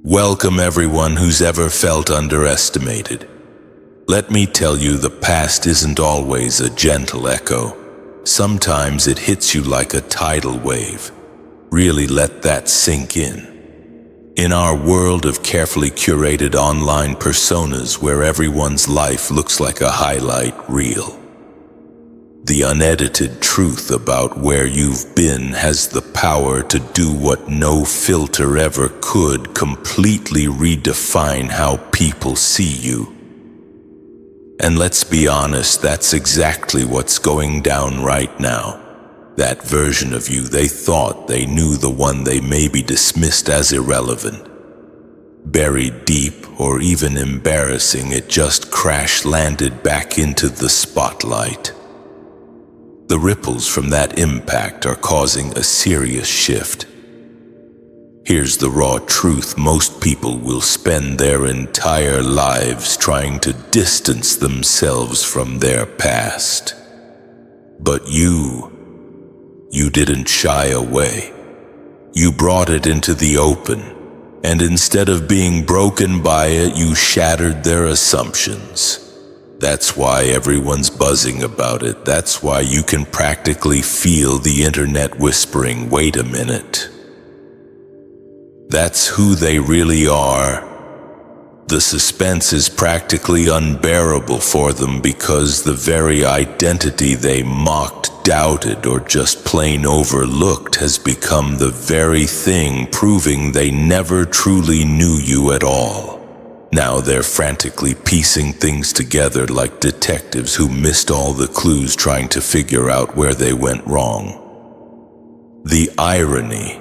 Welcome everyone who's ever felt underestimated. Let me tell you, the past isn't always a gentle echo. Sometimes it hits you like a tidal wave. Really let that sink in. In our world of carefully curated online personas where everyone's life looks like a highlight reel, the unedited truth about where you've been has the power to do what no filter ever could: completely redefine how people see you. And let's be honest, that's exactly what's going down right now. That version of you they thought they knew, the one they maybe dismissed as irrelevant, buried deep, or even embarrassing, it just crash-landed back into the spotlight. The ripples from that impact are causing a serious shift. Here's the raw truth: most people will spend their entire lives trying to distance themselves from their past. But you didn't shy away. You brought it into the open, and instead of being broken by it, you shattered their assumptions. That's why everyone's buzzing about it. That's why you can practically feel the internet whispering, "Wait a minute. That's who they really are." The suspense is practically unbearable for them, because the very identity they mocked, doubted, or just plain overlooked has become the very thing proving they never truly knew you at all. Now they're frantically piecing things together like detectives who missed all the clues, trying to figure out where they went wrong. The irony: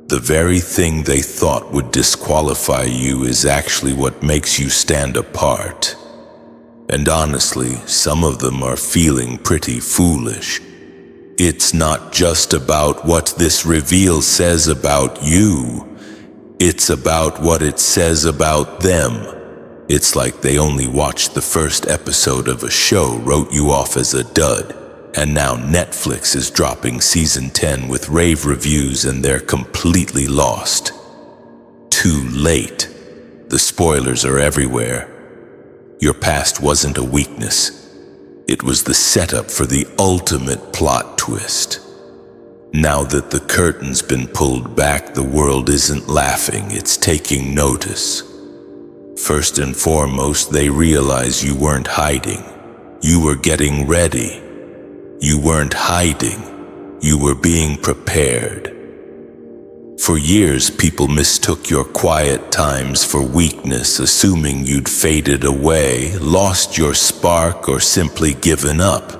the very thing they thought would disqualify you is actually what makes you stand apart. And honestly, some of them are feeling pretty foolish. It's not just about what this reveal says about you. It's about what it says about them. It's like they only watched the first episode of a show, wrote you off as a dud, and now Netflix is dropping season 10 with rave reviews and they're completely lost. Too late. The spoilers are everywhere. Your past wasn't a weakness. It was the setup for the ultimate plot twist. Now that the curtain's been pulled back, the world isn't laughing, it's taking notice. First and foremost, they realize you weren't hiding. You were getting ready. You weren't hiding. You were being prepared. For years, people mistook your quiet times for weakness, assuming you'd faded away, lost your spark, or simply given up.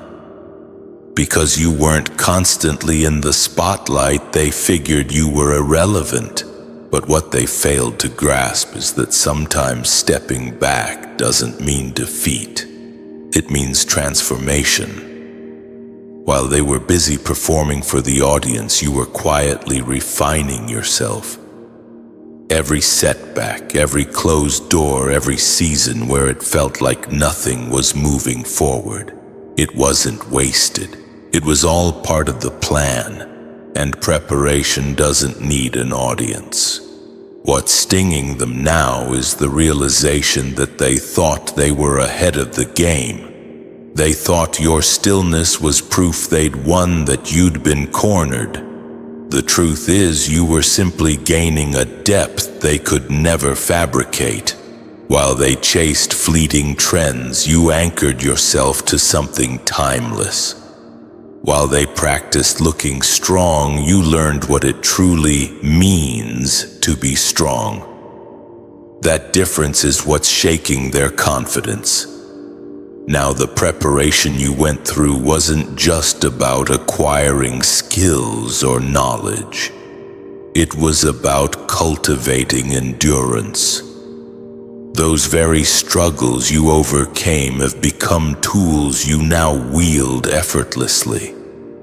Because you weren't constantly in the spotlight, they figured you were irrelevant. But what they failed to grasp is that sometimes stepping back doesn't mean defeat. It means transformation. While they were busy performing for the audience, you were quietly refining yourself. Every setback, every closed door, every season where it felt like nothing was moving forward, it wasn't wasted. It was all part of the plan, and preparation doesn't need an audience. What's stinging them now is the realization that they thought they were ahead of the game. They thought your stillness was proof they'd won, that you'd been cornered. The truth is, you were simply gaining a depth they could never fabricate. While they chased fleeting trends, you anchored yourself to something timeless. While they practiced looking strong, you learned what it truly means to be strong. That difference is what's shaking their confidence. Now, the preparation you went through wasn't just about acquiring skills or knowledge. It was about cultivating endurance. Those very struggles you overcame have become tools you now wield effortlessly.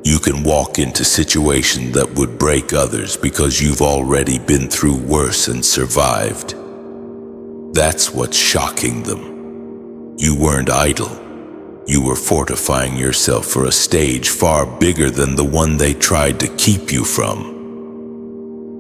You can walk into situations that would break others because you've already been through worse and survived. That's what's shocking them. You weren't idle. You were fortifying yourself for a stage far bigger than the one they tried to keep you from.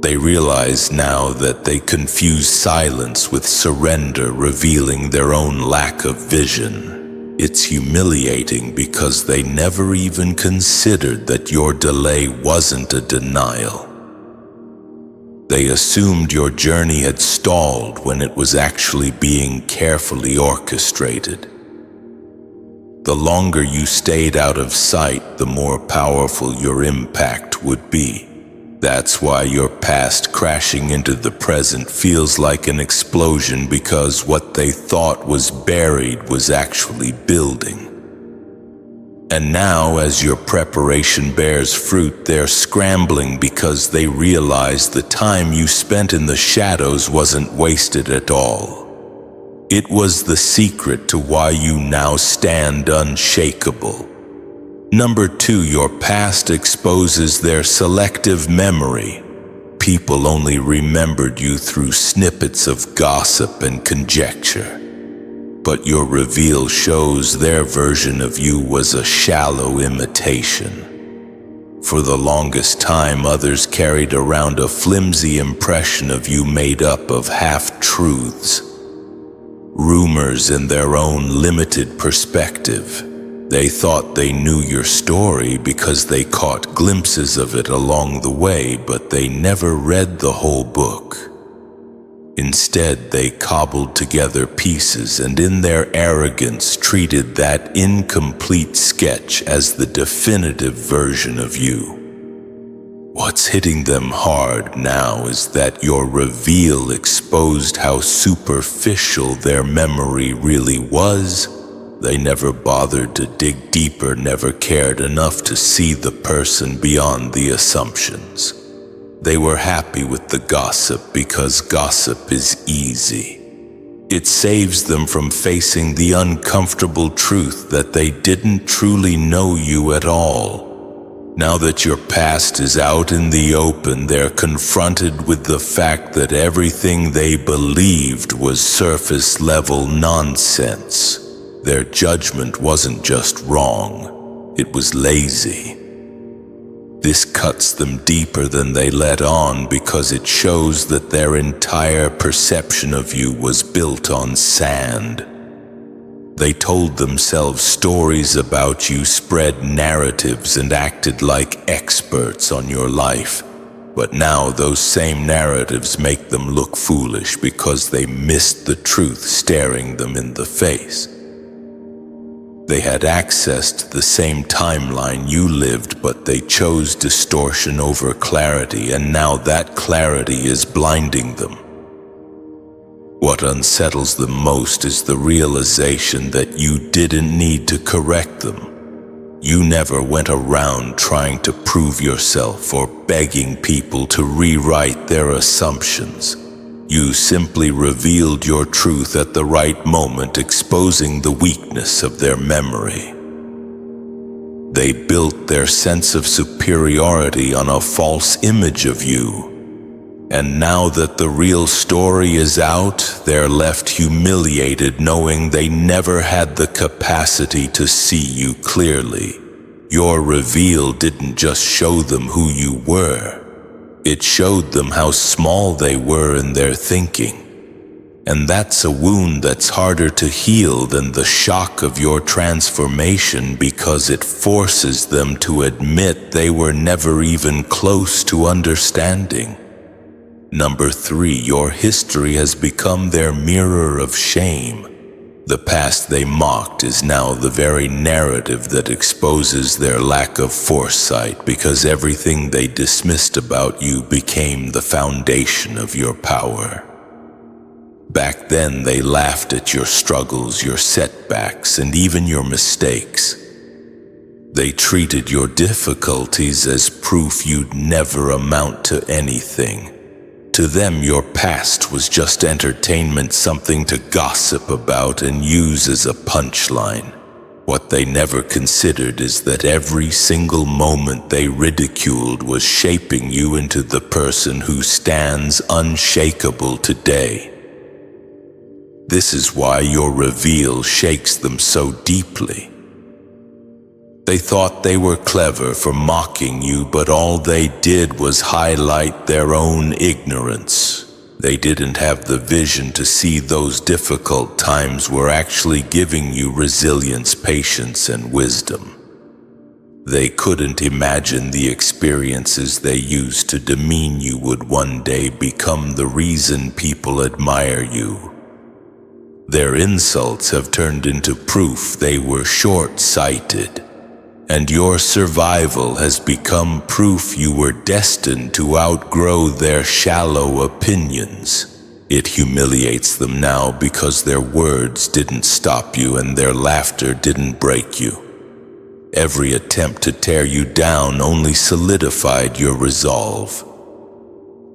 They realize now that they confuse silence with surrender, revealing their own lack of vision. It's humiliating because they never even considered that your delay wasn't a denial. They assumed your journey had stalled when it was actually being carefully orchestrated. The longer you stayed out of sight, the more powerful your impact would be. That's why your past crashing into the present feels like an explosion, because what they thought was buried was actually building. And now, as your preparation bears fruit, they're scrambling because they realize the time you spent in the shadows wasn't wasted at all. It was the secret to why you now stand unshakable. Number 2, your past exposes their selective memory. People only remembered you through snippets of gossip and conjecture. But your reveal shows their version of you was a shallow imitation. For the longest time, others carried around a flimsy impression of you made up of half-truths, rumors in their own limited perspective. They thought they knew your story because they caught glimpses of it along the way, but they never read the whole book. Instead, they cobbled together pieces and in their arrogance treated that incomplete sketch as the definitive version of you. What's hitting them hard now is that your reveal exposed how superficial their memory really was. They never bothered to dig deeper, never cared enough to see the person beyond the assumptions. They were happy with the gossip because gossip is easy. It saves them from facing the uncomfortable truth that they didn't truly know you at all. Now that your past is out in the open, they're confronted with the fact that everything they believed was surface-level nonsense. Their judgment wasn't just wrong, it was lazy. This cuts them deeper than they let on because it shows that their entire perception of you was built on sand. They told themselves stories about you, spread narratives, and acted like experts on your life. But now those same narratives make them look foolish because they missed the truth staring them in the face. They had access to the same timeline you lived, but they chose distortion over clarity, and now that clarity is blinding them. What unsettles them most is the realization that you didn't need to correct them. You never went around trying to prove yourself or begging people to rewrite their assumptions. You simply revealed your truth at the right moment, exposing the weakness of their memory. They built their sense of superiority on a false image of you. And now that the real story is out, they're left humiliated knowing they never had the capacity to see you clearly. Your reveal didn't just show them who you were. It showed them how small they were in their thinking. And that's a wound that's harder to heal than the shock of your transformation, because it forces them to admit they were never even close to understanding. Number 3, your history has become their mirror of shame. The past they mocked is now the very narrative that exposes their lack of foresight, because everything they dismissed about you became the foundation of your power. Back then, they laughed at your struggles, your setbacks, and even your mistakes. They treated your difficulties as proof you'd never amount to anything. To them, your past was just entertainment, something to gossip about and use as a punchline. What they never considered is that every single moment they ridiculed was shaping you into the person who stands unshakable today. This is why your reveal shakes them so deeply. They thought they were clever for mocking you, but all they did was highlight their own ignorance. They didn't have the vision to see those difficult times were actually giving you resilience, patience, and wisdom. They couldn't imagine the experiences they used to demean you would one day become the reason people admire you. Their insults have turned into proof they were short-sighted, and your survival has become proof you were destined to outgrow their shallow opinions. It humiliates them now because their words didn't stop you and their laughter didn't break you. Every attempt to tear you down only solidified your resolve.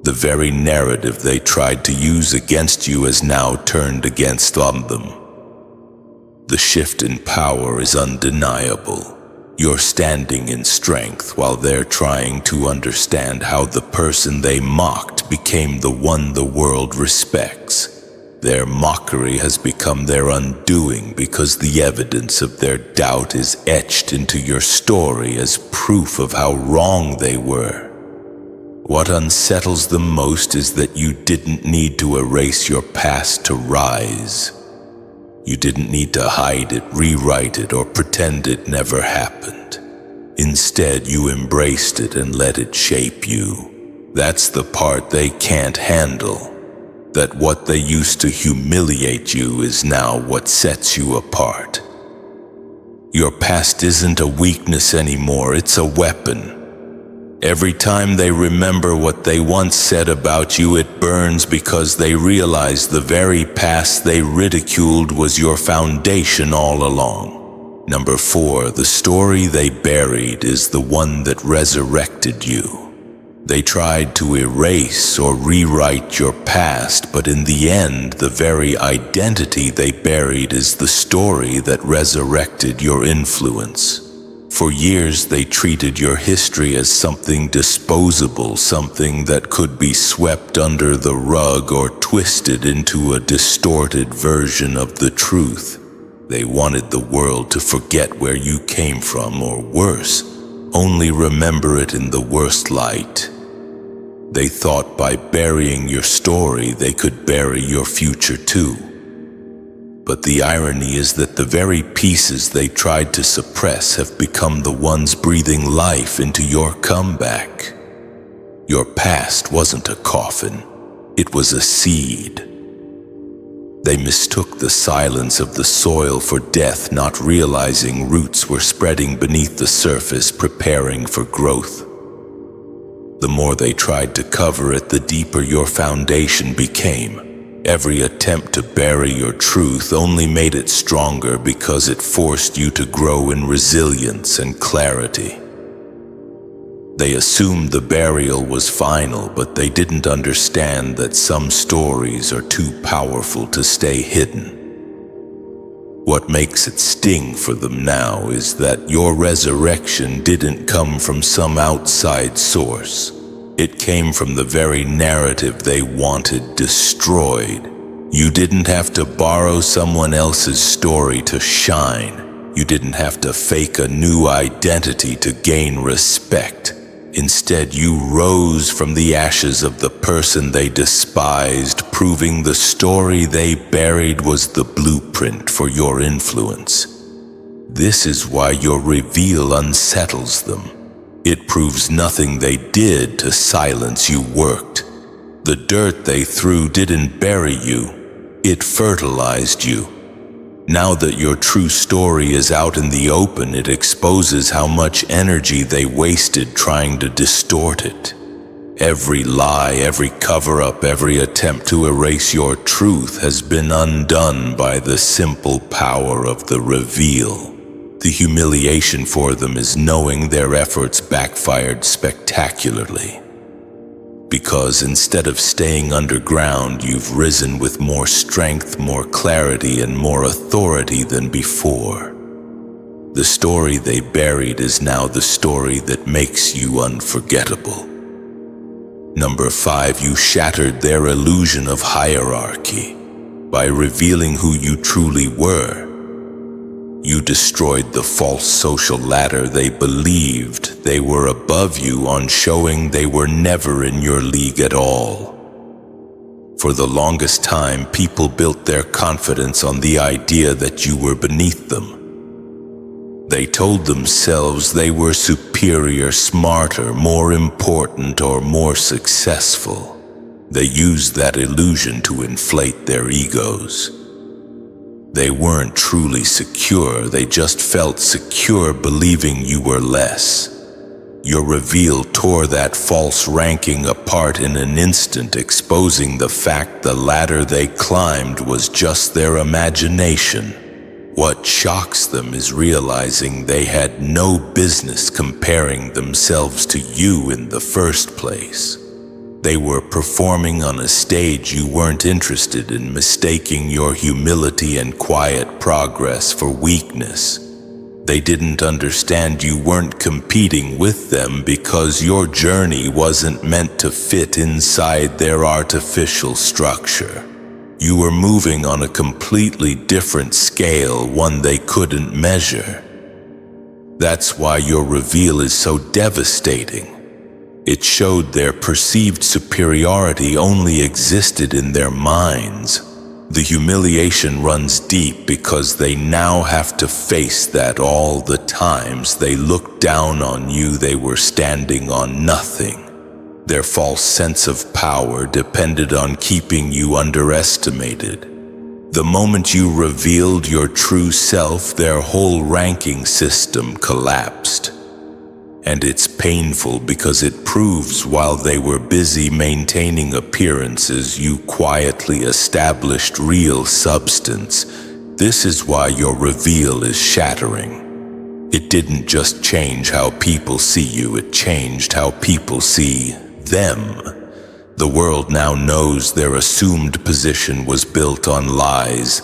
The very narrative they tried to use against you has now turned against them. The shift in power is undeniable. You're standing in strength while they're trying to understand how the person they mocked became the one the world respects. Their mockery has become their undoing because the evidence of their doubt is etched into your story as proof of how wrong they were. What unsettles them most is that you didn't need to erase your past to rise. You didn't need to hide it, rewrite it, or pretend it never happened. Instead, you embraced it and let it shape you. That's the part they can't handle. That what they used to humiliate you is now what sets you apart. Your past isn't a weakness anymore, it's a weapon. Every time they remember what they once said about you, it burns because they realize the very past they ridiculed was your foundation all along. Number 4, the story they buried is the one that resurrected you. They tried to erase or rewrite your past, but in the end, the very identity they buried is the story that resurrected your influence. For years, they treated your history as something disposable, something that could be swept under the rug or twisted into a distorted version of the truth. They wanted the world to forget where you came from, or worse, only remember it in the worst light. They thought by burying your story, they could bury your future too. But the irony is that the very pieces they tried to suppress have become the ones breathing life into your comeback. Your past wasn't a coffin, it was a seed. They mistook the silence of the soil for death, not realizing roots were spreading beneath the surface, preparing for growth. The more they tried to cover it, the deeper your foundation became. Every attempt to bury your truth only made it stronger because it forced you to grow in resilience and clarity. They assumed the burial was final, but they didn't understand that some stories are too powerful to stay hidden. What makes it sting for them now is that your resurrection didn't come from some outside source. It came from the very narrative they wanted destroyed. You didn't have to borrow someone else's story to shine. You didn't have to fake a new identity to gain respect. Instead, you rose from the ashes of the person they despised, proving the story they buried was the blueprint for your influence. This is why your reveal unsettles them. It proves nothing they did to silence you worked. The dirt they threw didn't bury you, it fertilized you. Now that your true story is out in the open, it exposes how much energy they wasted trying to distort it. Every lie, every cover-up, every attempt to erase your truth has been undone by the simple power of the reveal. The humiliation for them is knowing their efforts backfired spectacularly. Because instead of staying underground, you've risen with more strength, more clarity, and more authority than before. The story they buried is now the story that makes you unforgettable. Number 5, you shattered their illusion of hierarchy by revealing who you truly were. You destroyed the false social ladder they believed they were above you on, showing they were never in your league at all. For the longest time, people built their confidence on the idea that you were beneath them. They told themselves they were superior, smarter, more important, or more successful. They used that illusion to inflate their egos. They weren't truly secure, they just felt secure believing you were less. Your reveal tore that false ranking apart in an instant, exposing the fact the ladder they climbed was just their imagination. What shocks them is realizing they had no business comparing themselves to you in the first place. They were performing on a stage you weren't interested in, mistaking your humility and quiet progress for weakness. They didn't understand you weren't competing with them because your journey wasn't meant to fit inside their artificial structure. You were moving on a completely different scale, one they couldn't measure. That's why your reveal is so devastating. It showed their perceived superiority only existed in their minds. The humiliation runs deep because they now have to face that all the times they looked down on you, they were standing on nothing. Their false sense of power depended on keeping you underestimated. The moment you revealed your true self, their whole ranking system collapsed. And it's painful because it proves while they were busy maintaining appearances, you quietly established real substance. This is why your reveal is shattering. It didn't just change how people see you, it changed how people see them. The world now knows their assumed position was built on lies,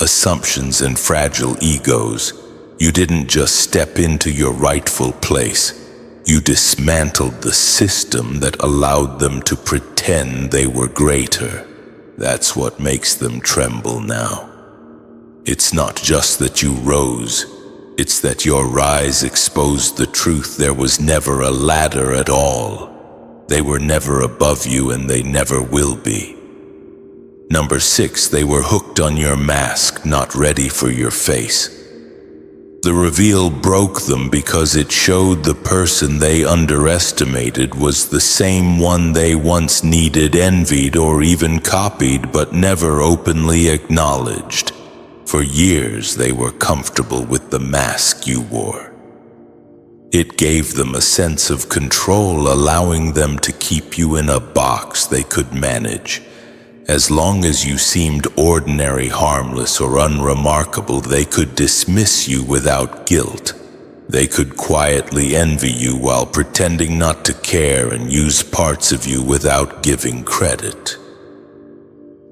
assumptions, and fragile egos. You didn't just step into your rightful place. You dismantled the system that allowed them to pretend they were greater. That's what makes them tremble now. It's not just that you rose, it's that your rise exposed the truth. There was never a ladder at all. They were never above you, and they never will be. Number 6, they were hooked on your mask, not ready for your face. The reveal broke them because it showed the person they underestimated was the same one they once needed, envied, or even copied, but never openly acknowledged. For years, they were comfortable with the mask you wore. It gave them a sense of control, allowing them to keep you in a box they could manage. As long as you seemed ordinary, harmless, or unremarkable, they could dismiss you without guilt. They could quietly envy you while pretending not to care and use parts of you without giving credit.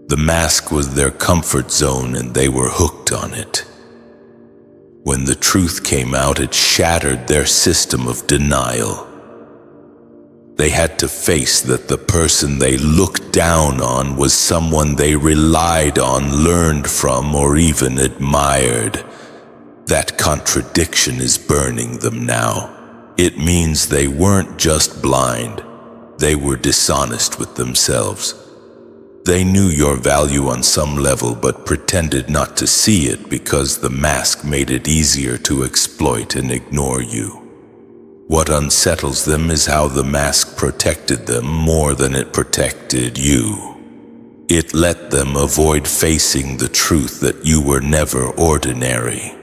The mask was their comfort zone, and they were hooked on it. When the truth came out, it shattered their system of denial. They had to face that the person they looked down on was someone they relied on, learned from, or even admired. That contradiction is burning them now. It means they weren't just blind, they were dishonest with themselves. They knew your value on some level, but pretended not to see it because the mask made it easier to exploit and ignore you. What unsettles them is how the mask protected them more than it protected you. It let them avoid facing the truth that you were never ordinary.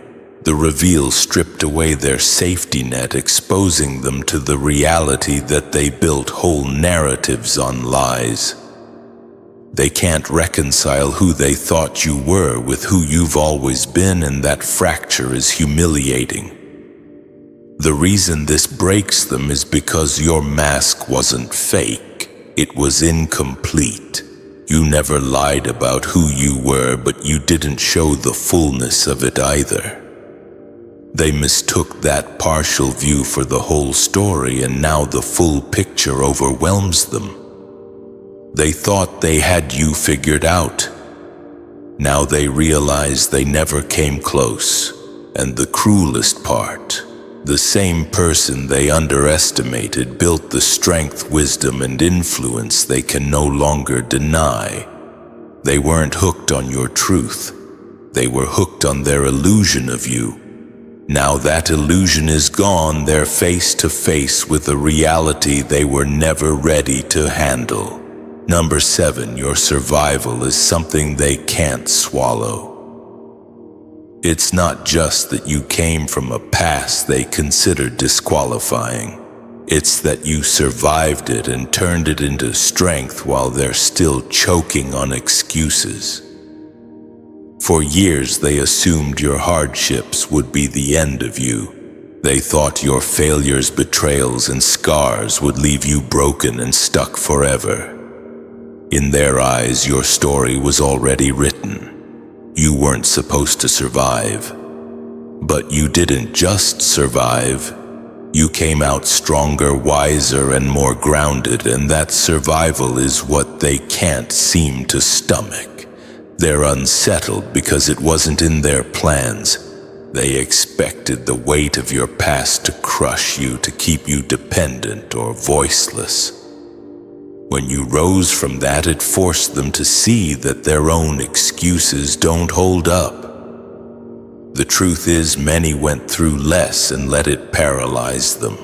The reveal stripped away their safety net, exposing them to the reality that they built whole narratives on lies. They can't reconcile who they thought you were with who you've always been, and that fracture is humiliating. The reason this breaks them is because your mask wasn't fake, it was incomplete. You never lied about who you were, but you didn't show the fullness of it either. They mistook that partial view for the whole story, and now the full picture overwhelms them. They thought they had you figured out. Now they realize they never came close. And the cruelest part, the same person they underestimated built the strength, wisdom, and influence they can no longer deny. They weren't hooked on your truth. They were hooked on their illusion of you. Now that illusion is gone, they're face to face with a reality they were never ready to handle. Number 7, your survival is something they can't swallow. It's not just that you came from a past they considered disqualifying. It's that you survived it and turned it into strength while they're still choking on excuses. For years they assumed your hardships would be the end of you. They thought your failures, betrayals, and scars would leave you broken and stuck forever. In their eyes, your story was already written. You weren't supposed to survive. But you didn't just survive. You came out stronger, wiser, and more grounded, and that survival is what they can't seem to stomach. They're unsettled because it wasn't in their plans. They expected the weight of your past to crush you, to keep you dependent or voiceless. When you rose from that, it forced them to see that their own excuses don't hold up. The truth is, many went through less and let it paralyze them.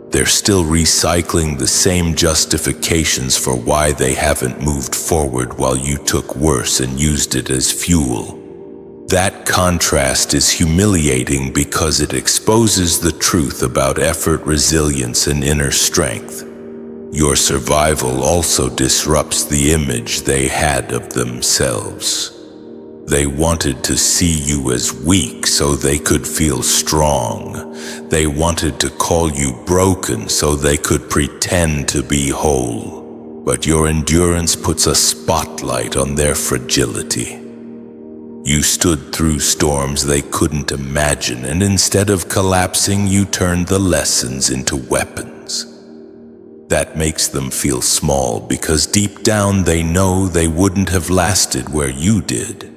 They're still recycling the same justifications for why they haven't moved forward while you took worse and used it as fuel. That contrast is humiliating because it exposes the truth about effort, resilience, and inner strength. Your survival also disrupts the image they had of themselves. They wanted to see you as weak so they could feel strong. They wanted to call you broken so they could pretend to be whole. But your endurance puts a spotlight on their fragility. You stood through storms they couldn't imagine, and instead of collapsing, you turned the lessons into weapons. That makes them feel small because deep down they know they wouldn't have lasted where you did.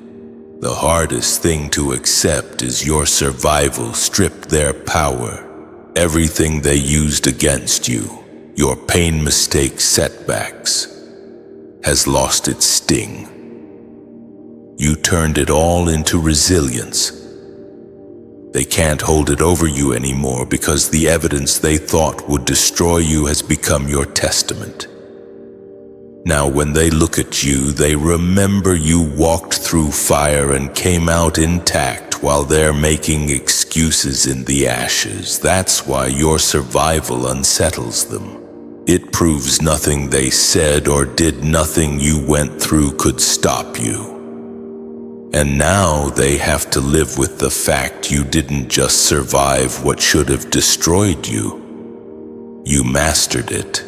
The hardest thing to accept is your survival stripped their power. Everything they used against you, your pain, mistakes, setbacks, has lost its sting. You turned it all into resilience. They can't hold it over you anymore because the evidence they thought would destroy you has become your testament. Now when they look at you, they remember you walked through fire and came out intact while they're making excuses in the ashes. That's why your survival unsettles them. It proves nothing they said or did, nothing you went through could stop you. And now they have to live with the fact you didn't just survive what should have destroyed you. You mastered it.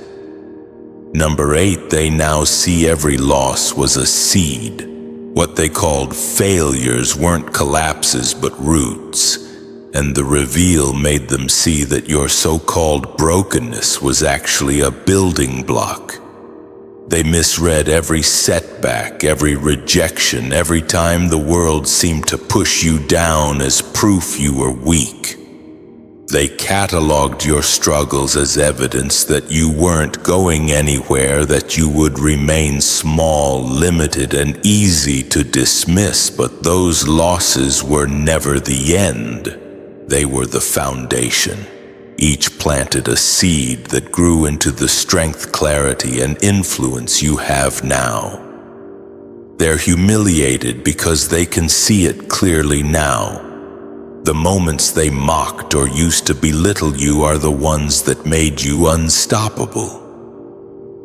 Number 8, they now see every loss was a seed. What they called failures weren't collapses but roots. And the reveal made them see that your so-called brokenness was actually a building block. They misread every setback, every rejection, every time the world seemed to push you down as proof you were weak. They cataloged your struggles as evidence that you weren't going anywhere, that you would remain small, limited, and easy to dismiss. But those losses were never the end. They were the foundation. Each planted a seed that grew into the strength, clarity, and influence you have now. They're humiliated because they can see it clearly now. The moments they mocked or used to belittle you are the ones that made you unstoppable.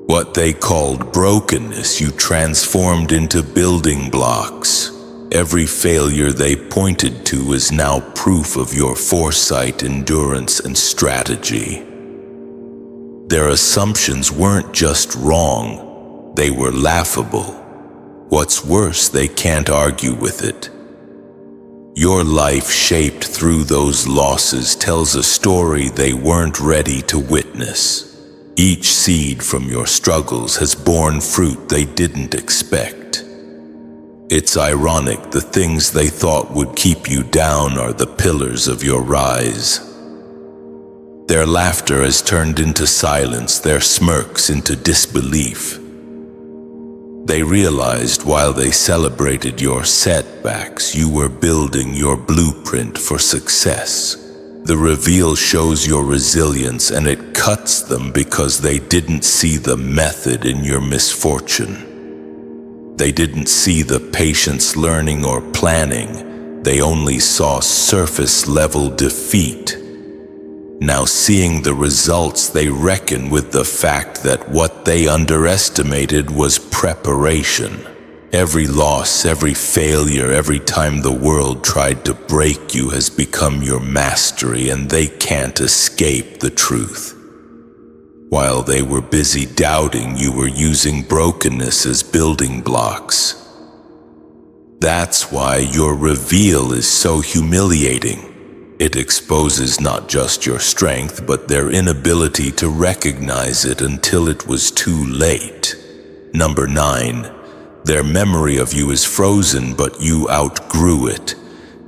What they called brokenness, you transformed into building blocks. Every failure they pointed to is now proof of your foresight, endurance, and strategy. Their assumptions weren't just wrong, they were laughable. What's worse, they can't argue with it. Your life, shaped through those losses, tells a story they weren't ready to witness. Each seed from your struggles has borne fruit they didn't expect. It's ironic, the things they thought would keep you down are the pillars of your rise. Their laughter has turned into silence, their smirks into disbelief. They realized while they celebrated your setbacks, you were building your blueprint for success. The reveal shows your resilience, and it cuts them because they didn't see the method in your misfortune. They didn't see the patience, learning, or planning. They only saw surface-level defeat. Now, seeing the results, they reckon with the fact that what they underestimated was preparation. Every loss, every failure, every time the world tried to break you has become your mastery, and they can't escape the truth. While they were busy doubting, you were using brokenness as building blocks. That's why your reveal is so humiliating. It exposes not just your strength, but their inability to recognize it until it was too late. Number 9. Their memory of you is frozen, but you outgrew it.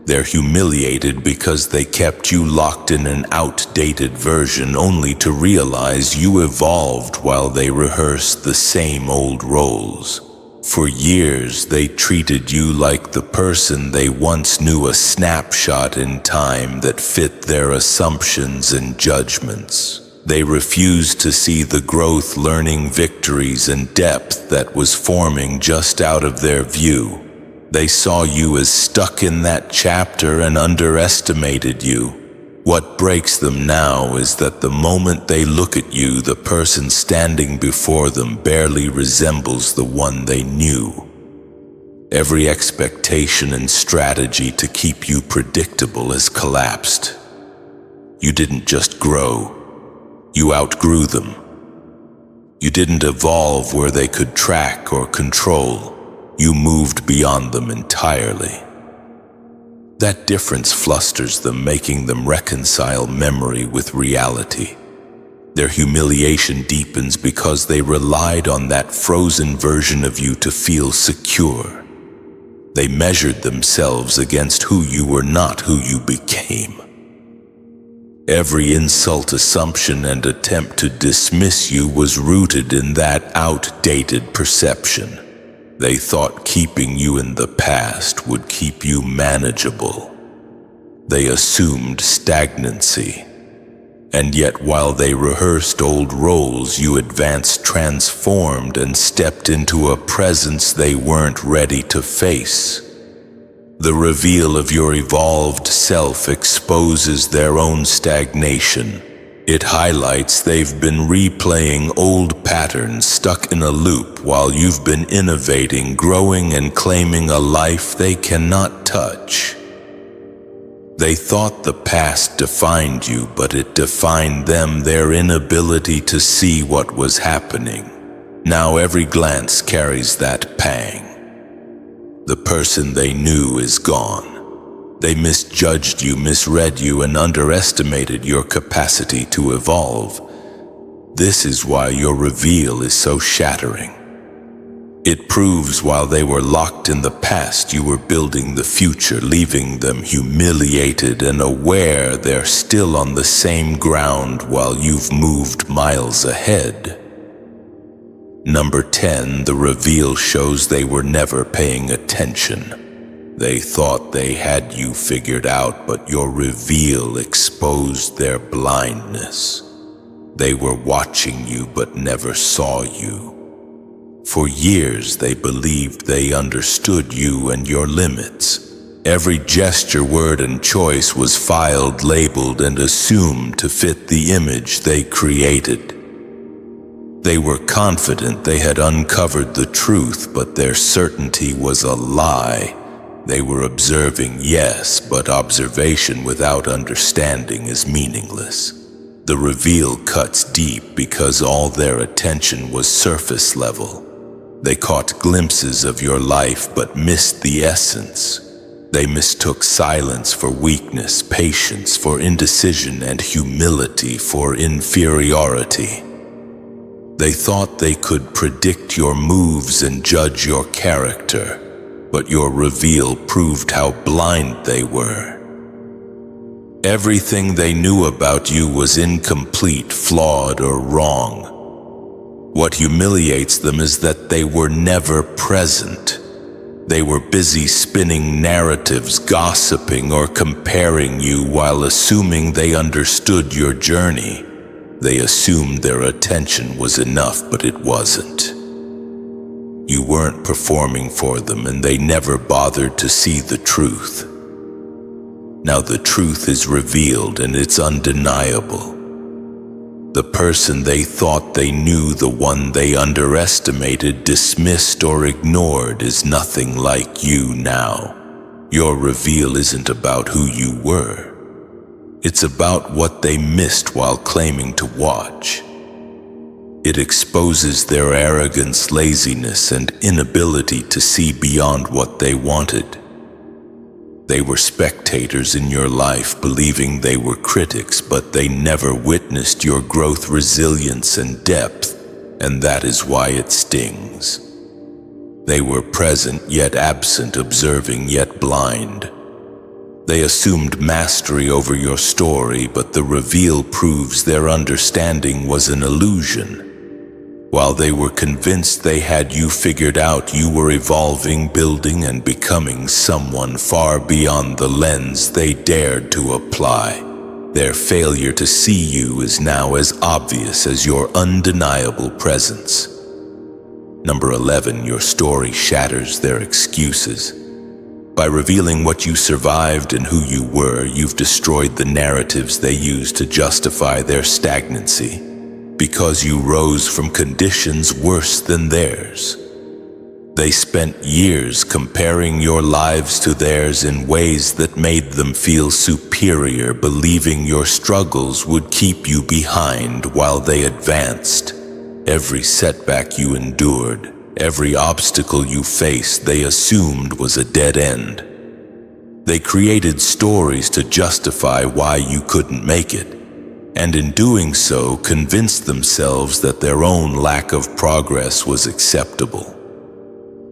They're humiliated because they kept you locked in an outdated version, only to realize you evolved while they rehearsed the same old roles. For years, they treated you like the person they once knew, a snapshot in time that fit their assumptions and judgments. They refused to see the growth, learning, victories, and depth that was forming just out of their view. They saw you as stuck in that chapter and underestimated you. What breaks them now is that the moment they look at you, the person standing before them barely resembles the one they knew. Every expectation and strategy to keep you predictable has collapsed. You didn't just grow, you outgrew them. You didn't evolve where they could track or control. You moved beyond them entirely. That difference flusters them, making them reconcile memory with reality. Their humiliation deepens because they relied on that frozen version of you to feel secure. They measured themselves against who you were, not who you became. Every insult, assumption, and attempt to dismiss you was rooted in that outdated perception. They thought keeping you in the past would keep you manageable. They assumed stagnancy. And yet, while they rehearsed old roles, you advanced, transformed, and stepped into a presence they weren't ready to face. The reveal of your evolved self exposes their own stagnation. It highlights they've been replaying old patterns, stuck in a loop, while you've been innovating, growing, and claiming a life they cannot touch. They thought the past defined you, but it defined them, their inability to see what was happening. Now every glance carries that pang. The person they knew is gone. They misjudged you, misread you, and underestimated your capacity to evolve. This is why your reveal is so shattering. It proves while they were locked in the past, you were building the future, leaving them humiliated and aware they're still on the same ground while you've moved miles ahead. Number 10, the reveal shows they were never paying attention. They thought they had you figured out, but your reveal exposed their blindness. They were watching you but never saw you. For years they believed they understood you and your limits. Every gesture, word, and choice was filed, labeled, and assumed to fit the image they created. They were confident they had uncovered the truth, but their certainty was a lie. They were observing, yes, but observation without understanding is meaningless. The reveal cuts deep because all their attention was surface level. They caught glimpses of your life but missed the essence. They mistook silence for weakness, patience for indecision, and humility for inferiority. They thought they could predict your moves and judge your character. but your reveal proved how blind they were. Everything they knew about you was incomplete, flawed, or wrong. What humiliates them is that they were never present. They were busy spinning narratives, gossiping, or comparing you while assuming they understood your journey. They assumed their attention was enough, but it wasn't. You weren't performing for them, and they never bothered to see the truth. Now the truth is revealed, and it's undeniable. The person they thought they knew, the one they underestimated, dismissed, or ignored, is nothing like you now. Your reveal isn't about who you were. It's about what they missed while claiming to watch. It exposes their arrogance, laziness, and inability to see beyond what they wanted. They were spectators in your life, believing they were critics, but they never witnessed your growth, resilience, and depth, and that is why it stings. They were present yet absent, observing yet blind. They assumed mastery over your story, but the reveal proves their understanding was an illusion. While they were convinced they had you figured out, you were evolving, building, and becoming someone far beyond the lens they dared to apply. Their failure to see you is now as obvious as your undeniable presence. Number 11, your story shatters their excuses. By revealing what you survived and who you were, you've destroyed the narratives they used to justify their stagnancy. Because you rose from conditions worse than theirs. They spent years comparing your lives to theirs in ways that made them feel superior, believing your struggles would keep you behind while they advanced. Every setback you endured, every obstacle you faced, they assumed was a dead end. They created stories to justify why you couldn't make it, and in doing so convinced themselves that their own lack of progress was acceptable.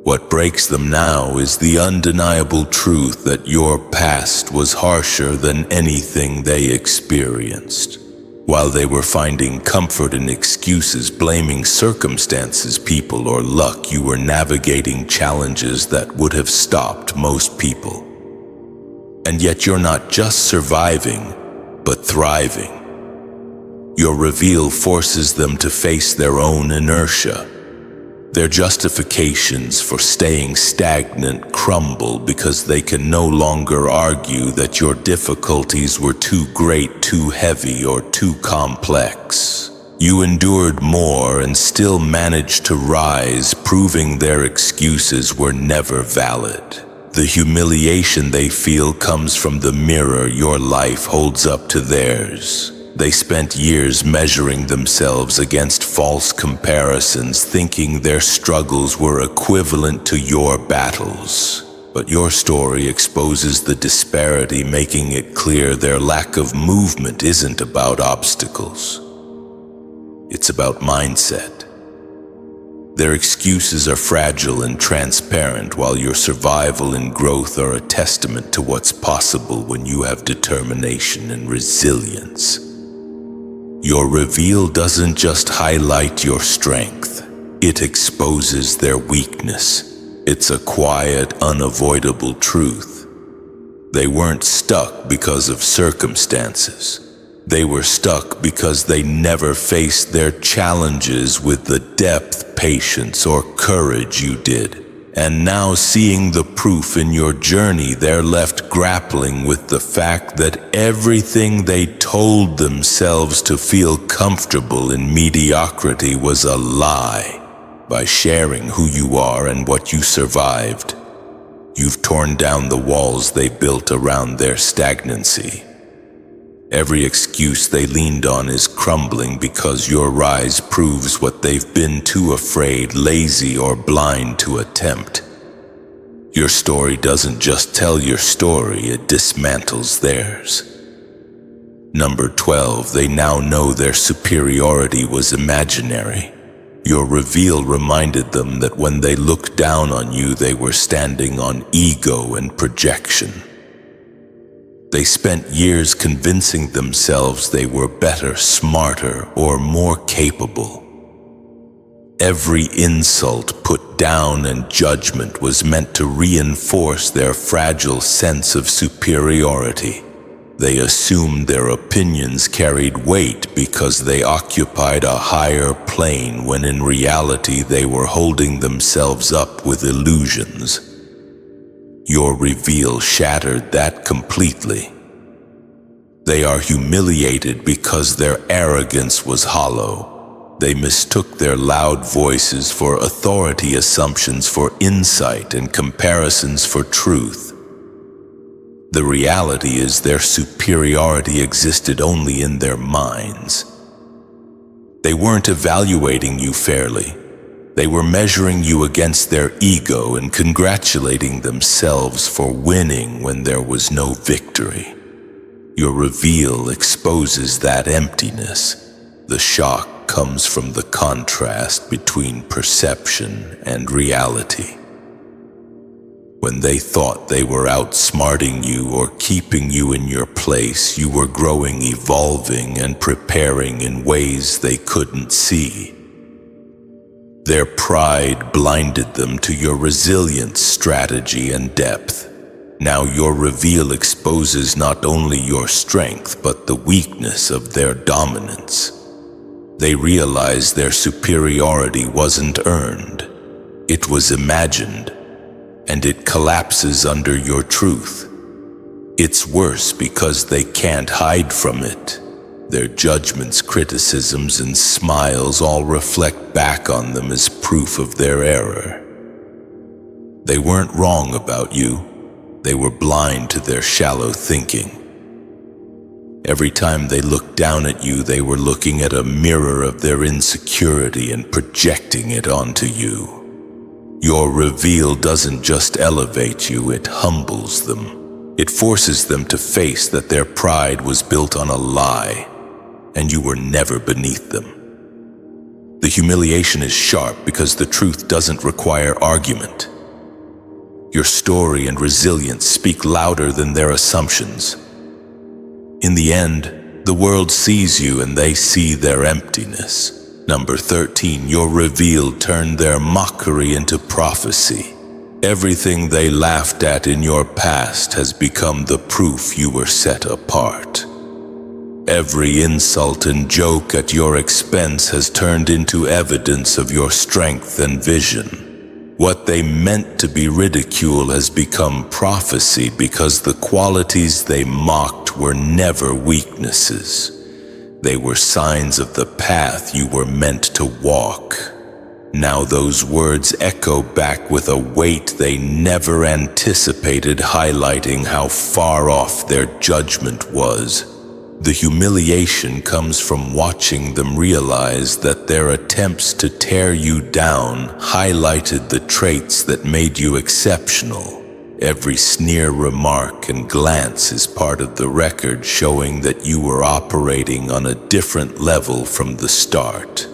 What breaks them now is the undeniable truth that your past was harsher than anything they experienced. While they were finding comfort in excuses, blaming circumstances, people, or luck, you were navigating challenges that would have stopped most people. And yet you're not just surviving, but thriving. Your reveal forces them to face their own inertia. Their justifications for staying stagnant crumble because they can no longer argue that your difficulties were too great, too heavy, or too complex. You endured more and still managed to rise, proving their excuses were never valid. The humiliation they feel comes from the mirror your life holds up to theirs. They spent years measuring themselves against false comparisons, thinking their struggles were equivalent to your battles. But your story exposes the disparity, making it clear their lack of movement isn't about obstacles. It's about mindset. Their excuses are fragile and transparent, while your survival and growth are a testament to what's possible when you have determination and resilience. Your reveal doesn't just highlight your strength, it exposes their weakness. It's a quiet, unavoidable truth. They weren't stuck because of circumstances. They were stuck because they never faced their challenges with the depth, patience, or courage you did. And now, seeing the proof in your journey, they're left grappling with the fact that everything they told themselves to feel comfortable in mediocrity was a lie. By sharing who you are and what you survived, you've torn down the walls they built around their stagnancy. Every excuse they leaned on is crumbling because your rise proves what they've been too afraid, lazy, or blind to attempt. Your story doesn't just tell your story, it dismantles theirs. Number 12, they now know their superiority was imaginary. Your reveal reminded them that when they looked down on you, they were standing on ego and projection. They spent years convincing themselves they were better, smarter, or more capable. Every insult put down and judgment was meant to reinforce their fragile sense of superiority. They assumed their opinions carried weight because they occupied a higher plane, when in reality they were holding themselves up with illusions. Your reveal shattered that completely. They are humiliated because their arrogance was hollow. They mistook their loud voices for authority, assumptions for insight, and comparisons for truth. The reality is their superiority existed only in their minds. They weren't evaluating you fairly. They were measuring you against their ego and congratulating themselves for winning when there was no victory. Your reveal exposes that emptiness. The shock comes from the contrast between perception and reality. When they thought they were outsmarting you or keeping you in your place, you were growing, evolving, and preparing in ways they couldn't see. Their pride blinded them to your resilience, strategy, and depth. Now your reveal exposes not only your strength, but the weakness of their dominance. They realized their superiority wasn't earned. It was imagined. And it collapses under your truth. It's worse because they can't hide from it. Their judgments, criticisms, and smiles all reflect back on them as proof of their error. They weren't wrong about you. They were blind to their shallow thinking. Every time they looked down at you, they were looking at a mirror of their insecurity and projecting it onto you. Your reveal doesn't just elevate you, it humbles them. It forces them to face that their pride was built on a lie, and you were never beneath them. The humiliation is sharp because the truth doesn't require argument. Your story and resilience speak louder than their assumptions. In the end, the world sees you and they see their emptiness. Number 13, your reveal turned their mockery into prophecy. Everything they laughed at in your past has become the proof you were set apart. Every insult and joke at your expense has turned into evidence of your strength and vision. What they meant to be ridicule has become prophecy because the qualities they mocked were never weaknesses. They were signs of the path you were meant to walk. Now those words echo back with a weight they never anticipated, highlighting how far off their judgment was. The humiliation comes from watching them realize that their attempts to tear you down highlighted the traits that made you exceptional. Every sneer, remark, and glance is part of the record, showing that you were operating on a different level from the start.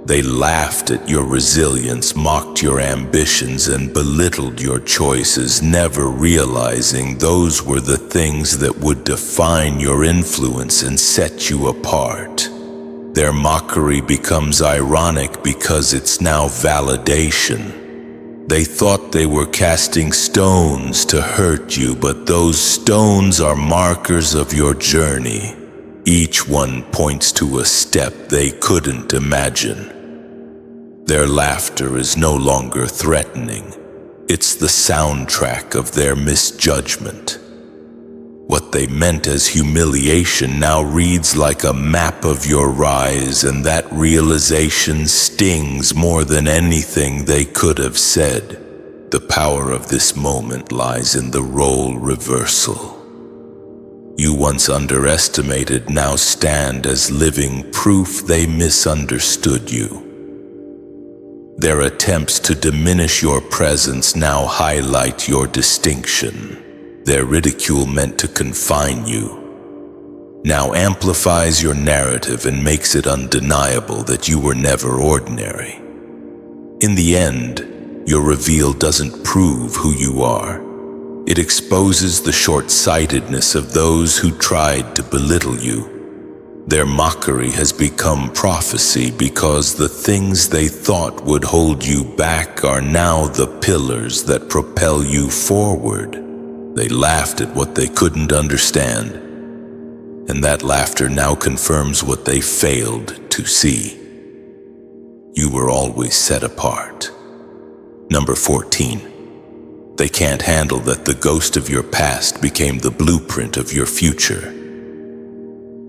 They laughed at your resilience, mocked your ambitions, and belittled your choices, never realizing those were the things that would define your influence and set you apart. Their mockery becomes ironic because it's now validation. They thought they were casting stones to hurt you, but those stones are markers of your journey. Each one points to a step they couldn't imagine. Their laughter is no longer threatening. It's the soundtrack of their misjudgment. What they meant as humiliation now reads like a map of your rise, and that realization stings more than anything they could have said. The power of this moment lies in the role reversal. You once underestimated now stand as living proof they misunderstood you. Their attempts to diminish your presence now highlight your distinction. Their ridicule meant to confine you now amplifies your narrative and makes it undeniable that you were never ordinary. In the end, your reveal doesn't prove who you are. It exposes the short-sightedness of those who tried to belittle you. Their mockery has become prophecy because the things they thought would hold you back are now the pillars that propel you forward. They laughed at what they couldn't understand, and that laughter now confirms what they failed to see. You were always set apart. Number 14. They can't handle that the ghost of your past became the blueprint of your future.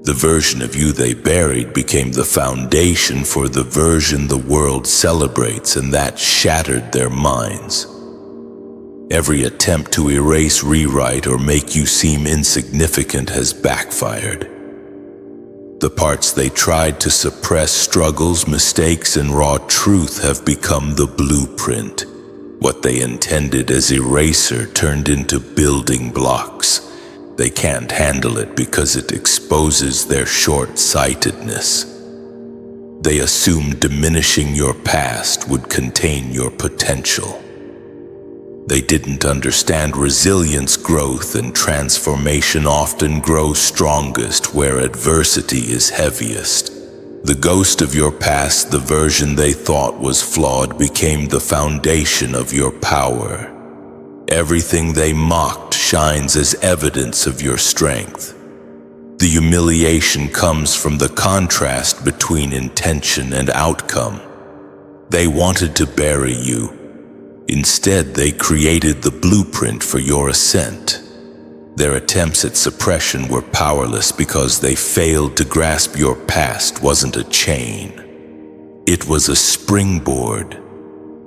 The version of you they buried became the foundation for the version the world celebrates, and that shattered their minds. Every attempt to erase, rewrite, or make you seem insignificant has backfired. The parts they tried to suppress, struggles, mistakes, and raw truth have become the blueprint. What they intended as eraser turned into building blocks. They can't handle it because it exposes their short-sightedness. They assumed diminishing your past would contain your potential. They didn't understand resilience, growth, and transformation often grow strongest where adversity is heaviest. The ghost of your past, the version they thought was flawed, became the foundation of your power. Everything they mocked shines as evidence of your strength. The humiliation comes from the contrast between intention and outcome. They wanted to bury you. Instead, they created the blueprint for your ascent. Their attempts at suppression were powerless because they failed to grasp your past wasn't a chain. It was a springboard.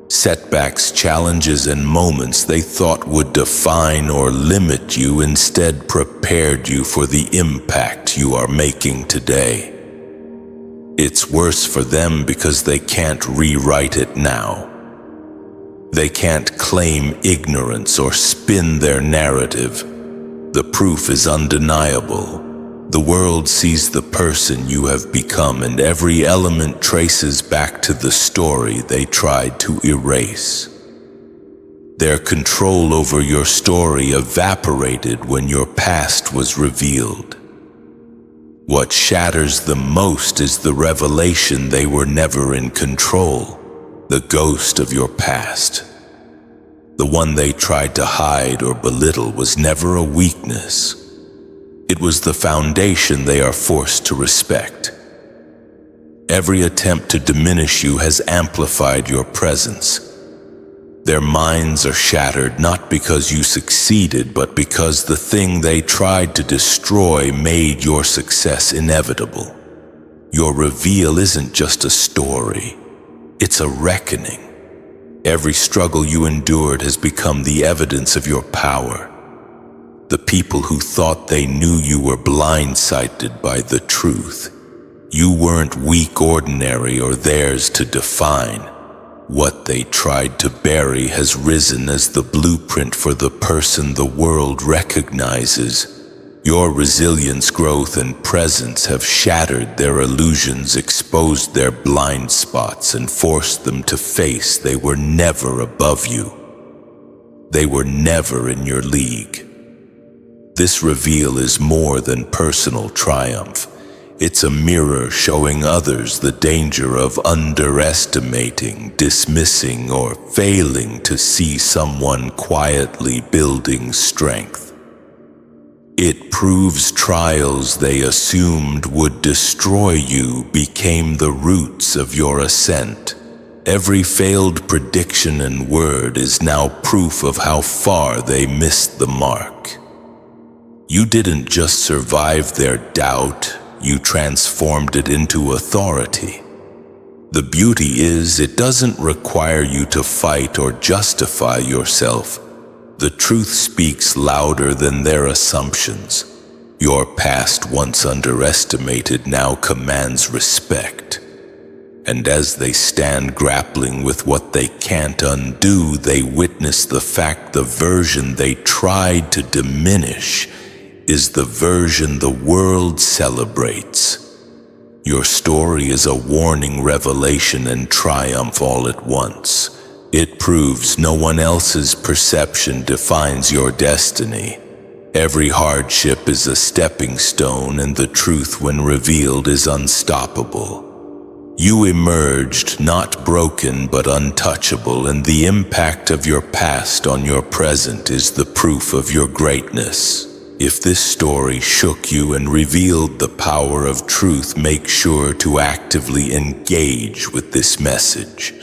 Setbacks, challenges, and moments they thought would define or limit you instead prepared you for the impact you are making today. It's worse for them because they can't rewrite it now. They can't claim ignorance or spin their narrative. The proof is undeniable. The world sees the person you have become, and every element traces back to the story they tried to erase. Their control over your story evaporated when your past was revealed. What shatters them most is the revelation they were never in control, the ghost of your past. The one they tried to hide or belittle was never a weakness. It was the foundation they are forced to respect. Every attempt to diminish you has amplified your presence. Their minds are shattered not because you succeeded, but because the thing they tried to destroy made your success inevitable. Your reveal isn't just a story, it's a reckoning. Every struggle you endured has become the evidence of your power. The people who thought they knew you were blindsided by the truth. You weren't weak, ordinary, or theirs to define. What they tried to bury has risen as the blueprint for the person the world recognizes. Your resilience, growth, and presence have shattered their illusions, exposed their blind spots, and forced them to face they were never above you. They were never in your league. This reveal is more than personal triumph. It's a mirror showing others the danger of underestimating, dismissing, or failing to see someone quietly building strength. It proves trials they assumed would destroy you became the roots of your ascent. Every failed prediction and word is now proof of how far they missed the mark. You didn't just survive their doubt, you transformed it into authority. The beauty is, it doesn't require you to fight or justify yourself. The truth speaks louder than their assumptions. Your past, once underestimated, now commands respect. And as they stand grappling with what they can't undo, they witness the fact the version they tried to diminish is the version the world celebrates. Your story is a warning, revelation, and triumph all at once. It proves no one else's perception defines your destiny. Every hardship is a stepping stone, and the truth, when revealed, is unstoppable. You emerged not broken but untouchable, and the impact of your past on your present is the proof of your greatness. If this story shook you and revealed the power of truth, make sure to actively engage with this message.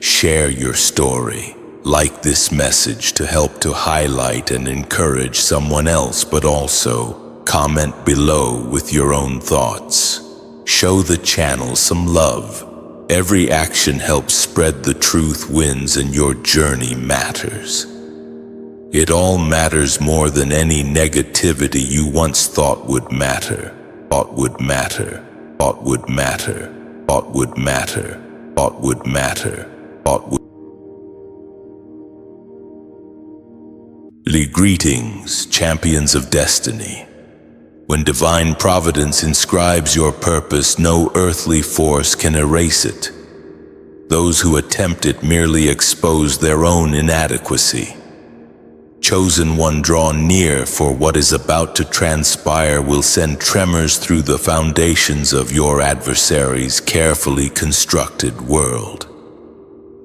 Share your story. Like this message to help to highlight and encourage someone else, but also comment below with your own thoughts. Show the channel some love. Every action helps spread the truth wins, and your journey matters. It all matters more than any negativity you once thought would matter. Thought would matter. Thought would matter. Thought would matter. Thought would matter. Thought would. Greetings, champions of destiny. When divine providence inscribes your purpose, no earthly force can erase it. Those who attempt it merely expose their own inadequacy. Chosen one, draw near, for what is about to transpire will send tremors through the foundations of your adversary's carefully constructed world.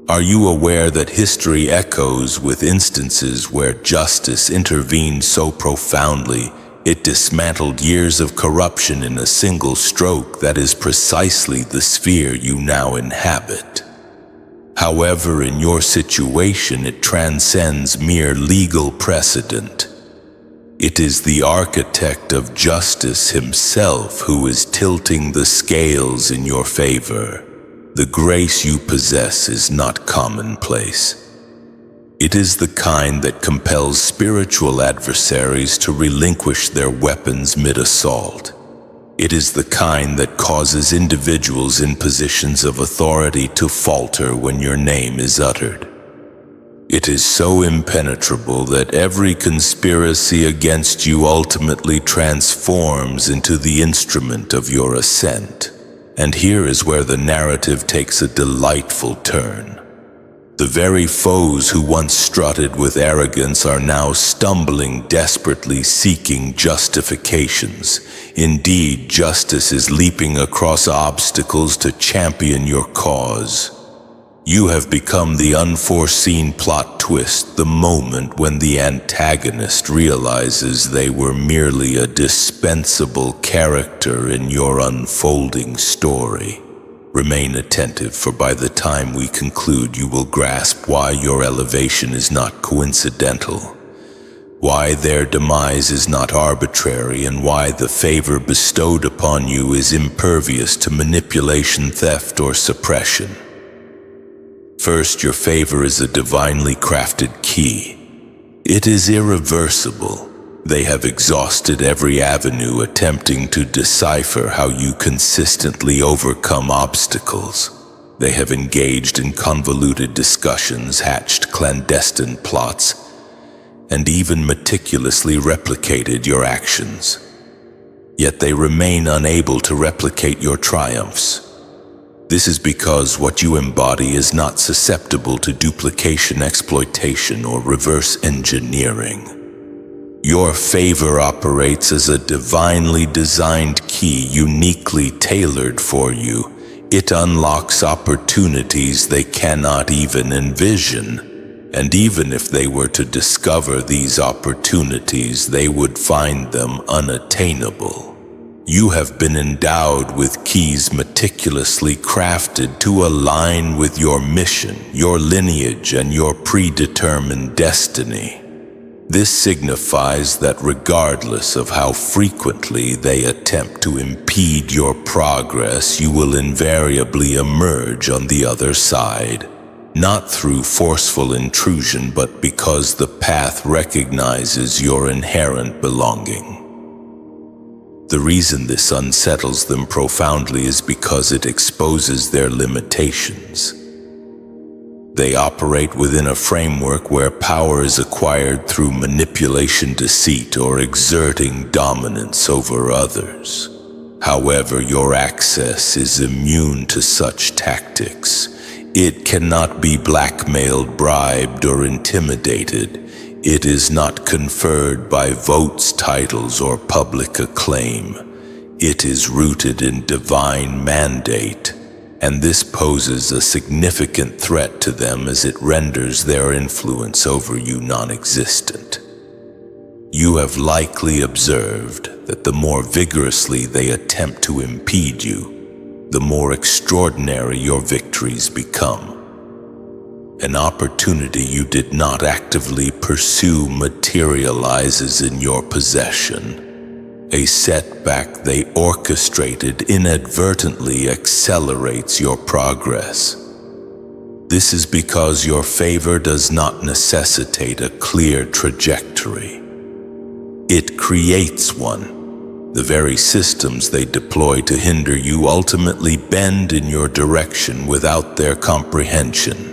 Are you aware that history echoes with instances where justice intervened so profoundly it dismantled years of corruption in a single stroke? That is precisely the sphere you now inhabit. However, in your situation, it transcends mere legal precedent. It is the architect of justice himself who is tilting the scales in your favor. The grace you possess is not commonplace. It is the kind that compels spiritual adversaries to relinquish their weapons mid-assault. It is the kind that causes individuals in positions of authority to falter when your name is uttered. It is so impenetrable that every conspiracy against you ultimately transforms into the instrument of your ascent. And here is where the narrative takes a delightful turn. The very foes who once strutted with arrogance are now stumbling, desperately seeking justifications. Indeed, justice is leaping across obstacles to champion your cause. You have become the unforeseen plot twist, the moment when the antagonist realizes they were merely a dispensable character in your unfolding story. Remain attentive, for by the time we conclude, you will grasp why your elevation is not coincidental, why their demise is not arbitrary, and why the favor bestowed upon you is impervious to manipulation, theft, or suppression. First, your favor is a divinely crafted key. It is irreversible. They have exhausted every avenue attempting to decipher how you consistently overcome obstacles. They have engaged in convoluted discussions, hatched clandestine plots, and even meticulously replicated your actions. Yet they remain unable to replicate your triumphs. This is because what you embody is not susceptible to duplication, exploitation, or reverse engineering. Your favor operates as a divinely designed key, uniquely tailored for you. It unlocks opportunities they cannot even envision. And even if they were to discover these opportunities, they would find them unattainable. You have been endowed with keys meticulously crafted to align with your mission, your lineage, and your predetermined destiny. This signifies that regardless of how frequently they attempt to impede your progress, you will invariably emerge on the other side, not through forceful intrusion, but because the path recognizes your inherent belonging. The reason this unsettles them profoundly is because it exposes their limitations. They operate within a framework where power is acquired through manipulation, deceit, or exerting dominance over others. However, your access is immune to such tactics. It cannot be blackmailed, bribed, or intimidated. It is not conferred by votes, titles, or public acclaim. It is rooted in divine mandate, and this poses a significant threat to them as it renders their influence over you non-existent. You have likely observed that the more vigorously they attempt to impede you, the more extraordinary your victories become. An opportunity you did not actively pursue materializes in your possession. A setback they orchestrated inadvertently accelerates your progress. This is because your favor does not necessitate a clear trajectory. It creates one. The very systems they deploy to hinder you ultimately bend in your direction without their comprehension.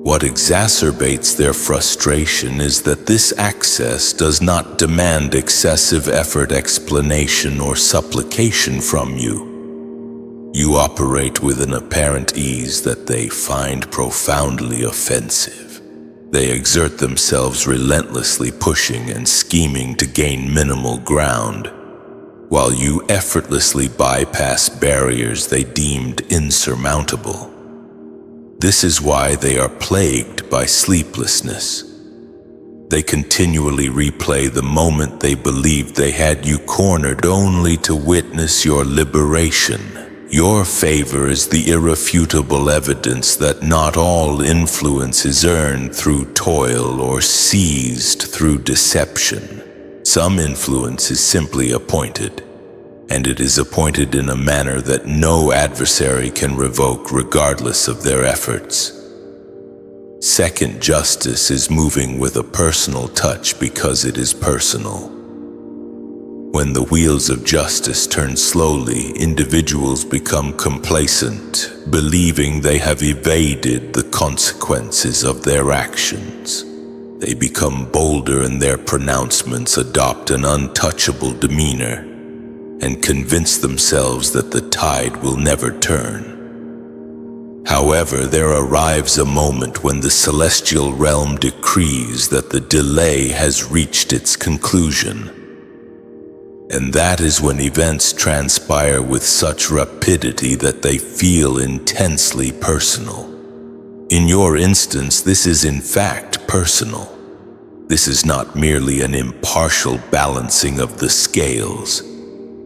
What exacerbates their frustration is that this access does not demand excessive effort, explanation, or supplication from you. You operate with an apparent ease that they find profoundly offensive. They exert themselves relentlessly, pushing and scheming to gain minimal ground, while you effortlessly bypass barriers they deemed insurmountable. This is why they are plagued by sleeplessness. They continually replay the moment they believed they had you cornered, only to witness your liberation. Your favor is the irrefutable evidence that not all influence is earned through toil or seized through deception. Some influence is simply appointed, and it is appointed in a manner that no adversary can revoke regardless of their efforts. Second, justice is moving with a personal touch because it is personal. When the wheels of justice turn slowly, individuals become complacent, believing they have evaded the consequences of their actions. They become bolder in their pronouncements, adopt an untouchable demeanor, and convince themselves that the tide will never turn. However, there arrives a moment when the celestial realm decrees that the delay has reached its conclusion. And that is when events transpire with such rapidity that they feel intensely personal. In your instance, this is in fact personal. This is not merely an impartial balancing of the scales.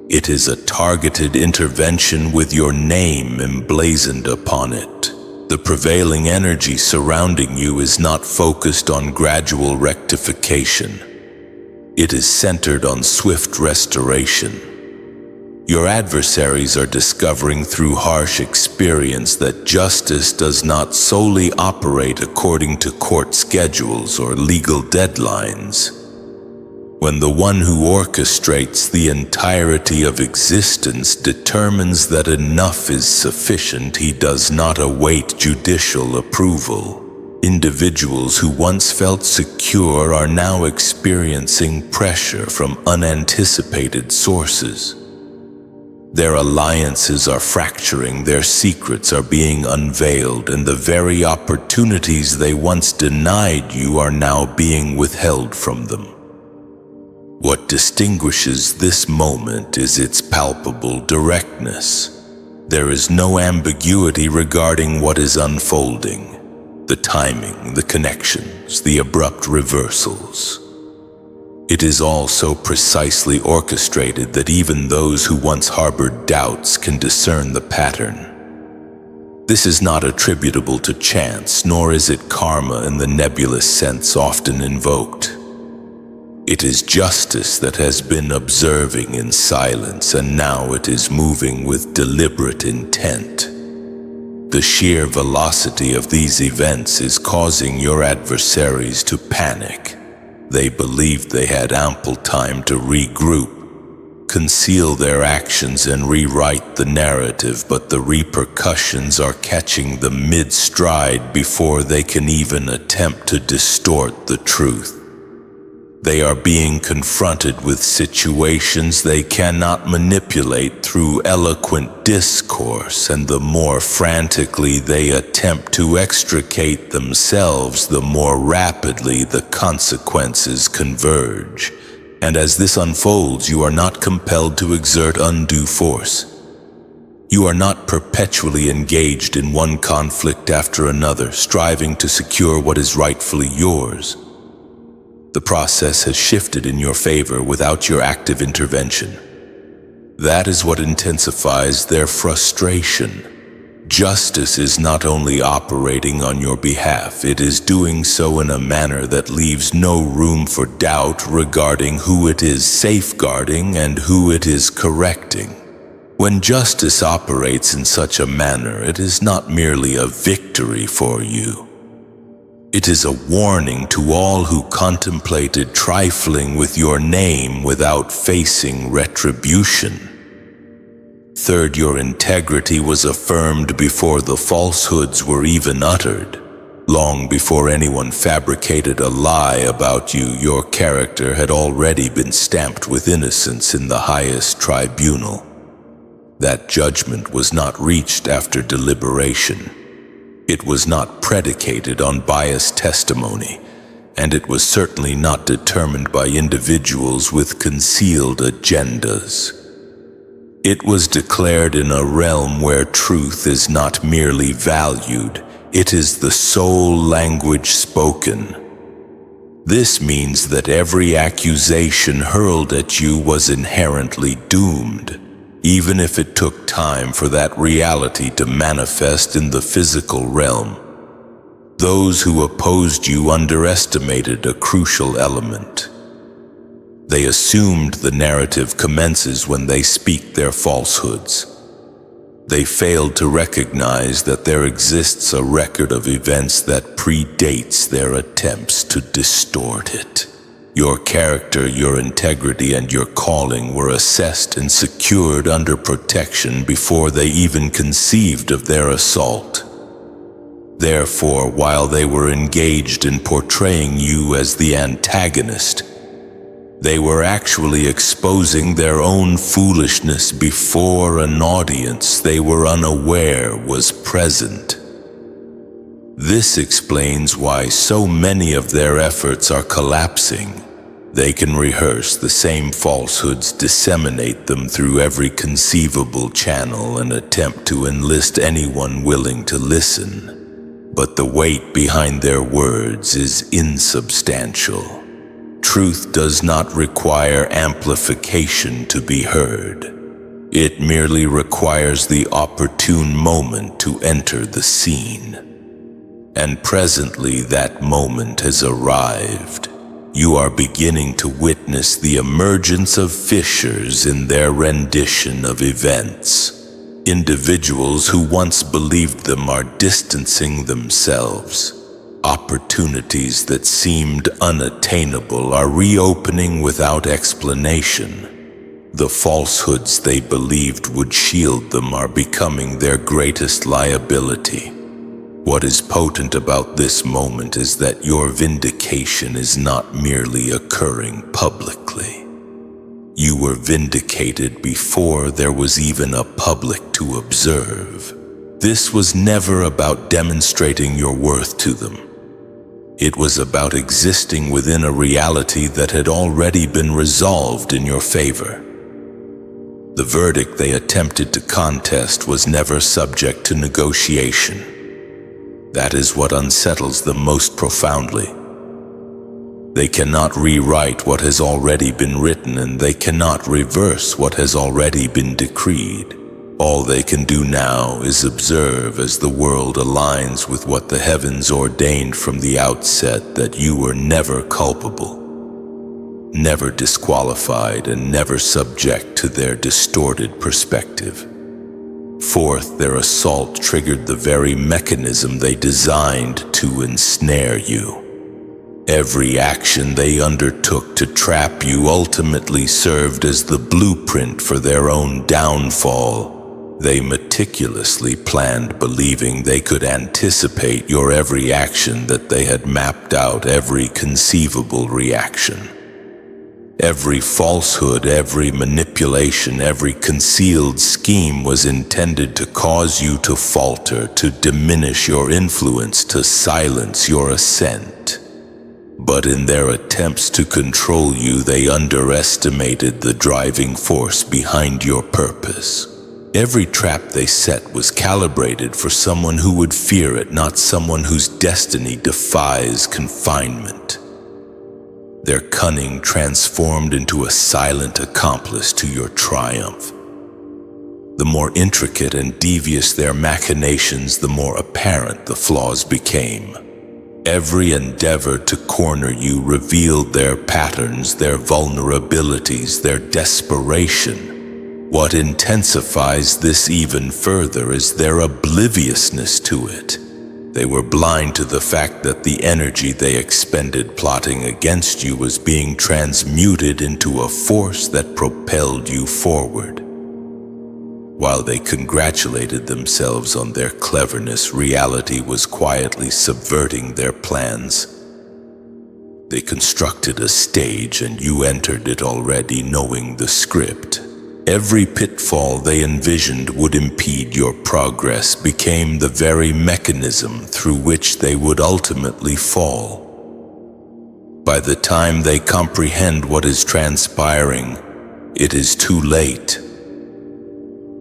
It is a targeted intervention with your name emblazoned upon it. The prevailing energy surrounding you is not focused on gradual rectification. It is centered on swift restoration. Your adversaries are discovering through harsh experience that justice does not solely operate according to court schedules or legal deadlines. When the one who orchestrates the entirety of existence determines that enough is sufficient, he does not await judicial approval. Individuals who once felt secure are now experiencing pressure from unanticipated sources. Their alliances are fracturing, their secrets are being unveiled, and the very opportunities they once denied you are now being withheld from them. What distinguishes this moment is its palpable directness. There is no ambiguity regarding what is unfolding. The timing, the connections, the abrupt reversals. It is all so precisely orchestrated that even those who once harbored doubts can discern the pattern. This is not attributable to chance, nor is it karma in the nebulous sense often invoked. It is justice that has been observing in silence, and now it is moving with deliberate intent. The sheer velocity of these events is causing your adversaries to panic. They believed they had ample time to regroup, conceal their actions, and rewrite the narrative, but the repercussions are catching them mid-stride before they can even attempt to distort the truth. They are being confronted with situations they cannot manipulate through eloquent discourse, and the more frantically they attempt to extricate themselves, the more rapidly the consequences converge. And as this unfolds, you are not compelled to exert undue force. You are not perpetually engaged in one conflict after another, striving to secure what is rightfully yours. The process has shifted in your favor without your active intervention. That is what intensifies their frustration. Justice is not only operating on your behalf, it is doing so in a manner that leaves no room for doubt regarding who it is safeguarding and who it is correcting. When justice operates in such a manner, it is not merely a victory for you. It is a warning to all who contemplated trifling with your name without facing retribution. Third, your integrity was affirmed before the falsehoods were even uttered. Long before anyone fabricated a lie about you, your character had already been stamped with innocence in the highest tribunal. That judgment was not reached after deliberation. It was not predicated on biased testimony, and it was certainly not determined by individuals with concealed agendas. It was declared in a realm where truth is not merely valued, it is the sole language spoken. This means that every accusation hurled at you was inherently doomed, even if it took time for that reality to manifest in the physical realm. Those who opposed you underestimated a crucial element. They assumed the narrative commences when they speak their falsehoods. They failed to recognize that there exists a record of events that predates their attempts to distort it. Your character, your integrity, and your calling were assessed and secured under protection before they even conceived of their assault. Therefore, while they were engaged in portraying you as the antagonist, they were actually exposing their own foolishness before an audience they were unaware was present. This explains why so many of their efforts are collapsing. They can rehearse the same falsehoods, disseminate them through every conceivable channel, and attempt to enlist anyone willing to listen. But the weight behind their words is insubstantial. Truth does not require amplification to be heard. It merely requires the opportune moment to enter the scene. And presently that moment has arrived. You are beginning to witness the emergence of fissures in their rendition of events. Individuals who once believed them are distancing themselves. Opportunities that seemed unattainable are reopening without explanation. The falsehoods they believed would shield them are becoming their greatest liability. What is potent about this moment is that your vindication is not merely occurring publicly. You were vindicated before there was even a public to observe. This was never about demonstrating your worth to them. It was about existing within a reality that had already been resolved in your favor. The verdict they attempted to contest was never subject to negotiation. That is what unsettles them most profoundly. They cannot rewrite what has already been written, and they cannot reverse what has already been decreed. All they can do now is observe as the world aligns with what the heavens ordained from the outset, that you were never culpable, never disqualified, and never subject to their distorted perspective. Fourth, their assault triggered the very mechanism they designed to ensnare you. Every action they undertook to trap you ultimately served as the blueprint for their own downfall. They meticulously planned, believing they could anticipate your every action, that they had mapped out every conceivable reaction. Every falsehood, every manipulation, every concealed scheme was intended to cause you to falter, to diminish your influence, to silence your ascent. But in their attempts to control you, they underestimated the driving force behind your purpose. Every trap they set was calibrated for someone who would fear it, not someone whose destiny defies confinement. Their cunning transformed into a silent accomplice to your triumph. The more intricate and devious their machinations, the more apparent the flaws became. Every endeavor to corner you revealed their patterns, their vulnerabilities, their desperation. What intensifies this even further is their obliviousness to it. They were blind to the fact that the energy they expended plotting against you was being transmuted into a force that propelled you forward. While they congratulated themselves on their cleverness, reality was quietly subverting their plans. They constructed a stage and you entered it already knowing the script. Every pitfall they envisioned would impede your progress became the very mechanism through which they would ultimately fall. By the time they comprehend what is transpiring, it is too late.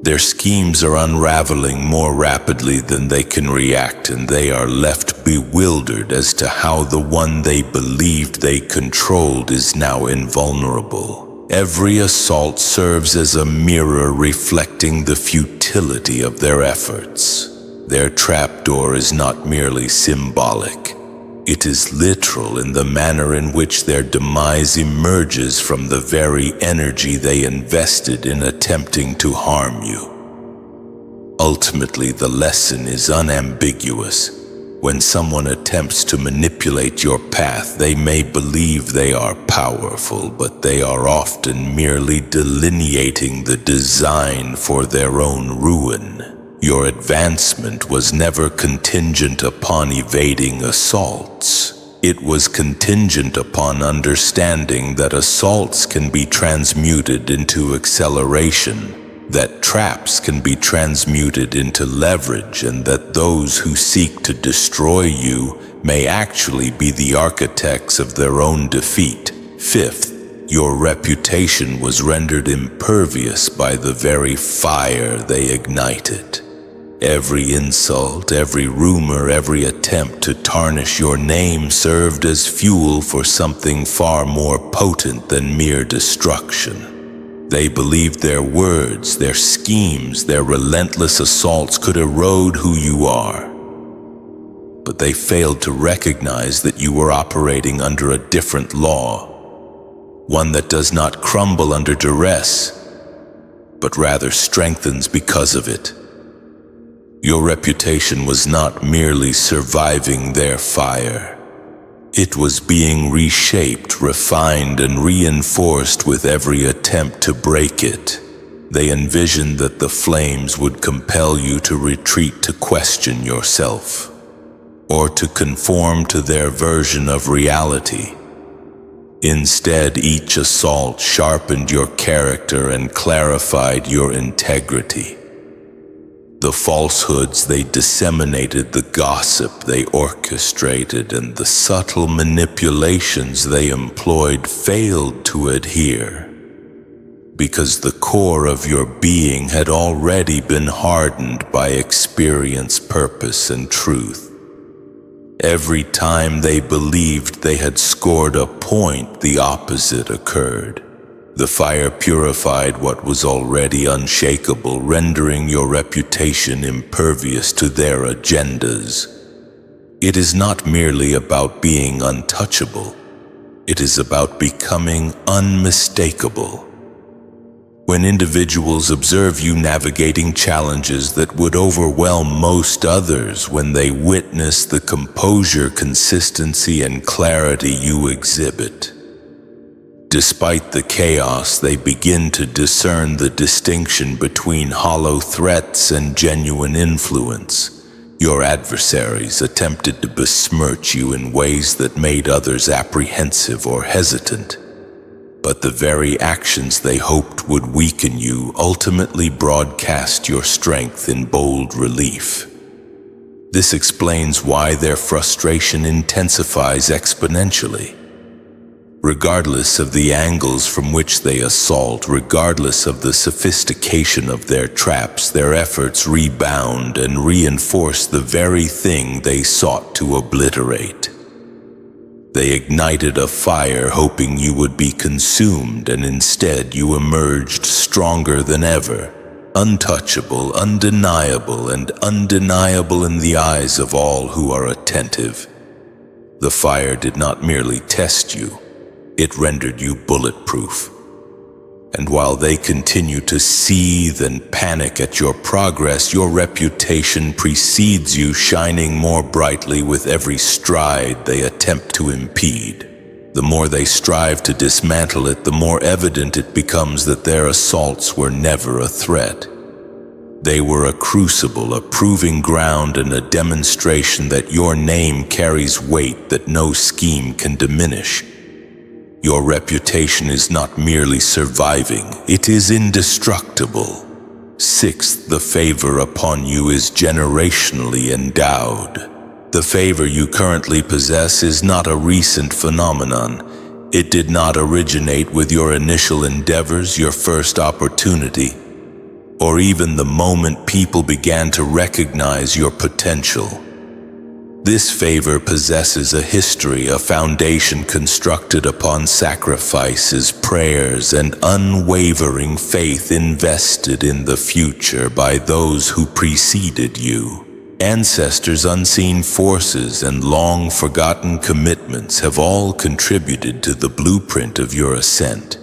Their schemes are unraveling more rapidly than they can react, and they are left bewildered as to how the one they believed they controlled is now invulnerable. Every assault serves as a mirror reflecting the futility of their efforts. Their trapdoor is not merely symbolic. It is literal in the manner in which their demise emerges from the very energy they invested in attempting to harm you. Ultimately, the lesson is unambiguous. When someone attempts to manipulate your path, they may believe they are powerful, but they are often merely delineating the design for their own ruin. Your advancement was never contingent upon evading assaults. It was contingent upon understanding that assaults can be transmuted into acceleration, that traps can be transmuted into leverage, and that those who seek to destroy you may actually be the architects of their own defeat. Fifth, your reputation was rendered impervious by the very fire they ignited. Every insult, every rumor, every attempt to tarnish your name served as fuel for something far more potent than mere destruction. They believed their words, their schemes, their relentless assaults could erode who you are. But they failed to recognize that you were operating under a different law, one that does not crumble under duress, but rather strengthens because of it. Your reputation was not merely surviving their fire. It was being reshaped, refined, and reinforced with every attempt to break it. They envisioned that the flames would compel you to retreat, to question yourself, or to conform to their version of reality. Instead, each assault sharpened your character and clarified your integrity. The falsehoods they disseminated, the gossip they orchestrated, and the subtle manipulations they employed failed to adhere, because the core of your being had already been hardened by experience, purpose, and truth. Every time they believed they had scored a point, the opposite occurred. The fire purified what was already unshakable, rendering your reputation impervious to their agendas. It is not merely about being untouchable. It is about becoming unmistakable. When individuals observe you navigating challenges that would overwhelm most others, when they witness the composure, consistency, and clarity you exhibit, despite the chaos, they begin to discern the distinction between hollow threats and genuine influence. Your adversaries attempted to besmirch you in ways that made others apprehensive or hesitant. but the very actions they hoped would weaken you ultimately broadcast your strength in bold relief. This explains why their frustration intensifies exponentially. Regardless of the angles from which they assault, regardless of the sophistication of their traps, their efforts rebound and reinforce the very thing they sought to obliterate. They ignited a fire hoping you would be consumed, and instead you emerged stronger than ever, untouchable, undeniable, and undeniable in the eyes of all who are attentive. The fire did not merely test you, it rendered you bulletproof. And while they continue to seethe and panic at your progress, your reputation precedes you, shining more brightly with every stride they attempt to impede. The more they strive to dismantle it, the more evident it becomes that their assaults were never a threat. They were a crucible, a proving ground, and a demonstration that your name carries weight that no scheme can diminish. Your reputation is not merely surviving, it is indestructible. Sixth, the favor upon you is generationally endowed. The favor you currently possess is not a recent phenomenon. It did not originate with your initial endeavors, your first opportunity, or even the moment people began to recognize your potential. This favor possesses a history, a foundation constructed upon sacrifices, prayers, and unwavering faith invested in the future by those who preceded you. Ancestors, unseen forces, and long-forgotten commitments have all contributed to the blueprint of your ascent.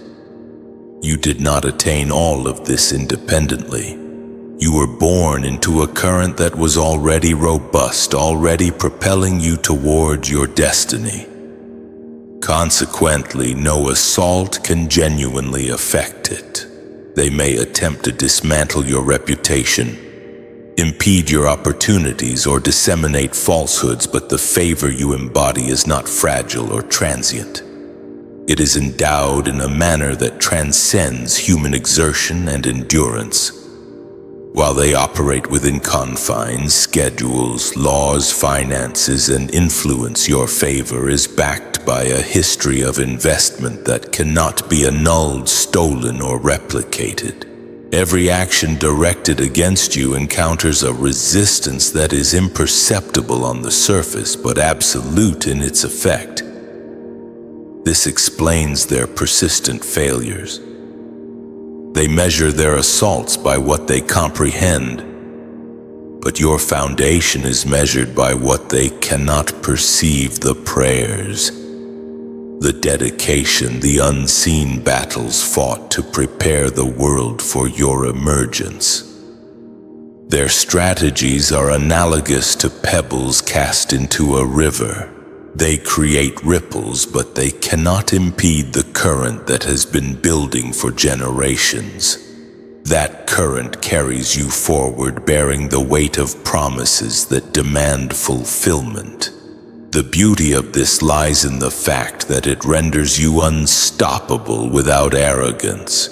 You did not attain all of this independently. You were born into a current that was already robust, already propelling you toward your destiny. Consequently, no assault can genuinely affect it. They may attempt to dismantle your reputation, impede your opportunities, or disseminate falsehoods, but the favor you embody is not fragile or transient. It is endowed in a manner that transcends human exertion and endurance. While they operate within confines, schedules, laws, finances, and influence, your favor is backed by a history of investment that cannot be annulled, stolen, or replicated. Every action directed against you encounters a resistance that is imperceptible on the surface, but absolute in its effect. This explains their persistent failures. They measure their assaults by what they comprehend, but your foundation is measured by what they cannot perceive: the prayers, the dedication, the unseen battles fought to prepare the world for your emergence. Their strategies are analogous to pebbles cast into a river. They create ripples, but they cannot impede the current that has been building for generations. That current carries you forward, bearing the weight of promises that demand fulfillment. The beauty of this lies in the fact that it renders you unstoppable without arrogance.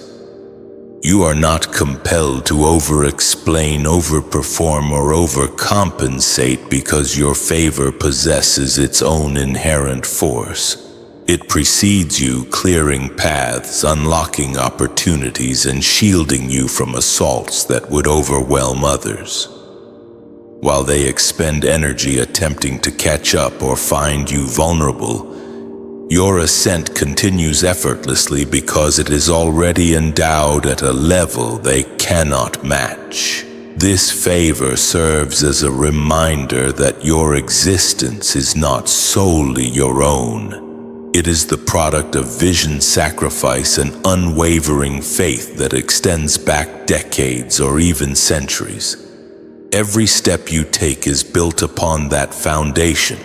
You are not compelled to over-explain, over-perform, or overcompensate because your favor possesses its own inherent force. It precedes you, clearing paths, unlocking opportunities, and shielding you from assaults that would overwhelm others. While they expend energy attempting to catch up or find you vulnerable, your ascent continues effortlessly because it is already endowed at a level they cannot match. This favor serves as a reminder that your existence is not solely your own. It is the product of vision, sacrifice, and unwavering faith that extends back decades or even centuries. Every step you take is built upon that foundation.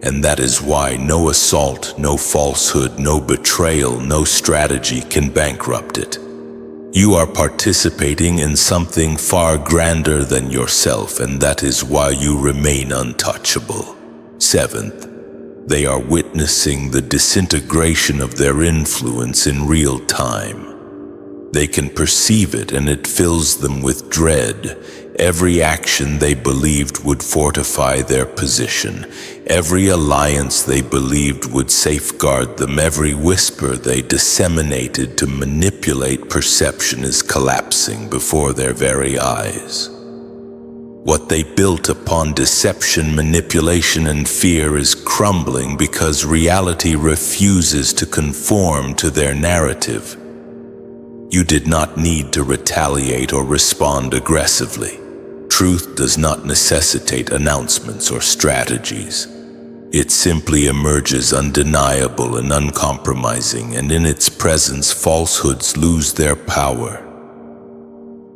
And that is why no assault, no falsehood, no betrayal, no strategy can bankrupt it. You are participating in something far grander than yourself, and that is why you remain untouchable. Seventh, They are witnessing the disintegration of their influence in real time. They can perceive it, and it fills them with dread. Every action they believed would fortify their position, every alliance they believed would safeguard them, every whisper they disseminated to manipulate perception is collapsing before their very eyes. What they built upon deception, manipulation, and fear is crumbling because reality refuses to conform to their narrative. You did not need to retaliate or respond aggressively. Truth does not necessitate announcements or strategies. It simply emerges undeniable and uncompromising, and in its presence falsehoods lose their power.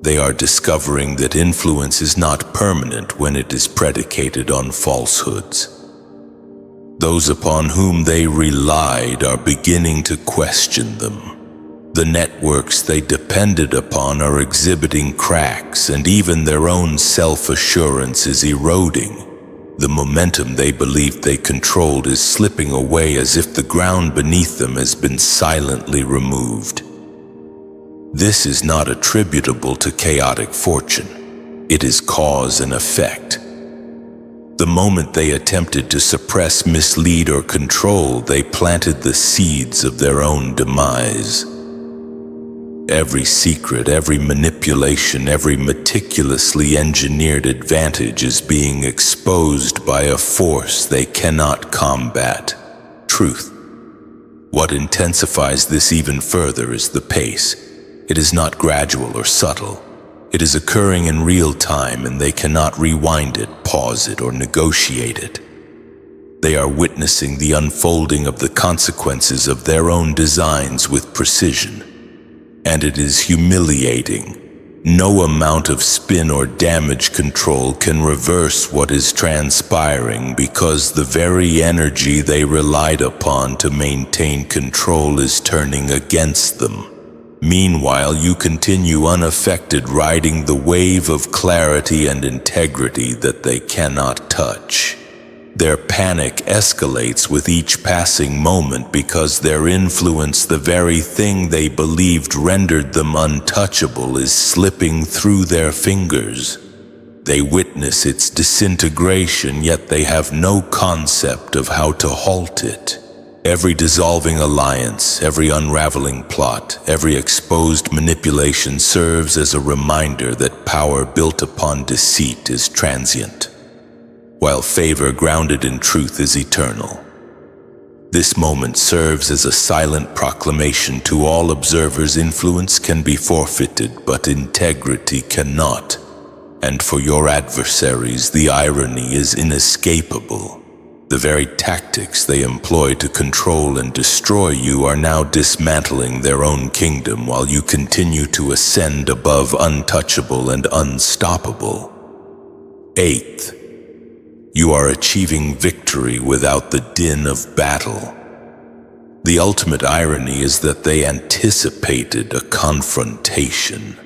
They are discovering that influence is not permanent when it is predicated on falsehoods. Those upon whom they relied are beginning to question them. The networks they depended upon are exhibiting cracks, and even their own self-assurance is eroding. The momentum they believed they controlled is slipping away as if the ground beneath them has been silently removed. This is not attributable to chaotic fortune. It is cause and effect. The moment they attempted to suppress, mislead, or control, they planted the seeds of their own demise. Every secret, every manipulation, every meticulously engineered advantage is being exposed by a force they cannot combat: truth. What intensifies this even further is the pace. It is not gradual or subtle. It is occurring in real time, and they cannot rewind it, pause it, or negotiate it. They are witnessing the unfolding of the consequences of their own designs with precision. And it is humiliating. No amount of spin or damage control can reverse what is transpiring, because the very energy they relied upon to maintain control is turning against them. Meanwhile, you continue unaffected, riding the wave of clarity and integrity that they cannot touch. Their panic escalates with each passing moment because their influence, the very thing they believed rendered them untouchable, is slipping through their fingers. They witness its disintegration, yet they have no concept of how to halt it. Every dissolving alliance, every unraveling plot, every exposed manipulation serves as a reminder that power built upon deceit is transient, while favor grounded in truth is eternal. This moment serves as a silent proclamation to all observers: influence can be forfeited, but integrity cannot. And for your adversaries, the irony is inescapable. The very tactics they employ to control and destroy you are now dismantling their own kingdom, while you continue to ascend above untouchable and unstoppable. Eighth, you are achieving victory without the din of battle. The ultimate irony is that they anticipated a confrontation.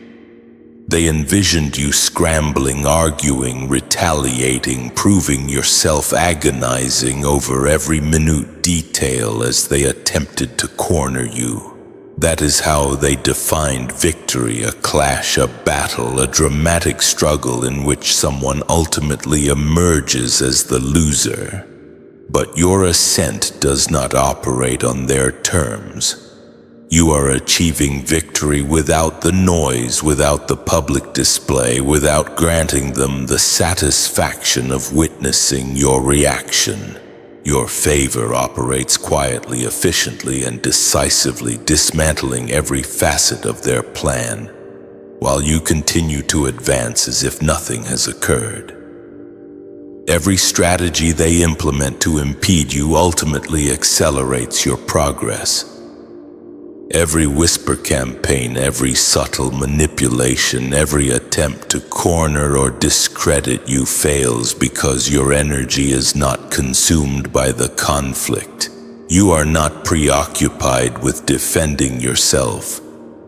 They envisioned you scrambling, arguing, retaliating, proving yourself, agonizing over every minute detail as they attempted to corner you. That is how they defined victory: a clash, a battle, a dramatic struggle in which someone ultimately emerges as the loser. But your ascent does not operate on their terms. You are achieving victory without the noise, without the public display, without granting them the satisfaction of witnessing your reaction. Your favor operates quietly, efficiently, and decisively, dismantling every facet of their plan, while you continue to advance as if nothing has occurred. Every strategy they implement to impede you ultimately accelerates your progress. Every whisper campaign, every subtle manipulation, every attempt to corner or discredit you fails because your energy is not consumed by the conflict. You are not preoccupied with defending yourself.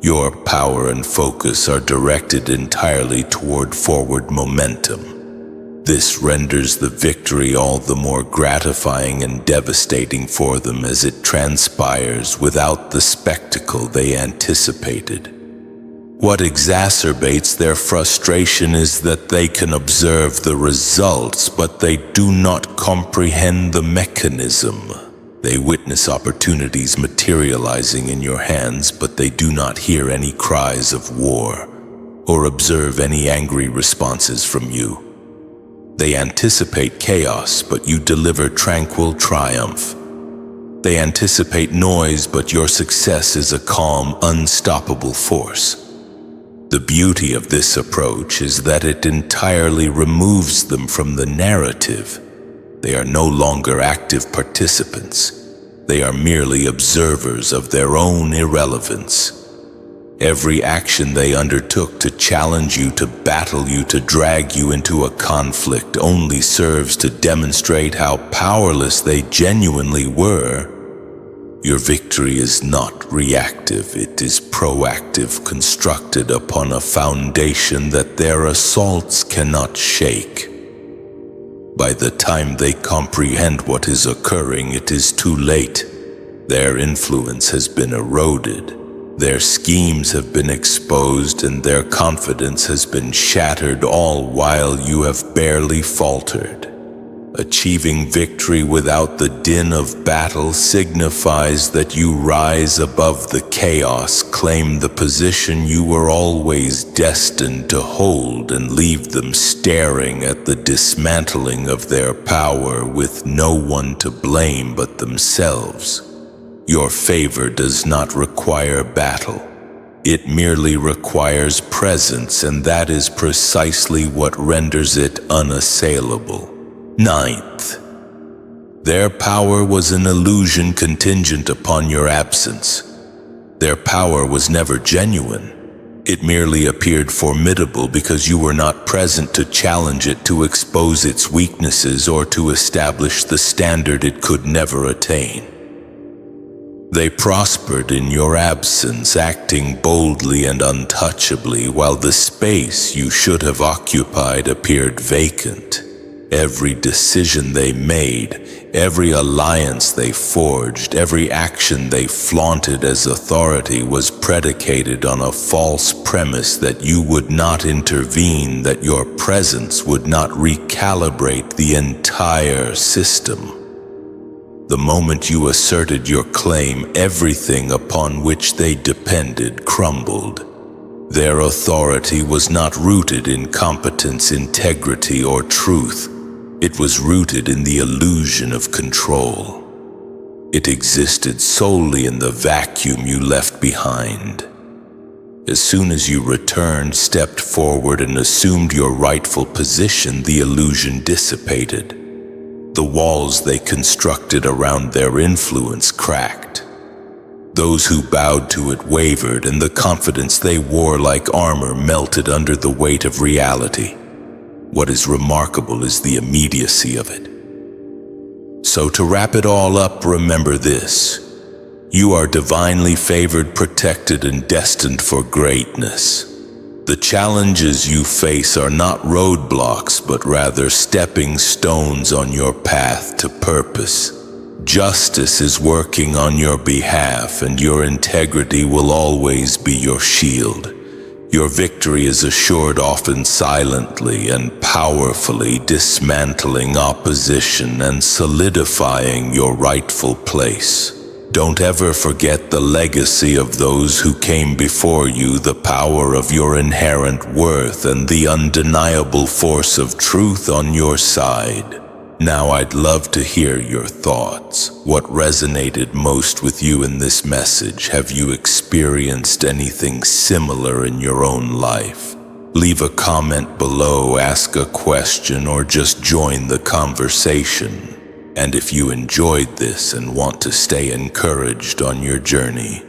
Your power and focus are directed entirely toward forward momentum. This renders the victory all the more gratifying and devastating for them as it transpires without the spectacle they anticipated. What exacerbates their frustration is that they can observe the results, but they do not comprehend the mechanism. They witness opportunities materializing in your hands, but they do not hear any cries of war or observe any angry responses from you. They anticipate chaos, but you deliver tranquil triumph. They anticipate noise, but your success is a calm, unstoppable force. The beauty of this approach is that it entirely removes them from the narrative. They are no longer active participants. They are merely observers of their own irrelevance. Every action they undertook to challenge you, to battle you, to drag you into a conflict only serves to demonstrate how powerless they genuinely were. Your victory is not reactive, it is proactive, constructed upon a foundation that their assaults cannot shake. By the time they comprehend what is occurring, it is too late. Their influence has been eroded. Their schemes have been exposed and their confidence has been shattered, all while you have barely faltered. Achieving victory without the din of battle signifies that you rise above the chaos, claim the position you were always destined to hold, and leave them staring at the dismantling of their power with no one to blame but themselves. Your favor does not require battle. It merely requires presence, and that is precisely what renders it unassailable. Ninth, their power was an illusion contingent upon your absence. Their power was never genuine. It merely appeared formidable because you were not present to challenge it, to expose its weaknesses, or to establish the standard it could never attain. They prospered in your absence, acting boldly and untouchably, while the space you should have occupied appeared vacant. Every decision they made, every alliance they forged, every action they flaunted as authority was predicated on a false premise that you would not intervene, that your presence would not recalibrate the entire system. The moment you asserted your claim, everything upon which they depended crumbled. Their authority was not rooted in competence, integrity, or truth. It was rooted in the illusion of control. It existed solely in the vacuum you left behind. As soon as you returned, stepped forward, and assumed your rightful position, the illusion dissipated. The walls they constructed around their influence cracked. Those who bowed to it wavered, and the confidence they wore like armor melted under the weight of reality. What is remarkable is the immediacy of it. So to wrap it all up, remember this: you are divinely favored, protected, and destined for greatness. The challenges you face are not roadblocks, but rather stepping stones on your path to purpose. Justice is working on your behalf, and your integrity will always be your shield. Your victory is assured often silently and powerfully, dismantling opposition and solidifying your rightful place. Don't ever forget the legacy of those who came before you, the power of your inherent worth, and the undeniable force of truth on your side. Now I'd love to hear your thoughts. What resonated most with you in this message? Have you experienced anything similar in your own life? Leave a comment below, ask a question, or just join the conversation. And if you enjoyed this and want to stay encouraged on your journey,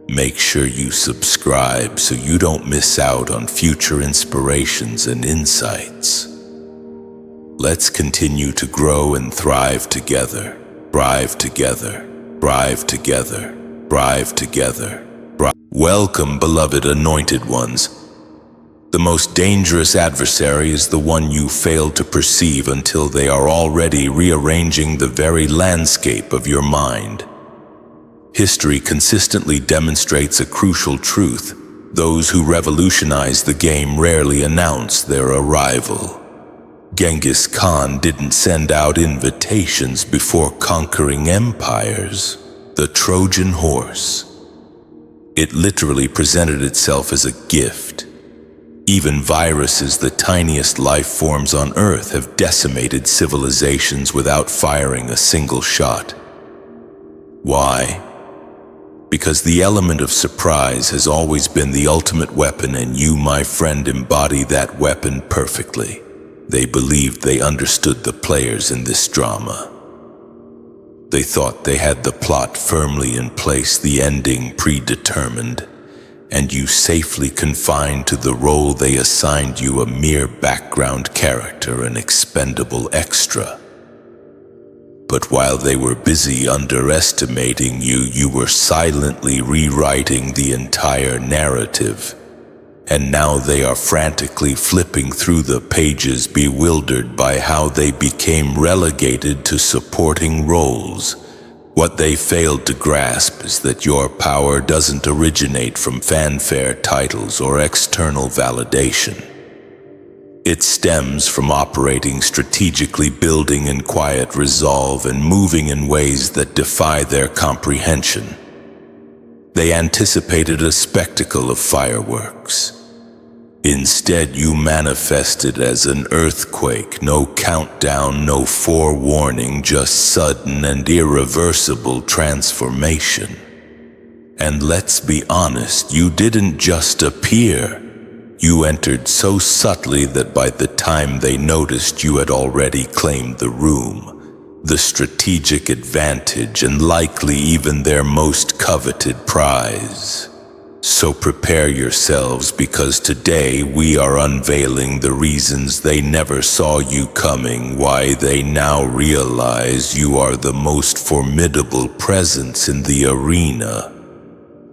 make sure you subscribe so you don't miss out on future inspirations and insights. Let's continue to grow and thrive together. Thrive together. Thrive together. Thrive together. Welcome, beloved anointed ones. The most dangerous adversary is the one you fail to perceive until they are already rearranging the very landscape of your mind. History consistently demonstrates a crucial truth. Those who revolutionize the game rarely announce their arrival. Genghis Khan didn't send out invitations before conquering empires. The Trojan horse. It literally presented itself as a gift. Even viruses, the tiniest life forms on Earth, have decimated civilizations without firing a single shot. Why? Because the element of surprise has always been the ultimate weapon, and you, my friend, embody that weapon perfectly. They believed they understood the players in this drama. They thought they had the plot firmly in place, the ending predetermined, and you safely confined to the role they assigned you, a mere background character, an expendable extra. But while they were busy underestimating you, you were silently rewriting the entire narrative. And now they are frantically flipping through the pages, bewildered by how they became relegated to supporting roles. What they failed to grasp is that your power doesn't originate from fanfare, titles, or external validation. It stems from operating strategically, building in quiet resolve, and moving in ways that defy their comprehension. They anticipated a spectacle of fireworks. Instead, you manifested as an earthquake, no countdown, no forewarning, just sudden and irreversible transformation. And let's be honest, you didn't just appear. You entered so subtly that by the time they noticed, you had already claimed the room, the strategic advantage, and likely even their most coveted prize. So prepare yourselves, because today we are unveiling the reasons they never saw you coming, why they now realize you are the most formidable presence in the arena,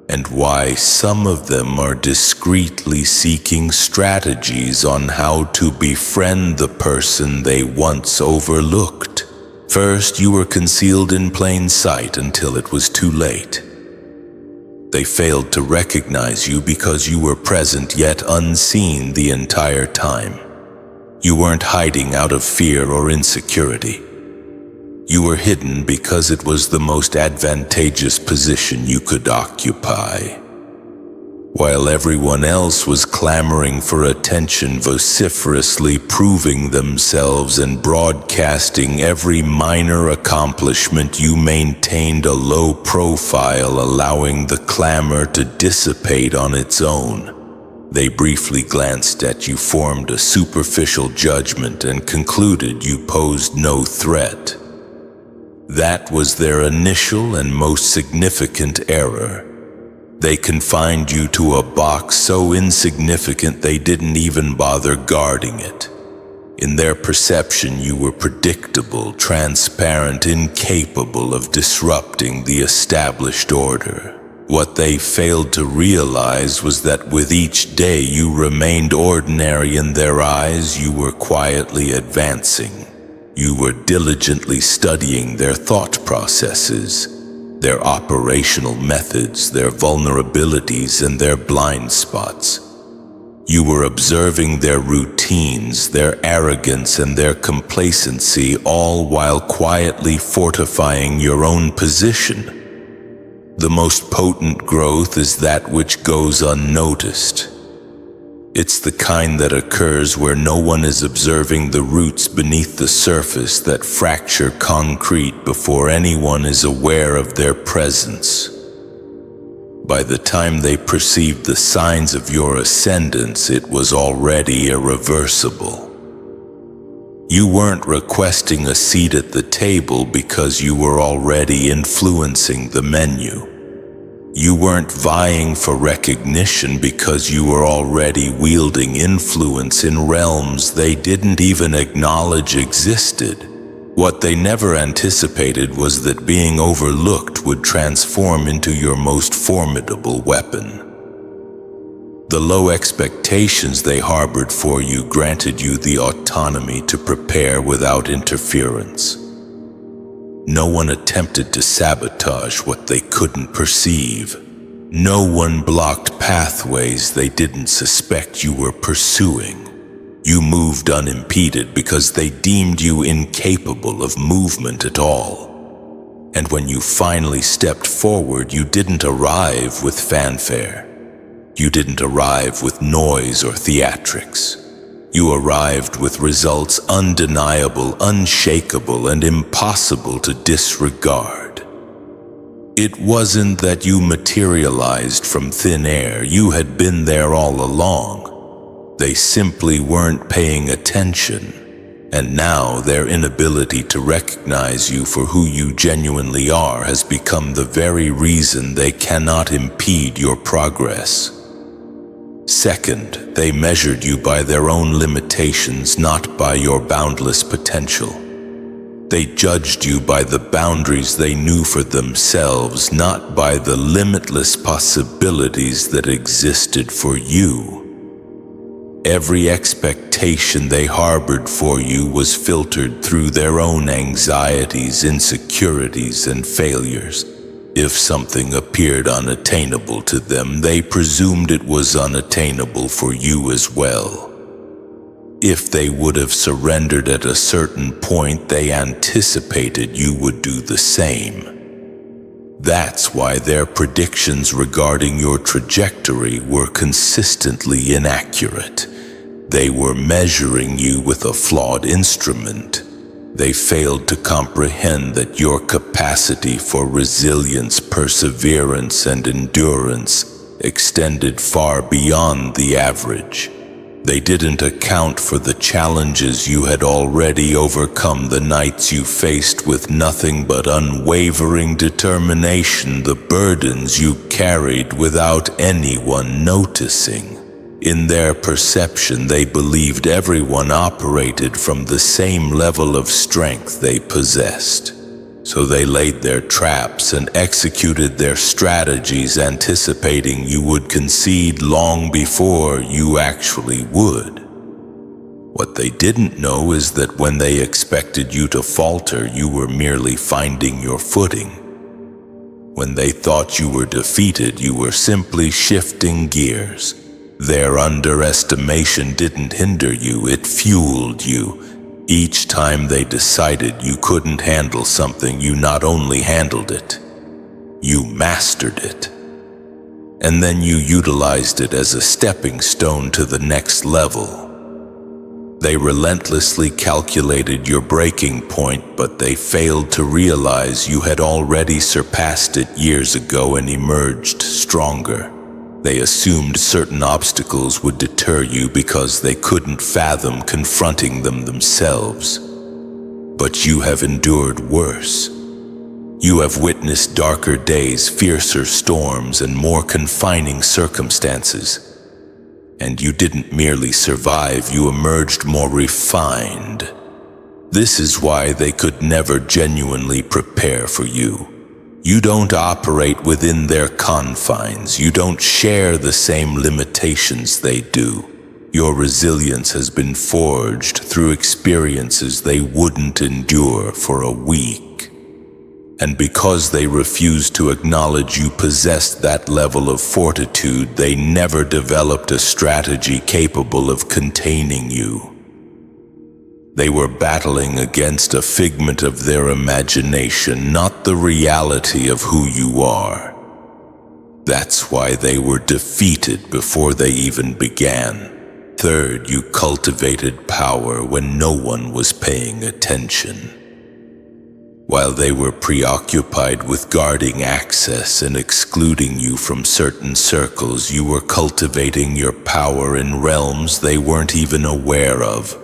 and why some of them are discreetly seeking strategies on how to befriend the person they once overlooked. First, you were concealed in plain sight until it was too late. They failed to recognize you because you were present yet unseen the entire time. You weren't hiding out of fear or insecurity. You were hidden because it was the most advantageous position you could occupy. While everyone else was clamoring for attention, vociferously proving themselves and broadcasting every minor accomplishment, you maintained a low profile, allowing the clamor to dissipate on its own. They briefly glanced at you, formed a superficial judgment, and concluded you posed no threat. That was their initial and most significant error. They confined you to a box so insignificant they didn't even bother guarding it. In their perception, you were predictable, transparent, incapable of disrupting the established order. What they failed to realize was that with each day you remained ordinary in their eyes, you were quietly advancing. You were diligently studying their thought processes, their operational methods, their vulnerabilities, and their blind spots. You were observing their routines, their arrogance, and their complacency, all while quietly fortifying your own position. The most potent growth is that which goes unnoticed. It's the kind that occurs where no one is observing the roots beneath the surface that fracture concrete before anyone is aware of their presence. By the time they perceived the signs of your ascendance, it was already irreversible. You weren't requesting a seat at the table because you were already influencing the menu. You weren't vying for recognition because you were already wielding influence in realms they didn't even acknowledge existed. What they never anticipated was that being overlooked would transform into your most formidable weapon. The low expectations they harbored for you granted you the autonomy to prepare without interference. No one attempted to sabotage what they couldn't perceive. No one blocked pathways they didn't suspect you were pursuing. You moved unimpeded because they deemed you incapable of movement at all. And when you finally stepped forward, you didn't arrive with fanfare. You didn't arrive with noise or theatrics. You arrived with results undeniable, unshakable, and impossible to disregard. It wasn't that you materialized from thin air. You had been there all along. They simply weren't paying attention. And now their inability to recognize you for who you genuinely are has become the very reason they cannot impede your progress. Second, they measured you by their own limitations, not by your boundless potential. They judged you by the boundaries they knew for themselves, not by the limitless possibilities that existed for you. Every expectation they harbored for you was filtered through their own anxieties, insecurities, and failures. If something appeared unattainable to them, they presumed it was unattainable for you as well. If they would have surrendered at a certain point, they anticipated you would do the same. That's why their predictions regarding your trajectory were consistently inaccurate. They were measuring you with a flawed instrument. They failed to comprehend that your capacity for resilience, perseverance, and endurance extended far beyond the average. They didn't account for the challenges you had already overcome, the nights you faced with nothing but unwavering determination, the burdens you carried without anyone noticing. In their perception, they believed everyone operated from the same level of strength they possessed. So they laid their traps and executed their strategies, anticipating you would concede long before you actually would. What they didn't know is that when they expected you to falter, you were merely finding your footing. When they thought you were defeated, you were simply shifting gears. Their underestimation didn't hinder you, it fueled you. Each time they decided you couldn't handle something, you not only handled it, you mastered it. And then you utilized it as a stepping stone to the next level. They relentlessly calculated your breaking point, but they failed to realize you had already surpassed it years ago and emerged stronger. They assumed certain obstacles would deter you because they couldn't fathom confronting them themselves. But you have endured worse. You have witnessed darker days, fiercer storms, and more confining circumstances. And you didn't merely survive, you emerged more refined. This is why they could never genuinely prepare for you. You don't operate within their confines. You don't share the same limitations they do. Your resilience has been forged through experiences they wouldn't endure for a week. And because they refused to acknowledge you possessed that level of fortitude, they never developed a strategy capable of containing you. They were battling against a figment of their imagination, not the reality of who you are. That's why they were defeated before they even began. Third, you cultivated power when no one was paying attention. While they were preoccupied with guarding access and excluding you from certain circles, you were cultivating your power in realms they weren't even aware of.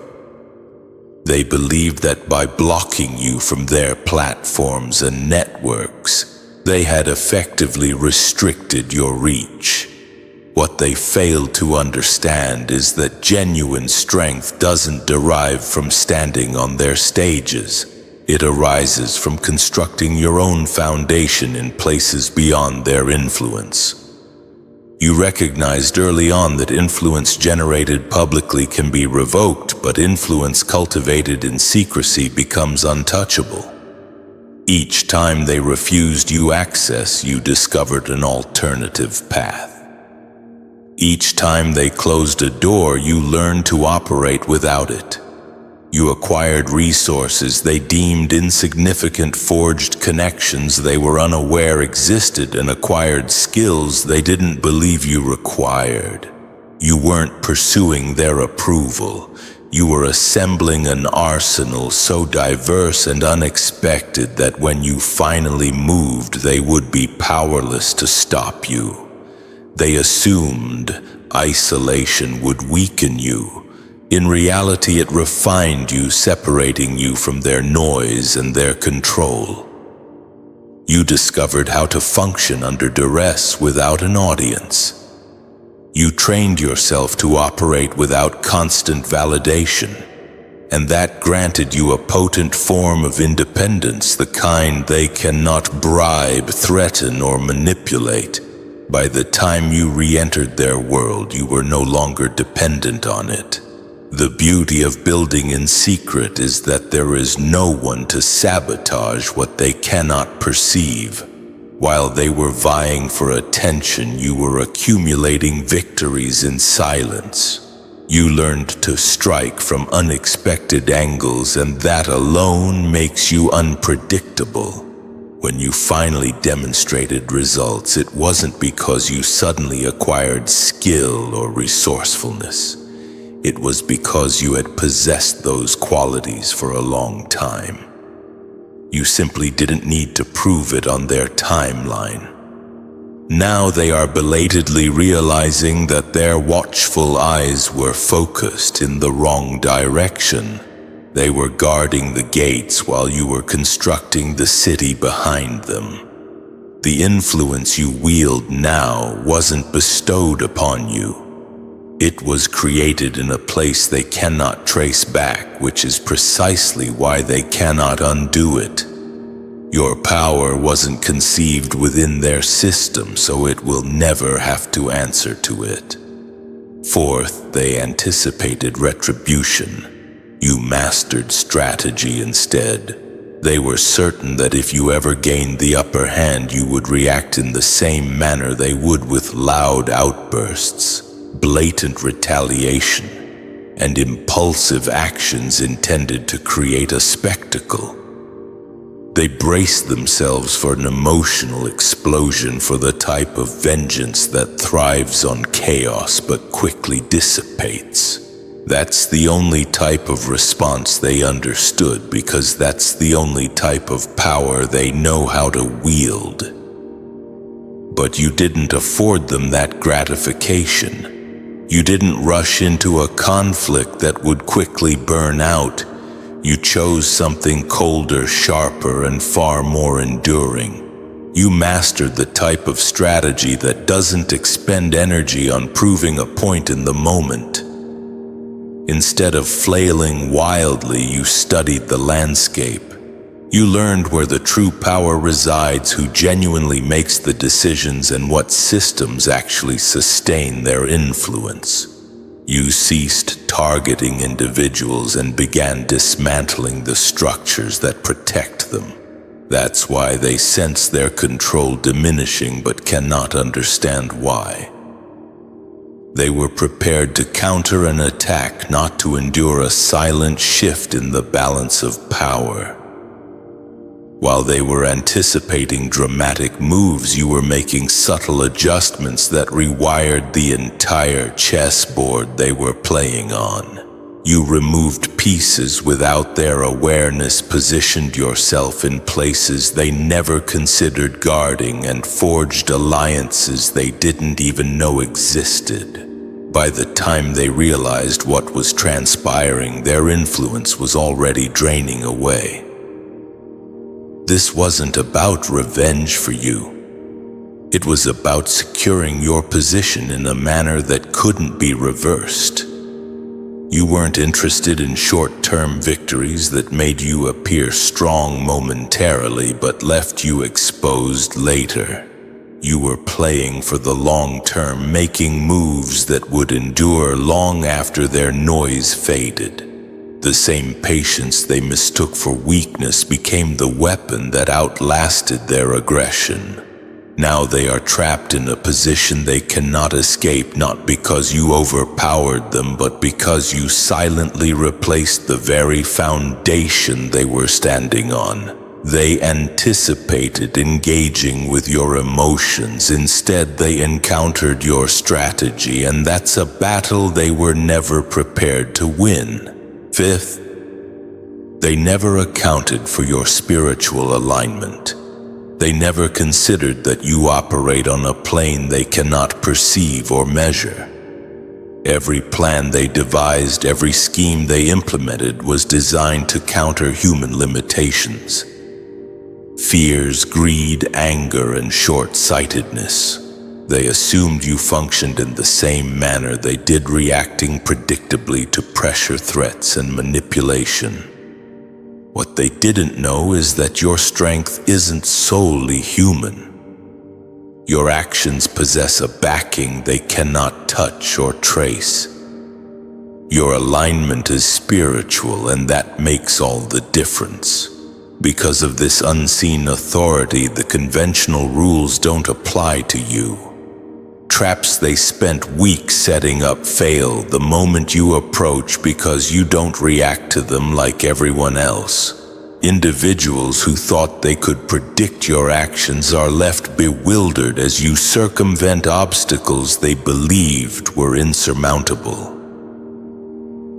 They believed that by blocking you from their platforms and networks, they had effectively restricted your reach. What they failed to understand is that genuine strength doesn't derive from standing on their stages. It arises from constructing your own foundation in places beyond their influence. You recognized early on that influence generated publicly can be revoked, but influence cultivated in secrecy becomes untouchable. Each time they refused you access, you discovered an alternative path. Each time they closed a door, you learned to operate without it. You acquired resources they deemed insignificant, forged connections they were unaware existed, and acquired skills they didn't believe you required. You weren't pursuing their approval. You were assembling an arsenal so diverse and unexpected that when you finally moved, they would be powerless to stop you. They assumed isolation would weaken you. In reality, it refined you, separating you from their noise and their control. You discovered how to function under duress without an audience. You trained yourself to operate without constant validation, and that granted you a potent form of independence, the kind they cannot bribe, threaten, or manipulate. By the time you re-entered their world, you were no longer dependent on it. The beauty of building in secret is that there is no one to sabotage what they cannot perceive. While they were vying for attention, you were accumulating victories in silence. You learned to strike from unexpected angles, and that alone makes you unpredictable. When you finally demonstrated results, it wasn't because you suddenly acquired skill or resourcefulness. It was because you had possessed those qualities for a long time. You simply didn't need to prove it on their timeline. Now they are belatedly realizing that their watchful eyes were focused in the wrong direction. They were guarding the gates while you were constructing the city behind them. The influence you wield now wasn't bestowed upon you. It was created in a place they cannot trace back, which is precisely why they cannot undo it. Your power wasn't conceived within their system, so it will never have to answer to it. Fourth, they anticipated retribution. You mastered strategy instead. They were certain that if you ever gained the upper hand, you would react in the same manner they would, with loud outbursts, blatant retaliation, and impulsive actions intended to create a spectacle. They braced themselves for an emotional explosion, for the type of vengeance that thrives on chaos but quickly dissipates. That's the only type of response they understood, because that's the only type of power they know how to wield. But you didn't afford them that gratification. You didn't rush into a conflict that would quickly burn out. You chose something colder, sharper, and far more enduring. You mastered the type of strategy that doesn't expend energy on proving a point in the moment. Instead of flailing wildly, you studied the landscape. You learned where the true power resides, who genuinely makes the decisions, and what systems actually sustain their influence. You ceased targeting individuals and began dismantling the structures that protect them. That's why they sense their control diminishing but cannot understand why. They were prepared to counter an attack, not to endure a silent shift in the balance of power. While they were anticipating dramatic moves, you were making subtle adjustments that rewired the entire chessboard they were playing on. You removed pieces without their awareness, positioned yourself in places they never considered guarding, and forged alliances they didn't even know existed. By the time they realized what was transpiring, their influence was already draining away. This wasn't about revenge for you. It was about securing your position in a manner that couldn't be reversed. You weren't interested in short-term victories that made you appear strong momentarily but left you exposed later. You were playing for the long term, making moves that would endure long after their noise faded. The same patience they mistook for weakness became the weapon that outlasted their aggression. Now they are trapped in a position they cannot escape, not because you overpowered them, but because you silently replaced the very foundation they were standing on. They anticipated engaging with your emotions. Instead, they encountered your strategy, and that's a battle they were never prepared to win. Fifth, they never accounted for your spiritual alignment. They never considered that you operate on a plane they cannot perceive or measure. Every plan they devised, every scheme they implemented was designed to counter human limitations. Fears, greed, anger, and short-sightedness. They assumed you functioned in the same manner they did, reacting predictably to pressure, threats, and manipulation. What they didn't know is that your strength isn't solely human. Your actions possess a backing they cannot touch or trace. Your alignment is spiritual, and that makes all the difference. Because of this unseen authority, the conventional rules don't apply to you. Traps they spent weeks setting up fail the moment you approach because you don't react to them like everyone else. Individuals who thought they could predict your actions are left bewildered as you circumvent obstacles they believed were insurmountable.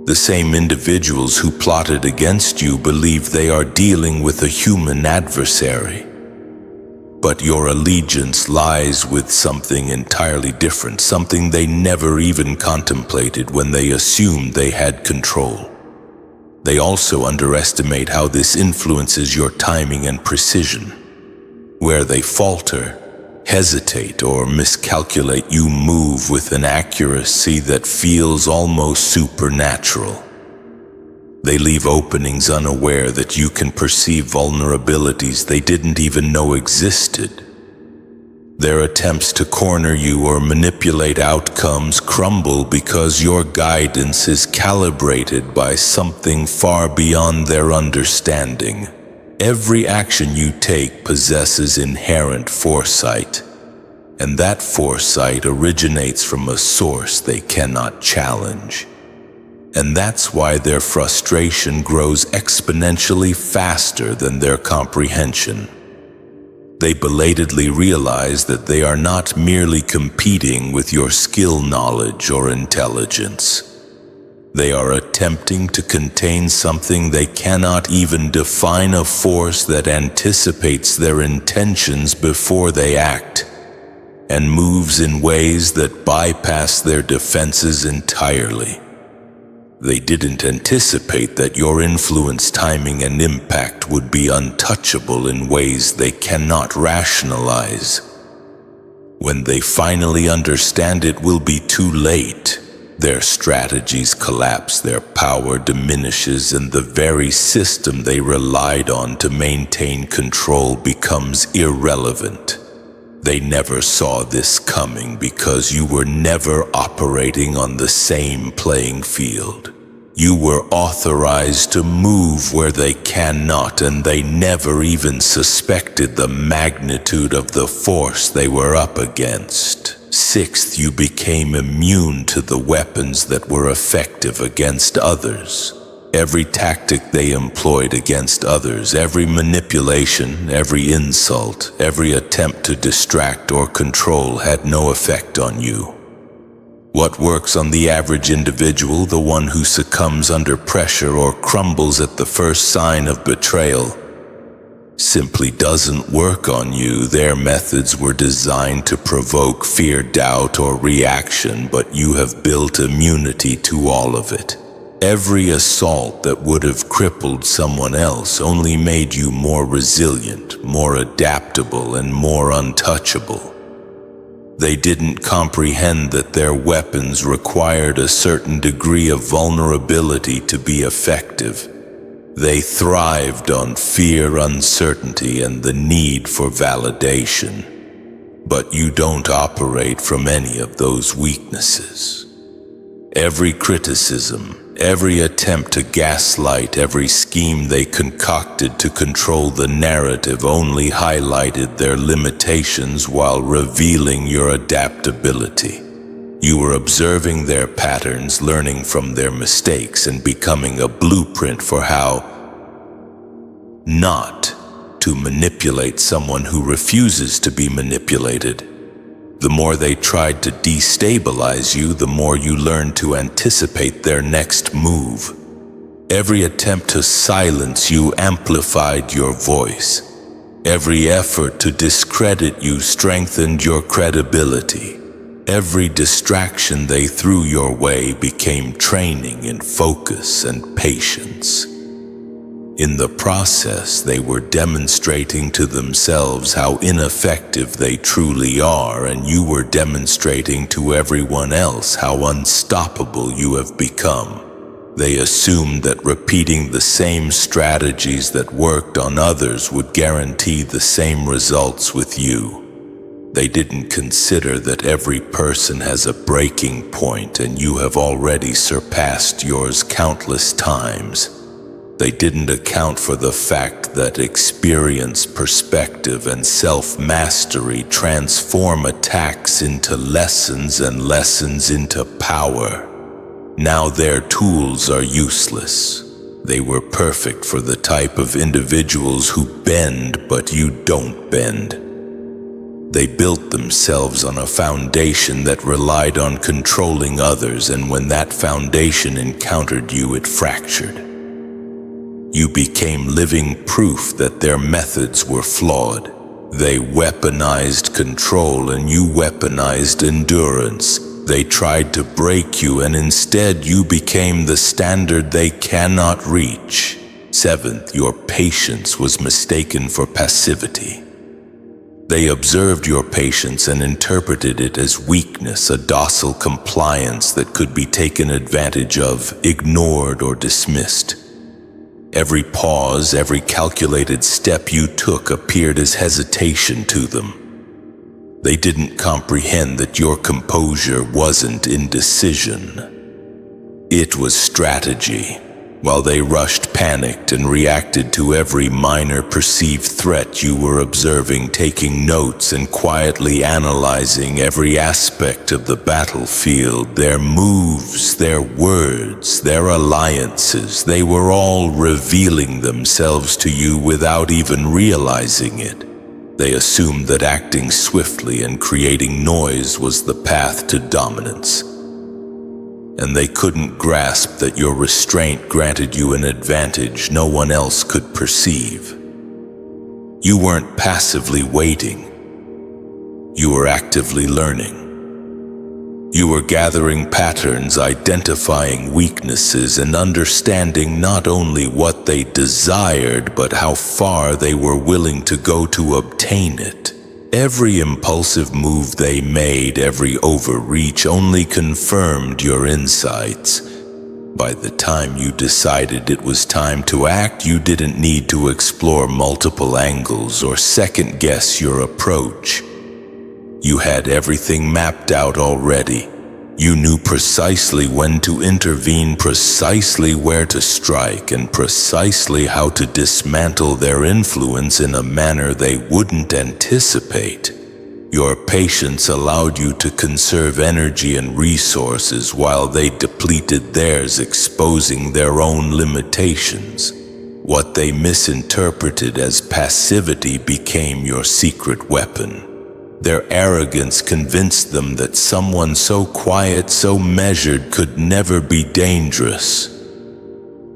The same individuals who plotted against you believe they are dealing with a human adversary. But your allegiance lies with something entirely different, something they never even contemplated when they assumed they had control. They also underestimate how this influences your timing and precision. Where they falter, hesitate, or miscalculate, you move with an accuracy that feels almost supernatural. They leave openings unaware that you can perceive vulnerabilities they didn't even know existed. Their attempts to corner you or manipulate outcomes crumble because your guidance is calibrated by something far beyond their understanding. Every action you take possesses inherent foresight, and that foresight originates from a source they cannot challenge. And that's why their frustration grows exponentially faster than their comprehension. They belatedly realize that they are not merely competing with your skill, knowledge, or intelligence. They are attempting to contain something they cannot even define, a force that anticipates their intentions before they act, and moves in ways that bypass their defenses entirely. They didn't anticipate that your influence, timing, and impact would be untouchable in ways they cannot rationalize. When they finally understand, it will be too late. Their strategies collapse, their power diminishes, and the very system they relied on to maintain control becomes irrelevant. They never saw this coming because you were never operating on the same playing field. You were authorized to move where they cannot, and they never even suspected the magnitude of the force they were up against. Sixth, you became immune to the weapons that were effective against others. Every tactic they employed against others, every manipulation, every insult, every attempt to distract or control had no effect on you. What works on the average individual, the one who succumbs under pressure or crumbles at the first sign of betrayal, simply doesn't work on you. Their methods were designed to provoke fear, doubt, or reaction, but you have built immunity to all of it. Every assault that would have crippled someone else only made you more resilient, more adaptable, and more untouchable. They didn't comprehend that their weapons required a certain degree of vulnerability to be effective. They thrived on fear, uncertainty, and the need for validation. But you don't operate from any of those weaknesses. Every criticism, every attempt to gaslight, every scheme they concocted to control the narrative only highlighted their limitations while revealing your adaptability. You were observing their patterns, learning from their mistakes, and becoming a blueprint for how not to manipulate someone who refuses to be manipulated. The more they tried to destabilize you, the more you learned to anticipate their next move. Every attempt to silence you amplified your voice. Every effort to discredit you strengthened your credibility. Every distraction they threw your way became training in focus and patience. In the process, they were demonstrating to themselves how ineffective they truly are, and you were demonstrating to everyone else how unstoppable you have become. They assumed that repeating the same strategies that worked on others would guarantee the same results with you. They didn't consider that every person has a breaking point, and you have already surpassed yours countless times. They didn't account for the fact that experience, perspective, and self-mastery transform attacks into lessons and lessons into power. Now their tools are useless. They were perfect for the type of individuals who bend, but you don't bend. They built themselves on a foundation that relied on controlling others, and when that foundation encountered you, it fractured. You became living proof that their methods were flawed. They weaponized control and you weaponized endurance. They tried to break you, and instead you became the standard they cannot reach. Seventh, your patience was mistaken for passivity. They observed your patience and interpreted it as weakness, a docile compliance that could be taken advantage of, ignored, or dismissed. Every pause, every calculated step you took appeared as hesitation to them. They didn't comprehend that your composure wasn't indecision. It was strategy. While they rushed, panicked, and reacted to every minor perceived threat, you were observing, taking notes, and quietly analyzing every aspect of the battlefield, their moves, their words, their alliances. They were all revealing themselves to you without even realizing it. They assumed that acting swiftly and creating noise was the path to dominance. And they couldn't grasp that your restraint granted you an advantage no one else could perceive. You weren't passively waiting. You were actively learning. You were gathering patterns, identifying weaknesses, and understanding not only what they desired, but how far they were willing to go to obtain it. Every impulsive move they made, every overreach, only confirmed your insights. By the time you decided it was time to act, you didn't need to explore multiple angles or second-guess your approach. You had everything mapped out already. You knew precisely when to intervene, precisely where to strike, and precisely how to dismantle their influence in a manner they wouldn't anticipate. Your patience allowed you to conserve energy and resources while they depleted theirs, exposing their own limitations. What they misinterpreted as passivity became your secret weapon. Their arrogance convinced them that someone so quiet, so measured, could never be dangerous.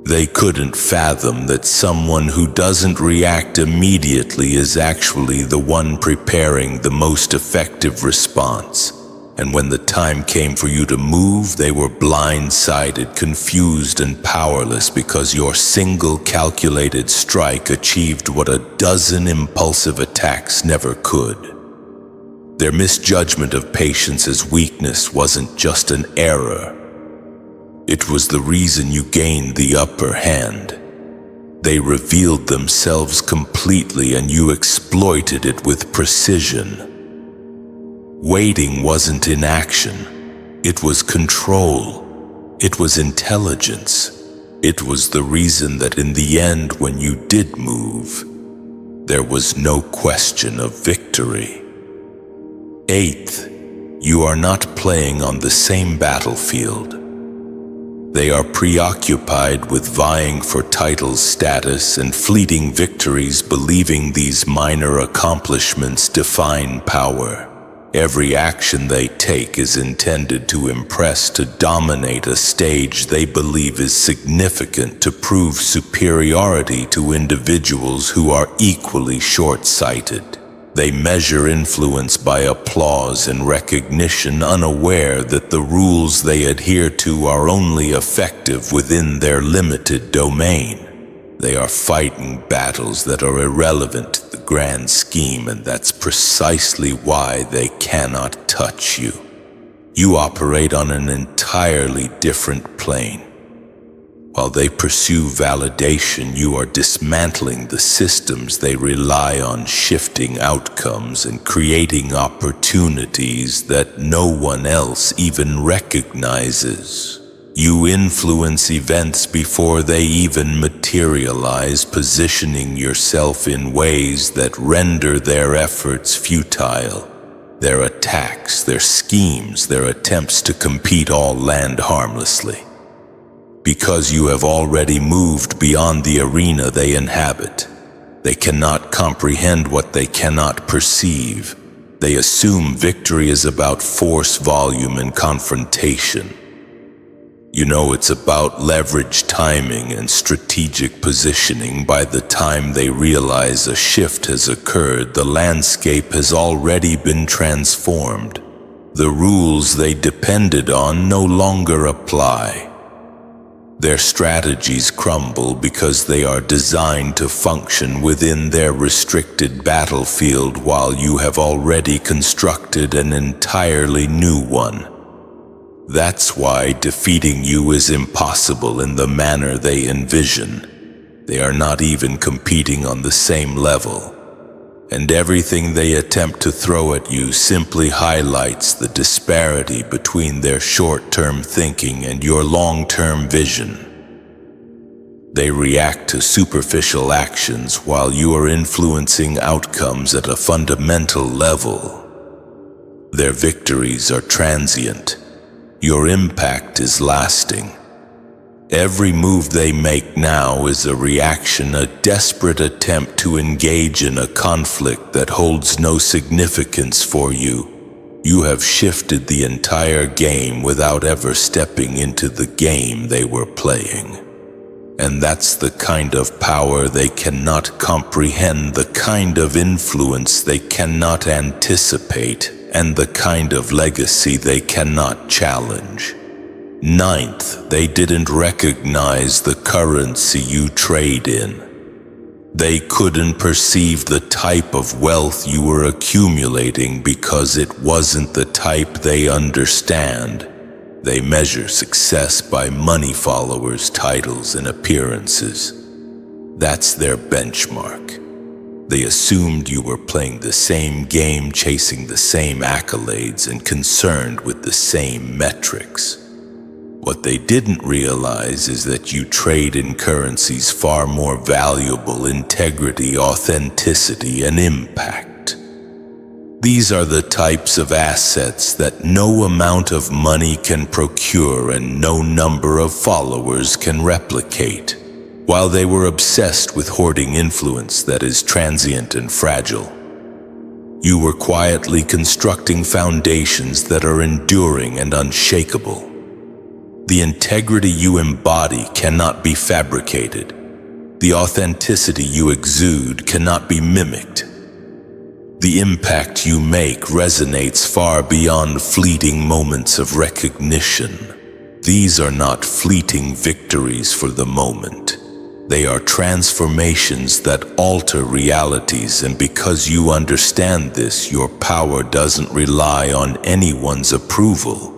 They couldn't fathom that someone who doesn't react immediately is actually the one preparing the most effective response. And when the time came for you to move, they were blindsided, confused, and powerless because your single calculated strike achieved what a dozen impulsive attacks never could. Their misjudgment of patience as weakness wasn't just an error. It was the reason you gained the upper hand. They revealed themselves completely and you exploited it with precision. Waiting wasn't inaction. It was control. It was intelligence. It was the reason that in the end, when you did move, there was no question of victory. Eighth, you are not playing on the same battlefield. They are preoccupied with vying for titles, status, and fleeting victories, believing these minor accomplishments define power. Every action they take is intended to impress, to dominate a stage they believe is significant, to prove superiority to individuals who are equally short-sighted. They measure influence by applause and recognition, unaware that the rules they adhere to are only effective within their limited domain. They are fighting battles that are irrelevant to the grand scheme, and that's precisely why they cannot touch you. You operate on an entirely different plane. While they pursue validation, you are dismantling the systems they rely on, shifting outcomes and creating opportunities that no one else even recognizes. You influence events before they even materialize, positioning yourself in ways that render their efforts futile. Their attacks, their schemes, their attempts to compete all land harmlessly. Because you have already moved beyond the arena they inhabit. They cannot comprehend what they cannot perceive. They assume victory is about force, volume, and confrontation. You know, it's about leverage, timing, and strategic positioning. By the time they realize a shift has occurred, the landscape has already been transformed. The rules they depended on no longer apply. Their strategies crumble because they are designed to function within their restricted battlefield, while you have already constructed an entirely new one. That's why defeating you is impossible in the manner they envision. They are not even competing on the same level, and everything they attempt to throw at you simply highlights the disparity between their short-term thinking and your long-term vision. They react to superficial actions while you are influencing outcomes at a fundamental level. Their victories are transient. Your impact is lasting. Every move they make now is a reaction, a desperate attempt to engage in a conflict that holds no significance for you. You have shifted the entire game without ever stepping into the game they were playing. And that's the kind of power they cannot comprehend, the kind of influence they cannot anticipate, and the kind of legacy they cannot challenge. Ninth, they didn't recognize the currency you trade in. They couldn't perceive the type of wealth you were accumulating because it wasn't the type they understand. They measure success by money, followers, titles, and appearances. That's their benchmark. They assumed you were playing the same game, chasing the same accolades, and concerned with the same metrics. What they didn't realize is that you trade in currencies far more valuable: integrity, authenticity, and impact. These are the types of assets that no amount of money can procure and no number of followers can replicate. While they were obsessed with hoarding influence that is transient and fragile, you were quietly constructing foundations that are enduring and unshakable. The integrity you embody cannot be fabricated. The authenticity you exude cannot be mimicked. The impact you make resonates far beyond fleeting moments of recognition. These are not fleeting victories for the moment. They are transformations that alter realities, and because you understand this, your power doesn't rely on anyone's approval.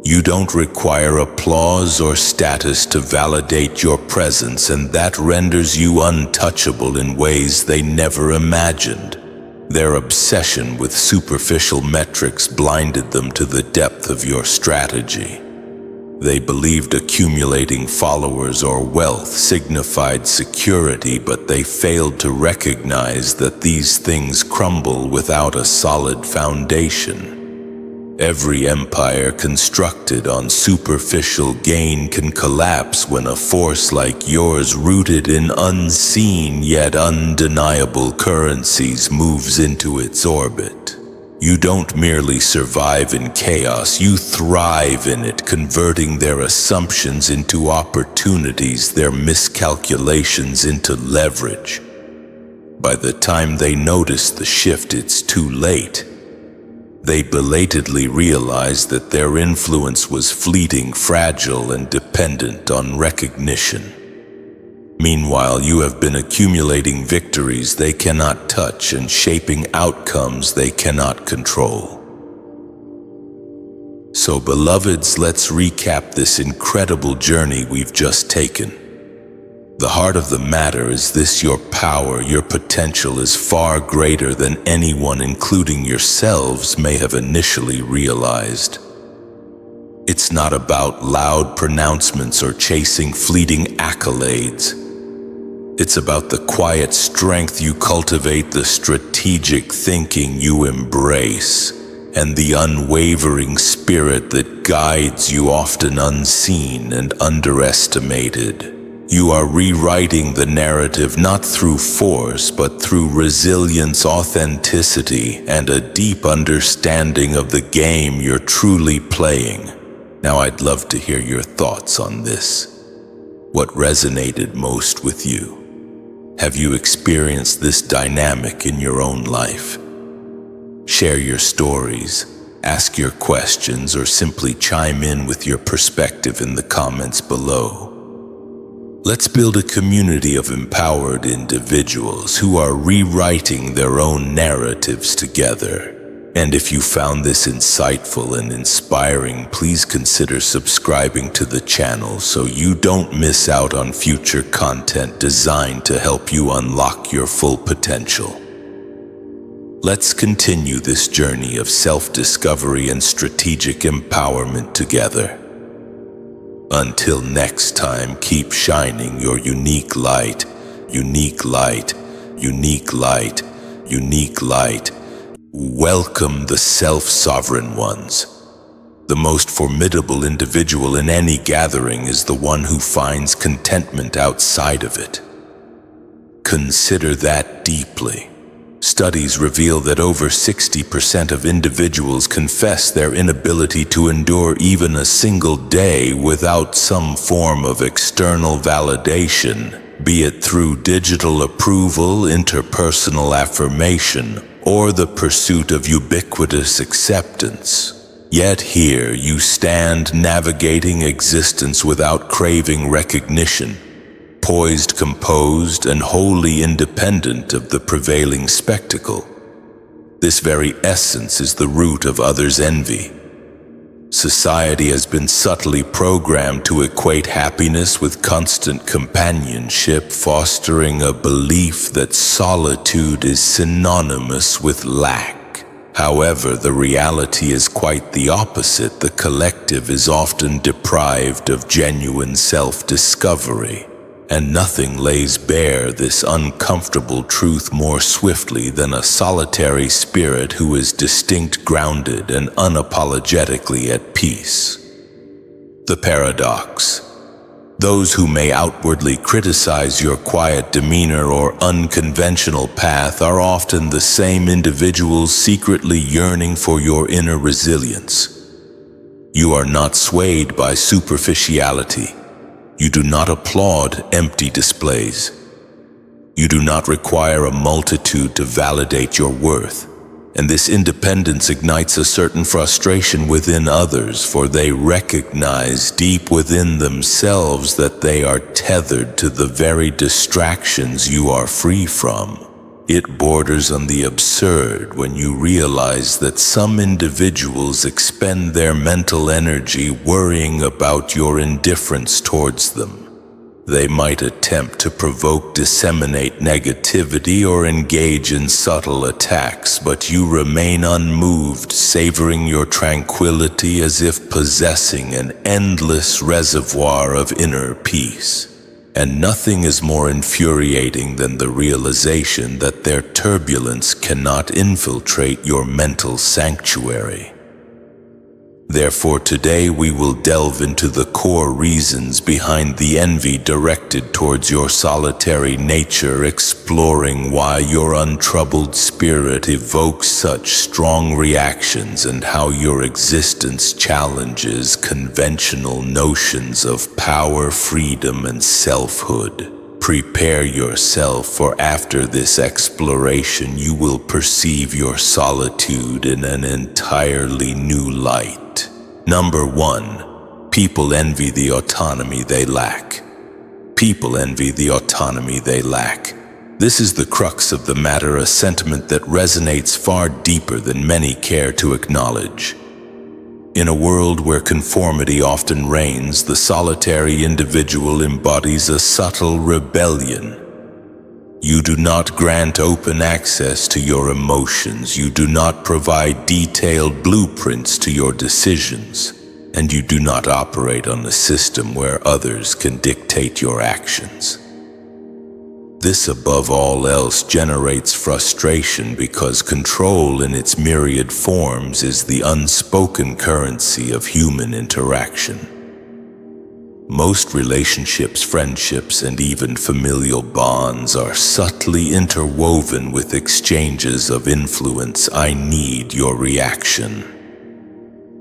You don't require applause or status to validate your presence, and that renders you untouchable in ways they never imagined. Their obsession with superficial metrics blinded them to the depth of your strategy. They believed accumulating followers or wealth signified security, but they failed to recognize that these things crumble without a solid foundation. Every empire constructed on superficial gain can collapse when a force like yours, rooted in unseen yet undeniable currencies, moves into its orbit. You don't merely survive in chaos, you thrive in it, converting their assumptions into opportunities, their miscalculations into leverage. By the time they notice the shift, it's too late. They belatedly realized that their influence was fleeting, fragile, and dependent on recognition. Meanwhile, you have been accumulating victories they cannot touch and shaping outcomes they cannot control. So, beloveds, let's recap this incredible journey we've just taken. The heart of the matter is this: your power, your potential is far greater than anyone, including yourselves, may have initially realized. It's not about loud pronouncements or chasing fleeting accolades. It's about the quiet strength you cultivate, the strategic thinking you embrace, and the unwavering spirit that guides you, often unseen and underestimated. You are rewriting the narrative not through force, but through resilience, authenticity, and a deep understanding of the game you're truly playing. Now, I'd love to hear your thoughts on this. What resonated most with you? Have you experienced this dynamic in your own life? Share your stories, ask your questions, or simply chime in with your perspective in the comments below. Let's build a community of empowered individuals who are rewriting their own narratives together. And if you found this insightful and inspiring, please consider subscribing to the channel so you don't miss out on future content designed to help you unlock your full potential. Let's continue this journey of self-discovery and strategic empowerment together. Until next time, keep shining your unique light, unique light, unique light, unique light. Welcome the self-sovereign ones. The most formidable individual in any gathering is the one who finds contentment outside of it. Consider that deeply. Studies reveal that over 60% of individuals confess their inability to endure even a single day without some form of external validation, be it through digital approval, interpersonal affirmation, or the pursuit of ubiquitous acceptance. Yet here you stand, navigating existence without craving recognition, poised, composed, and wholly independent of the prevailing spectacle. This very essence is the root of others' envy. Society has been subtly programmed to equate happiness with constant companionship, fostering a belief that solitude is synonymous with lack. However, the reality is quite the opposite. The collective is often deprived of genuine self-discovery. And nothing lays bare this uncomfortable truth more swiftly than a solitary spirit who is distinct, grounded, and unapologetically at peace. The paradox. Those who may outwardly criticize your quiet demeanor or unconventional path are often the same individuals secretly yearning for your inner resilience. You are not swayed by superficiality. You do not applaud empty displays. You do not require a multitude to validate your worth. And this independence ignites a certain frustration within others, for they recognize deep within themselves that they are tethered to the very distractions you are free from. It borders on the absurd when you realize that some individuals expend their mental energy worrying about your indifference towards them. They might attempt to provoke, disseminate negativity, or engage in subtle attacks, but you remain unmoved, savoring your tranquility as if possessing an endless reservoir of inner peace. And nothing is more infuriating than the realization that their turbulence cannot infiltrate your mental sanctuary. Therefore, today we will delve into the core reasons behind the envy directed towards your solitary nature, exploring why your untroubled spirit evokes such strong reactions and how your existence challenges conventional notions of power, freedom, and selfhood. Prepare yourself, for after this exploration you will perceive your solitude in an entirely new light. Number 1. People envy the autonomy they lack. People envy the autonomy they lack. This is the crux of the matter, a sentiment that resonates far deeper than many care to acknowledge. In a world where conformity often reigns, the solitary individual embodies a subtle rebellion. You do not grant open access to your emotions, you do not provide detailed blueprints to your decisions, and you do not operate on a system where others can dictate your actions. This, above all else, generates frustration because control in its myriad forms is the unspoken currency of human interaction. Most relationships, friendships, and even familial bonds are subtly interwoven with exchanges of influence. I need your reaction.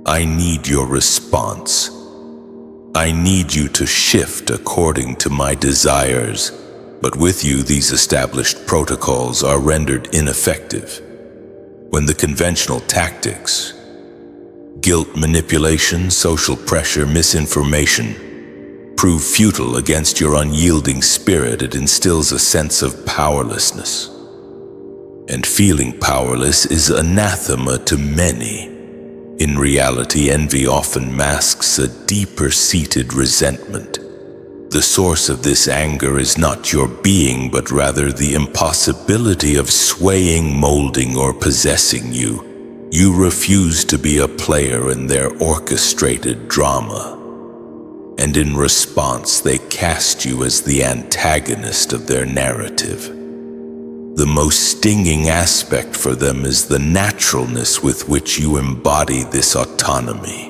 I need your response. I need you to shift according to my desires. But with you, these established protocols are rendered ineffective when the conventional tactics, guilt, manipulation, social pressure, misinformation, prove futile against your unyielding spirit. It instills a sense of powerlessness. And feeling powerless is anathema to many. In reality, envy often masks a deeper-seated resentment. The source of this anger is not your being, but rather the impossibility of swaying, molding, or possessing you. You refuse to be a player in their orchestrated drama. And in response, they cast you as the antagonist of their narrative. The most stinging aspect for them is the naturalness with which you embody this autonomy.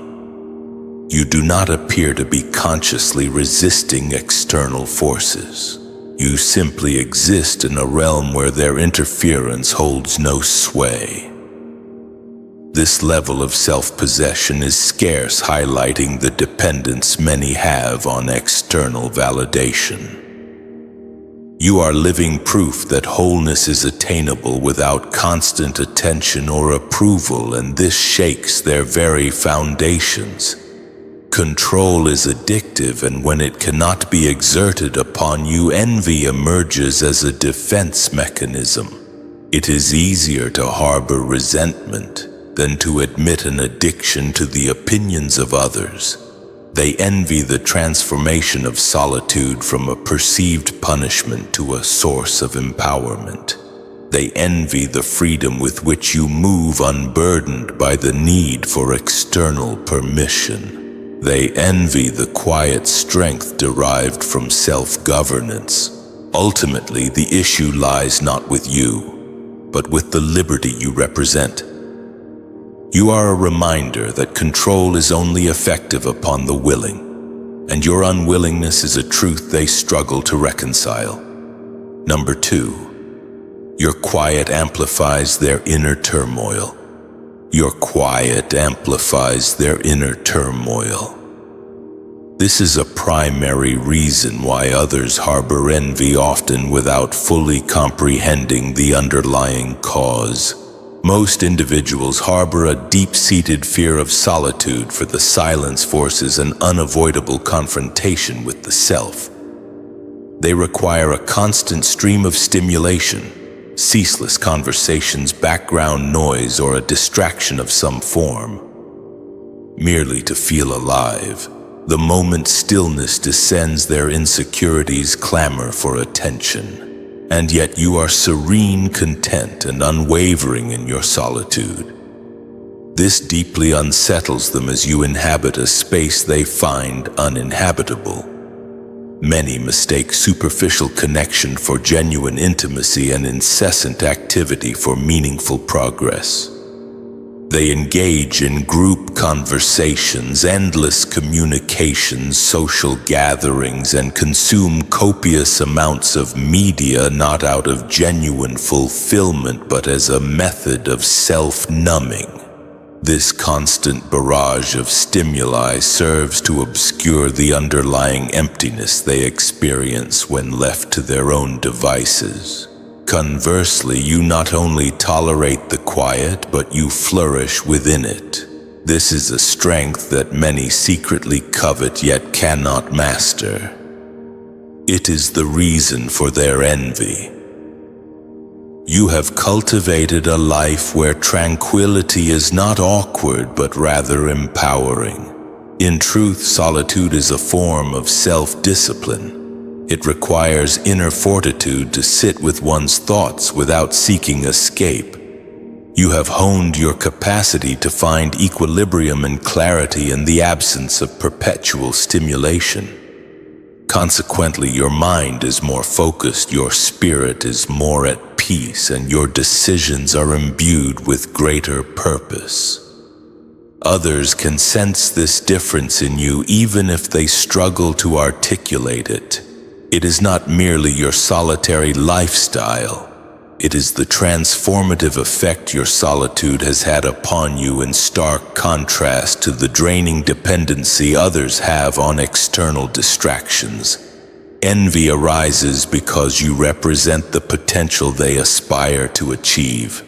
You do not appear to be consciously resisting external forces. You simply exist in a realm where their interference holds no sway. This level of self-possession is scarce, highlighting the dependence many have on external validation. You are living proof that wholeness is attainable without constant attention or approval, and this shakes their very foundations. Control is addictive, and when it cannot be exerted upon you, envy emerges as a defense mechanism. It is easier to harbor resentment than to admit an addiction to the opinions of others. They envy the transformation of solitude from a perceived punishment to a source of empowerment. They envy the freedom with which you move, unburdened by the need for external permission. They envy the quiet strength derived from self-governance. Ultimately, the issue lies not with you, but with the liberty you represent. You are a reminder that control is only effective upon the willing, and your unwillingness is a truth they struggle to reconcile. Number 2, your quiet amplifies their inner turmoil. Your quiet amplifies their inner turmoil. This is a primary reason why others harbor envy, often without fully comprehending the underlying cause. Most individuals harbor a deep-seated fear of solitude, for the silence forces an unavoidable confrontation with the self. They require a constant stream of stimulation, ceaseless conversations, background noise, or a distraction of some form, merely to feel alive. The moment stillness descends, their insecurities clamor for attention, and yet you are serene, content, and unwavering in your solitude. This deeply unsettles them as you inhabit a space they find uninhabitable. Many mistake superficial connection for genuine intimacy and incessant activity for meaningful progress. They engage in group conversations, endless communications, social gatherings, and consume copious amounts of media not out of genuine fulfillment but as a method of self-numbing. This constant barrage of stimuli serves to obscure the underlying emptiness they experience when left to their own devices. Conversely, you not only tolerate the quiet, but you flourish within it. This is a strength that many secretly covet yet cannot master. It is the reason for their envy. You have cultivated a life where tranquility is not awkward but rather empowering. In truth, solitude is a form of self-discipline. It requires inner fortitude to sit with one's thoughts without seeking escape. You have honed your capacity to find equilibrium and clarity in the absence of perpetual stimulation. Consequently, your mind is more focused, your spirit is more at peace, and your decisions are imbued with greater purpose. Others can sense this difference in you even if they struggle to articulate it. It is not merely your solitary lifestyle. It is the transformative effect your solitude has had upon you, in stark contrast to the draining dependency others have on external distractions. Envy arises because you represent the potential they aspire to achieve.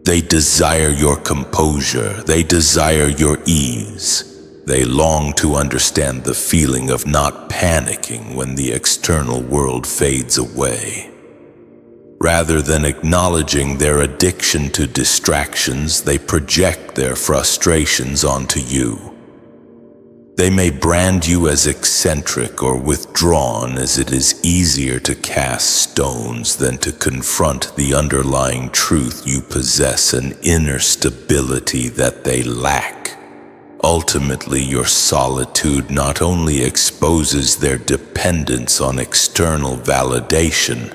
They desire your composure. They desire your ease. They long to understand the feeling of not panicking when the external world fades away. Rather than acknowledging their addiction to distractions, they project their frustrations onto you. They may brand you as eccentric or withdrawn, as it is easier to cast stones than to confront the underlying truth you possess an inner stability that they lack. Ultimately, your solitude not only exposes their dependence on external validation,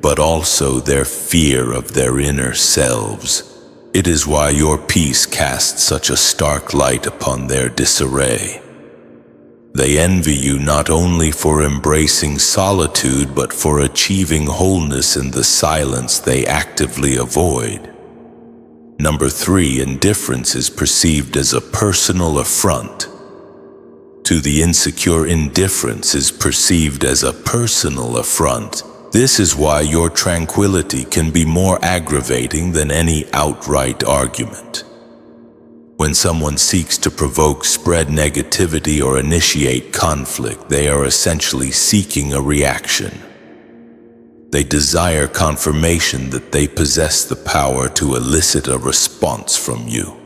but also their fear of their inner selves. It is why your peace casts such a stark light upon their disarray. They envy you not only for embracing solitude, but for achieving wholeness in the silence they actively avoid. Number 3, indifference is perceived as a personal affront. To the insecure, indifference is perceived as a personal affront. This is why your tranquility can be more aggravating than any outright argument. When someone seeks to provoke, spread negativity, or initiate conflict, they are essentially seeking a reaction. They desire confirmation that they possess the power to elicit a response from you.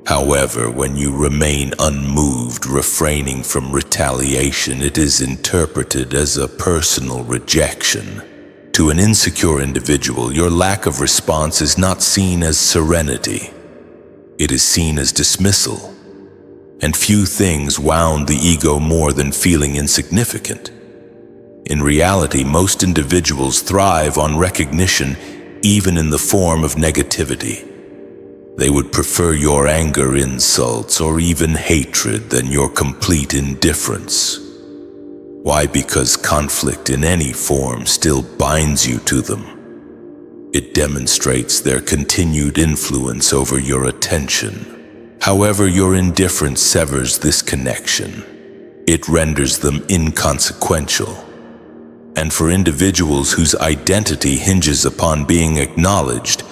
However, when you remain unmoved, refraining from retaliation, it is interpreted as a personal rejection. To an insecure individual, your lack of response is not seen as serenity. It is seen as dismissal. And few things wound the ego more than feeling insignificant. In reality, most individuals thrive on recognition, even in the form of negativity. They would prefer your anger, insults, or even hatred than your complete indifference. Why? Because conflict in any form still binds you to them. It demonstrates their continued influence over your attention. However, your indifference severs this connection. It renders them inconsequential. And for individuals whose identity hinges upon being acknowledged,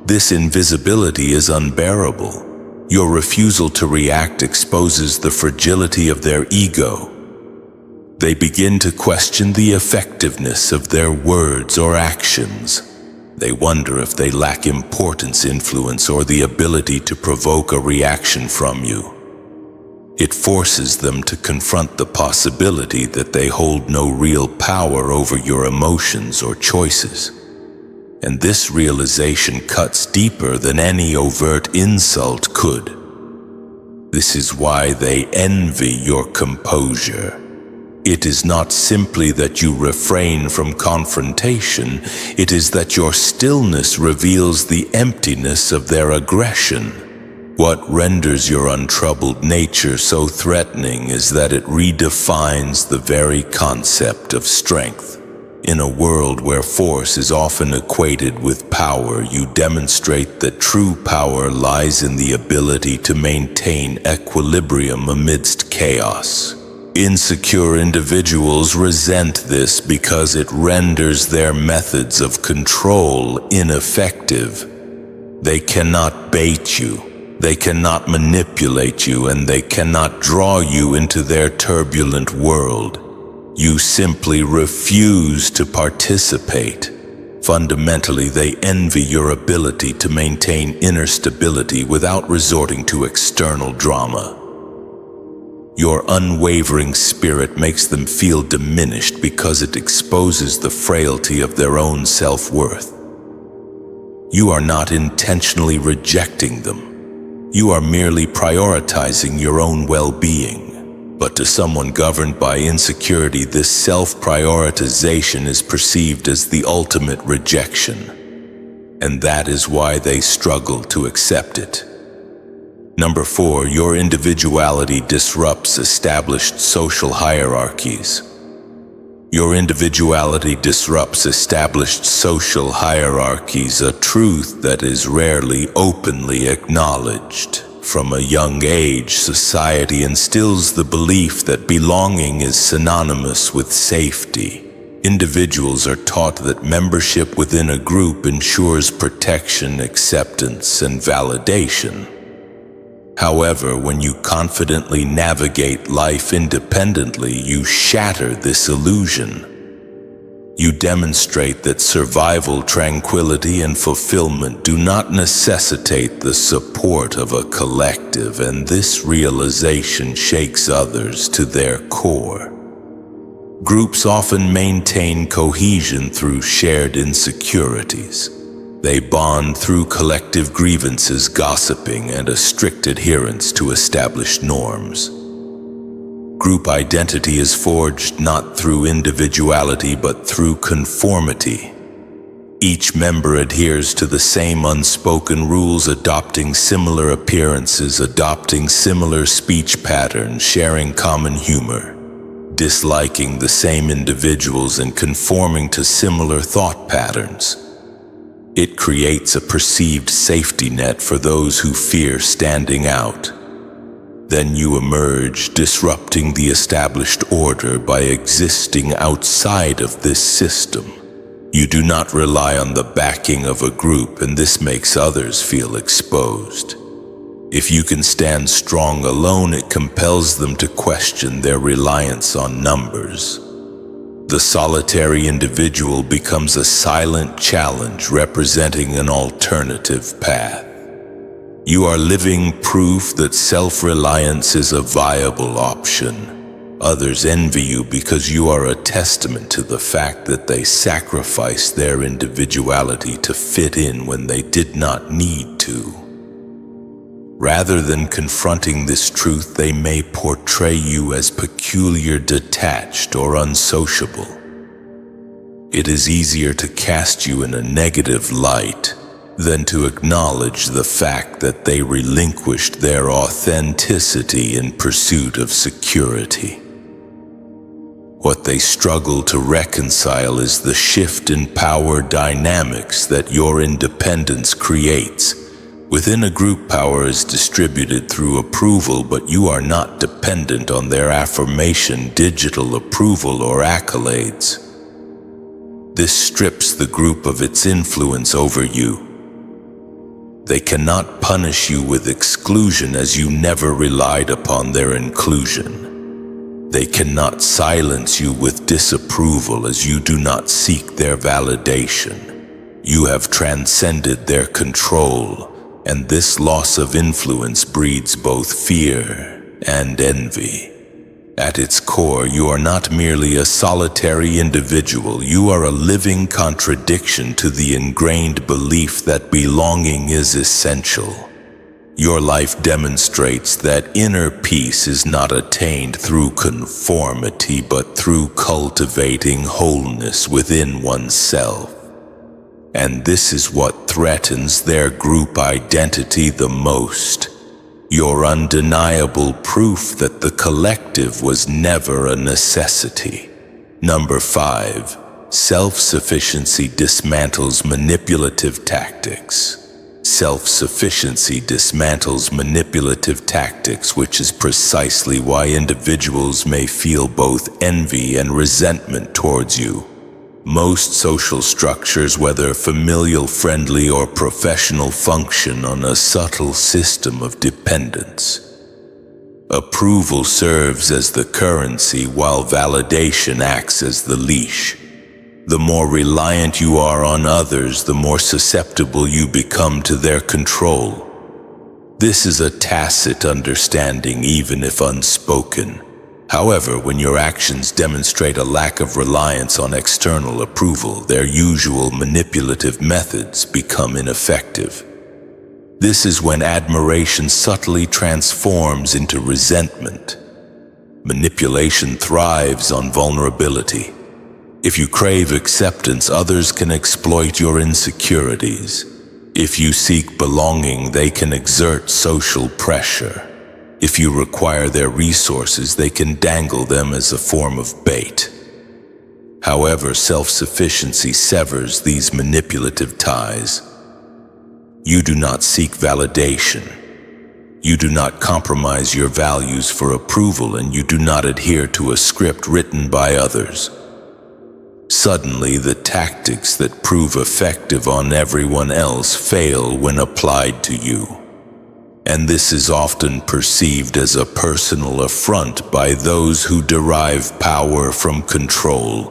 this invisibility is unbearable. Your refusal to react exposes the fragility of their ego. They begin to question the effectiveness of their words or actions. They wonder if they lack importance, influence, or the ability to provoke a reaction from you. It forces them to confront the possibility that they hold no real power over your emotions or choices. And this realization cuts deeper than any overt insult could. This is why they envy your composure. It is not simply that you refrain from confrontation, it is that your stillness reveals the emptiness of their aggression. What renders your untroubled nature so threatening is that it redefines the very concept of strength. In a world where force is often equated with power, you demonstrate that true power lies in the ability to maintain equilibrium amidst chaos. Insecure individuals resent this because it renders their methods of control ineffective. They cannot bait you. They cannot manipulate you, and they cannot draw you into their turbulent world. You simply refuse to participate. Fundamentally, they envy your ability to maintain inner stability without resorting to external drama. Your unwavering spirit makes them feel diminished because it exposes the frailty of their own self-worth. You are not intentionally rejecting them. You are merely prioritizing your own well-being. But to someone governed by insecurity, this self-prioritization is perceived as the ultimate rejection. And that is why they struggle to accept it. Number 4, your individuality disrupts established social hierarchies. Your individuality disrupts established social hierarchies, a truth that is rarely openly acknowledged. From a young age, society instills the belief that belonging is synonymous with safety. Individuals are taught that membership within a group ensures protection, acceptance, and validation. However, when you confidently navigate life independently, you shatter this illusion. You demonstrate that survival, tranquility, and fulfillment do not necessitate the support of a collective, and this realization shakes others to their core. Groups often maintain cohesion through shared insecurities. They bond through collective grievances, gossiping, and a strict adherence to established norms. Group identity is forged not through individuality but through conformity. Each member adheres to the same unspoken rules, adopting similar appearances, adopting similar speech patterns, sharing common humor, disliking the same individuals, and conforming to similar thought patterns. It creates a perceived safety net for those who fear standing out. Then you emerge, disrupting the established order by existing outside of this system. You do not rely on the backing of a group, and this makes others feel exposed. If you can stand strong alone, it compels them to question their reliance on numbers. The solitary individual becomes a silent challenge, representing an alternative path. You are living proof that self-reliance is a viable option. Others envy you because you are a testament to the fact that they sacrificed their individuality to fit in when they did not need to. Rather than confronting this truth, they may portray you as peculiar, detached, or unsociable. It is easier to cast you in a negative light than to acknowledge the fact that they relinquished their authenticity in pursuit of security. What they struggle to reconcile is the shift in power dynamics that your independence creates. Within a group, power is distributed through approval, but you are not dependent on their affirmation, digital approval, or accolades. This strips the group of its influence over you. They cannot punish you with exclusion, as you never relied upon their inclusion. They cannot silence you with disapproval, as you do not seek their validation. You have transcended their control, and this loss of influence breeds both fear and envy. At its core, you are not merely a solitary individual, you are a living contradiction to the ingrained belief that belonging is essential. Your life demonstrates that inner peace is not attained through conformity, but through cultivating wholeness within oneself. And this is what threatens their group identity the most. Your undeniable proof that the collective was never a necessity. Number 5. Self-sufficiency dismantles manipulative tactics. Self-sufficiency dismantles manipulative tactics, which is precisely why individuals may feel both envy and resentment towards you. Most social structures, whether familial, friendly, or professional, function on a subtle system of dependence. Approval serves as the currency, while validation acts as the leash. The more reliant you are on others, the more susceptible you become to their control. This is a tacit understanding, even if unspoken. However, when your actions demonstrate a lack of reliance on external approval, their usual manipulative methods become ineffective. This is when admiration subtly transforms into resentment. Manipulation thrives on vulnerability. If you crave acceptance, others can exploit your insecurities. If you seek belonging, they can exert social pressure. If you require their resources, they can dangle them as a form of bait. However, self-sufficiency severs these manipulative ties. You do not seek validation. You do not compromise your values for approval, and you do not adhere to a script written by others. Suddenly, the tactics that prove effective on everyone else fail when applied to you. And this is often perceived as a personal affront by those who derive power from control.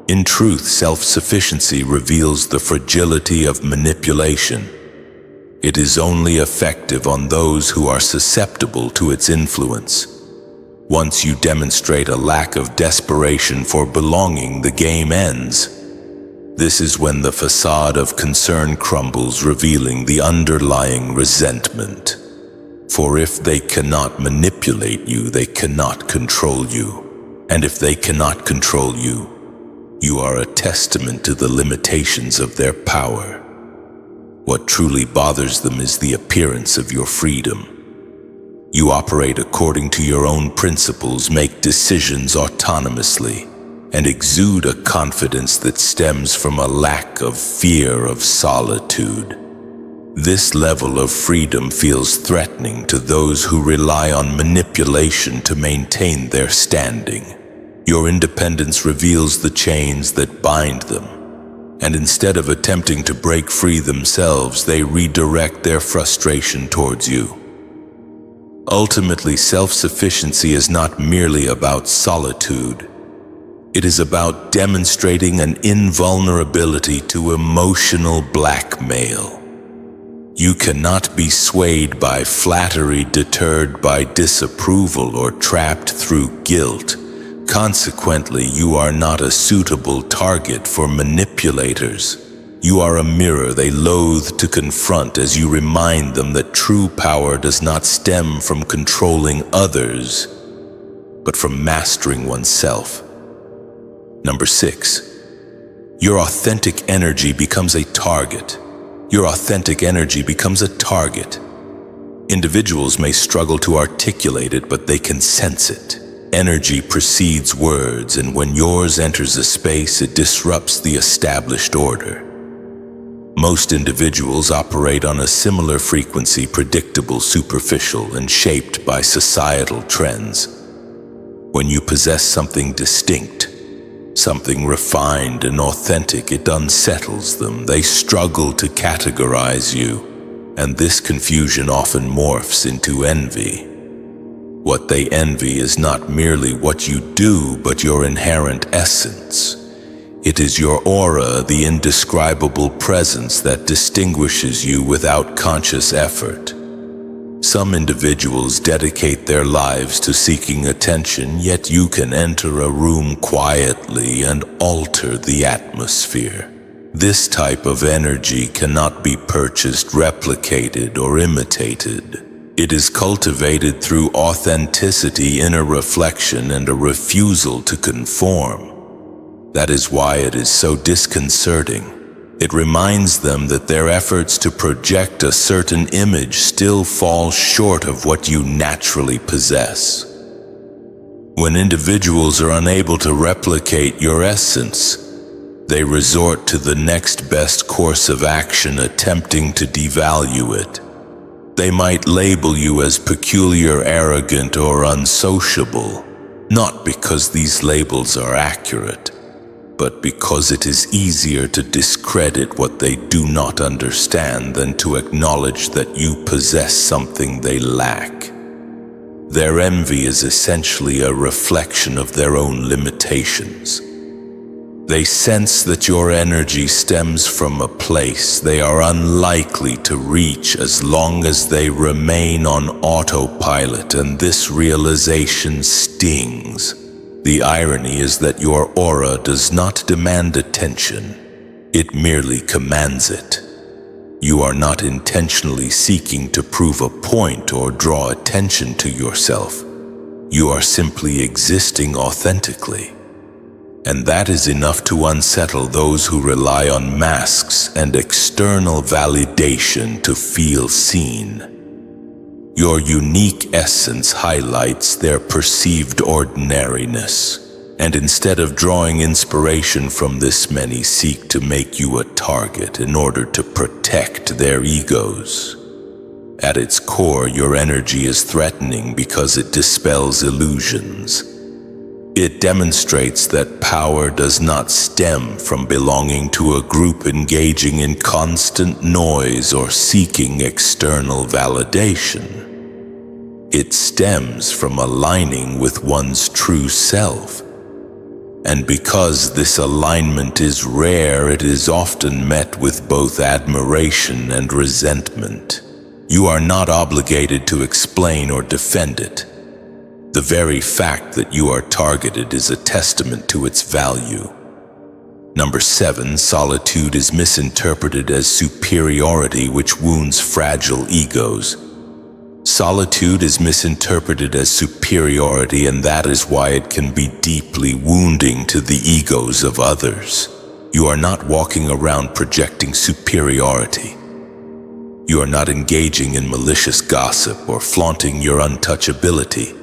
In truth, self-sufficiency reveals the fragility of manipulation. It is only effective on those who are susceptible to its influence. Once you demonstrate a lack of desperation for belonging, the game ends. This is when the facade of concern crumbles, revealing the underlying resentment. For if they cannot manipulate you, they cannot control you. And if they cannot control you, you are a testament to the limitations of their power. What truly bothers them is the appearance of your freedom. You operate according to your own principles, make decisions autonomously, and exude a confidence that stems from a lack of fear of solitude. This level of freedom feels threatening to those who rely on manipulation to maintain their standing. Your independence reveals the chains that bind them, and instead of attempting to break free themselves, they redirect their frustration towards you. Ultimately, self-sufficiency is not merely about solitude. It is about demonstrating an invulnerability to emotional blackmail. You cannot be swayed by flattery, deterred by disapproval, or trapped through guilt. Consequently, you are not a suitable target for manipulators. You are a mirror they loathe to confront as you remind them that true power does not stem from controlling others, but from mastering oneself. Number 6. Your authentic energy becomes a target. Your authentic energy becomes a target. Individuals may struggle to articulate it, but they can sense it. Energy precedes words, and when yours enters a space, it disrupts the established order. Most individuals operate on a similar frequency, predictable, superficial, and shaped by societal trends. When you possess something distinct, something refined and authentic, it unsettles them. They struggle to categorize you, and this confusion often morphs into envy. What they envy is not merely what you do, but your inherent essence. It is your aura, the indescribable presence that distinguishes you without conscious effort. Some individuals dedicate their lives to seeking attention, yet you can enter a room quietly and alter the atmosphere. This type of energy cannot be purchased, replicated, or imitated. It is cultivated through authenticity, inner reflection, and a refusal to conform. That is why it is so disconcerting. It reminds them that their efforts to project a certain image still fall short of what you naturally possess. When individuals are unable to replicate your essence, they resort to the next best course of action, attempting to devalue it. They might label you as peculiar, arrogant, or unsociable, not because these labels are accurate, but because it is easier to discredit what they do not understand than to acknowledge that you possess something they lack. Their envy is essentially a reflection of their own limitations. They sense that your energy stems from a place they are unlikely to reach as long as they remain on autopilot, and this realization stings. The irony is that your aura does not demand attention, it merely commands it. You are not intentionally seeking to prove a point or draw attention to yourself. You are simply existing authentically. And that is enough to unsettle those who rely on masks and external validation to feel seen. Your unique essence highlights their perceived ordinariness, and instead of drawing inspiration from this, many seek to make you a target in order to protect their egos. At its core, your energy is threatening because it dispels illusions. It demonstrates that power does not stem from belonging to a group engaging in constant noise or seeking external validation. It stems from aligning with one's true self. And because this alignment is rare, it is often met with both admiration and resentment. You are not obligated to explain or defend it. The very fact that you are targeted is a testament to its value. Number 7, solitude is misinterpreted as superiority, which wounds fragile egos. Solitude is misinterpreted as superiority, and that is why it can be deeply wounding to the egos of others. You are not walking around projecting superiority. You are not engaging in malicious gossip or flaunting your untouchability.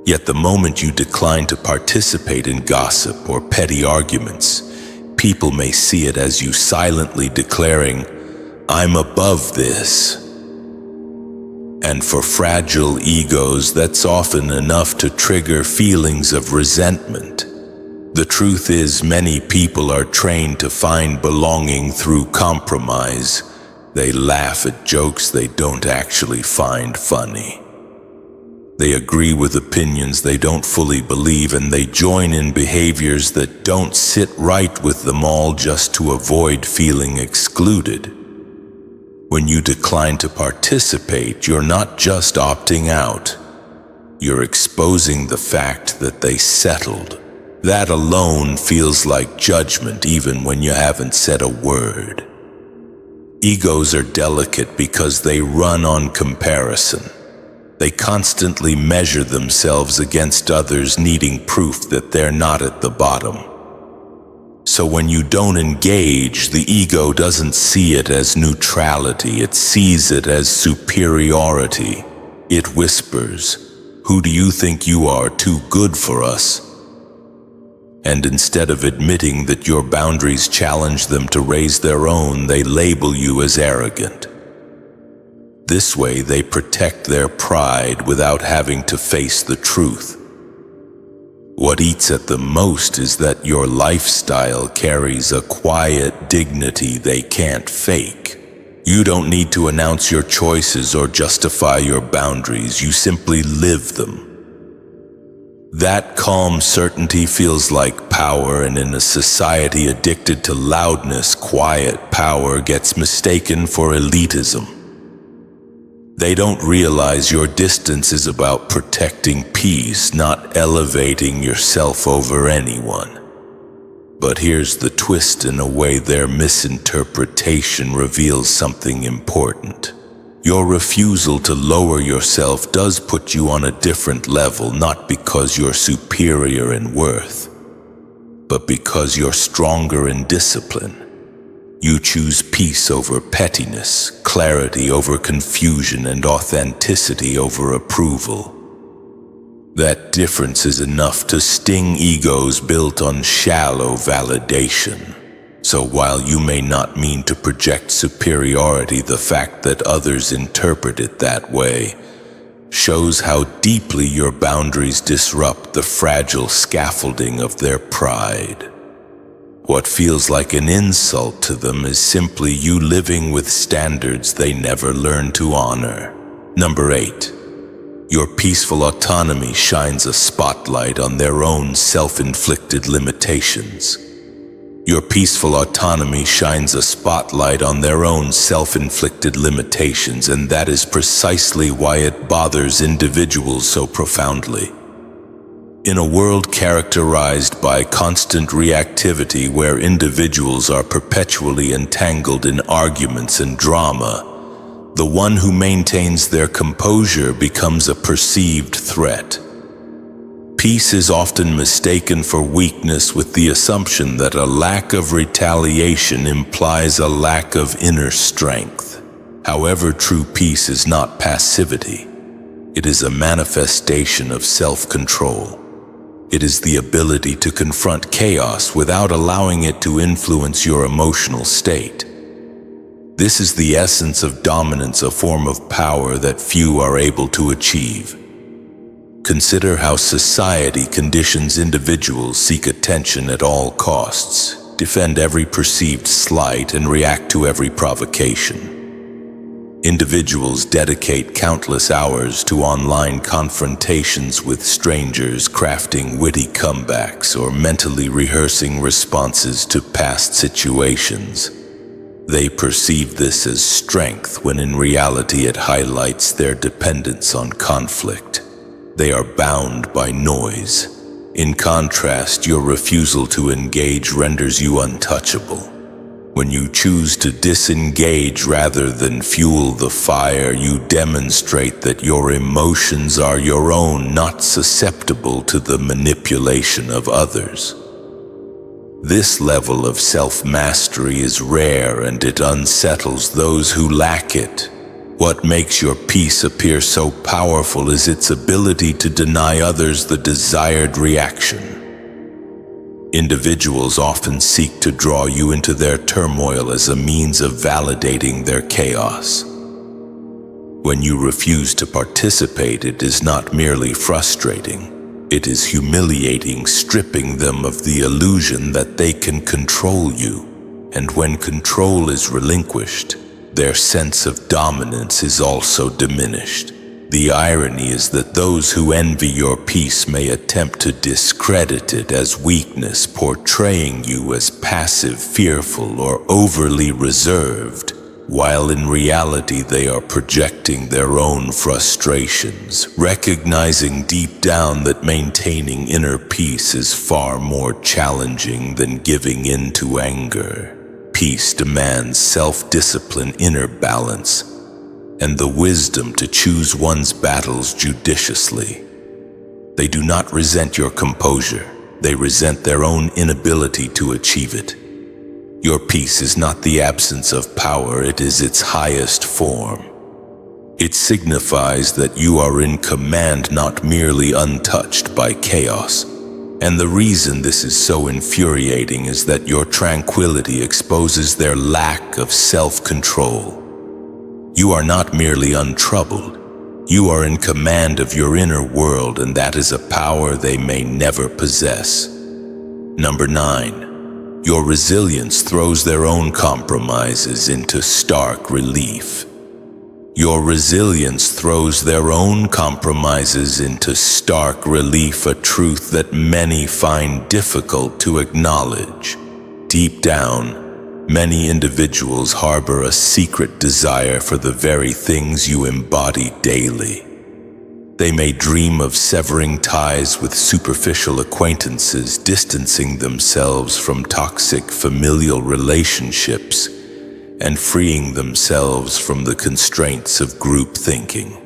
Yet the moment you decline to participate in gossip or petty arguments, people may see it as you silently declaring, "I'm above this." And for fragile egos, that's often enough to trigger feelings of resentment. The truth is, many people are trained to find belonging through compromise. They laugh at jokes they don't actually find funny. They agree with opinions they don't fully believe, and they join in behaviors that don't sit right with them, all just to avoid feeling excluded. When you decline to participate, you're not just opting out. You're exposing the fact that they settled. That alone feels like judgment, even when you haven't said a word. Egos are delicate because they run on comparison. They constantly measure themselves against others, needing proof that they're not at the bottom. So when you don't engage, the ego doesn't see it as neutrality, it sees it as superiority. It whispers, "Who do you think you are, too good for us?" And instead of admitting that your boundaries challenge them to raise their own, they label you as arrogant. This way, they protect their pride without having to face the truth. What eats at them most is that your lifestyle carries a quiet dignity they can't fake. You don't need to announce your choices or justify your boundaries, you simply live them. That calm certainty feels like power, and in a society addicted to loudness, quiet power gets mistaken for elitism. They don't realize your distance is about protecting peace, not elevating yourself over anyone. But here's the twist: in a way, their misinterpretation reveals something important. Your refusal to lower yourself does put you on a different level, not because you're superior in worth, but because you're stronger in discipline. You choose peace over pettiness, clarity over confusion, and authenticity over approval. That difference is enough to sting egos built on shallow validation. So while you may not mean to project superiority, the fact that others interpret it that way shows how deeply your boundaries disrupt the fragile scaffolding of their pride. What feels like an insult to them is simply you living with standards they never learned to honor. Number 8. Your peaceful autonomy shines a spotlight on their own self-inflicted limitations. Your peaceful autonomy shines a spotlight on their own self-inflicted limitations, and that is precisely why it bothers individuals so profoundly. In a world characterized by constant reactivity, where individuals are perpetually entangled in arguments and drama, the one who maintains their composure becomes a perceived threat. Peace is often mistaken for weakness, with the assumption that a lack of retaliation implies a lack of inner strength. However, true peace is not passivity. It is a manifestation of self-control. It is the ability to confront chaos without allowing it to influence your emotional state. This is the essence of dominance, a form of power that few are able to achieve. Consider how society conditions individuals seek attention at all costs, defend every perceived slight, and react to every provocation. Individuals dedicate countless hours to online confrontations with strangers, crafting witty comebacks or mentally rehearsing responses to past situations. They perceive this as strength, when in reality it highlights their dependence on conflict. They are bound by noise. In contrast, your refusal to engage renders you untouchable. When you choose to disengage rather than fuel the fire, you demonstrate that your emotions are your own, not susceptible to the manipulation of others. This level of self-mastery is rare, and it unsettles those who lack it. What makes your peace appear so powerful is its ability to deny others the desired reaction. Individuals often seek to draw you into their turmoil as a means of validating their chaos. When you refuse to participate, it is not merely frustrating. It is humiliating, stripping them of the illusion that they can control you. And when control is relinquished, their sense of dominance is also diminished. The irony is that those who envy your peace may attempt to discredit it as weakness, portraying you as passive, fearful, or overly reserved, while in reality they are projecting their own frustrations, recognizing deep down that maintaining inner peace is far more challenging than giving in to anger. Peace demands self-discipline, inner balance, and the wisdom to choose one's battles judiciously. They do not resent your composure. They resent their own inability to achieve it. Your peace is not the absence of power, it is its highest form. It signifies that you are in command, not merely untouched by chaos. And the reason this is so infuriating is that your tranquility exposes their lack of self-control. You are not merely untroubled. You are in command of your inner world, and that is a power they may never possess. Number 9. Your resilience throws their own compromises into stark relief. Your resilience throws their own compromises into stark relief, a truth that many find difficult to acknowledge. Deep down, Many individuals harbor a secret desire for the very things you embody daily. They may dream of severing ties with superficial acquaintances, distancing themselves from toxic familial relationships, and freeing themselves from the constraints of group thinking.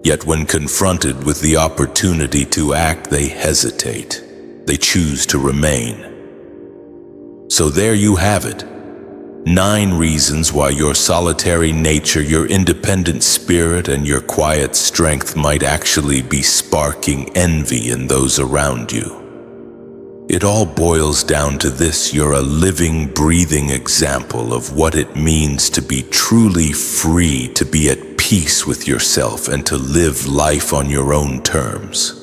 Yet when confronted with the opportunity to act, they hesitate. They choose to remain. So there you have it. 9 reasons why your solitary nature, your independent spirit, and your quiet strength might actually be sparking envy in those around you. It all boils down to this: you're a living, breathing example of what it means to be truly free, to be at peace with yourself, and to live life on your own terms.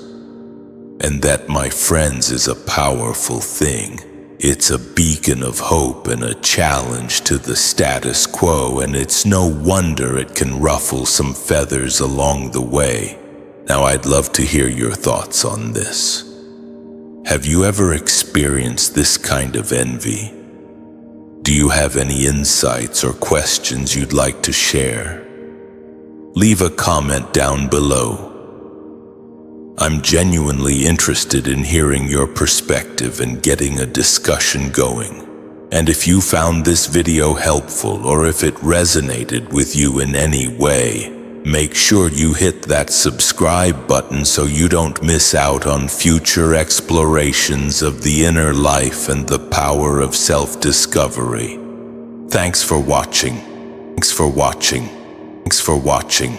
And that, my friends, is a powerful thing. It's a beacon of hope and a challenge to the status quo, and it's no wonder it can ruffle some feathers along the way. Now, I'd love to hear your thoughts on this. Have you ever experienced this kind of envy? Do you have any insights or questions you'd like to share? Leave a comment down below. I'm genuinely interested in hearing your perspective and getting a discussion going. And if you found this video helpful, or if it resonated with you in any way, make sure you hit that subscribe button so you don't miss out on future explorations of the inner life and the power of self-discovery. Thanks for watching. Thanks for watching. Thanks for watching.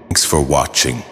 Thanks for watching.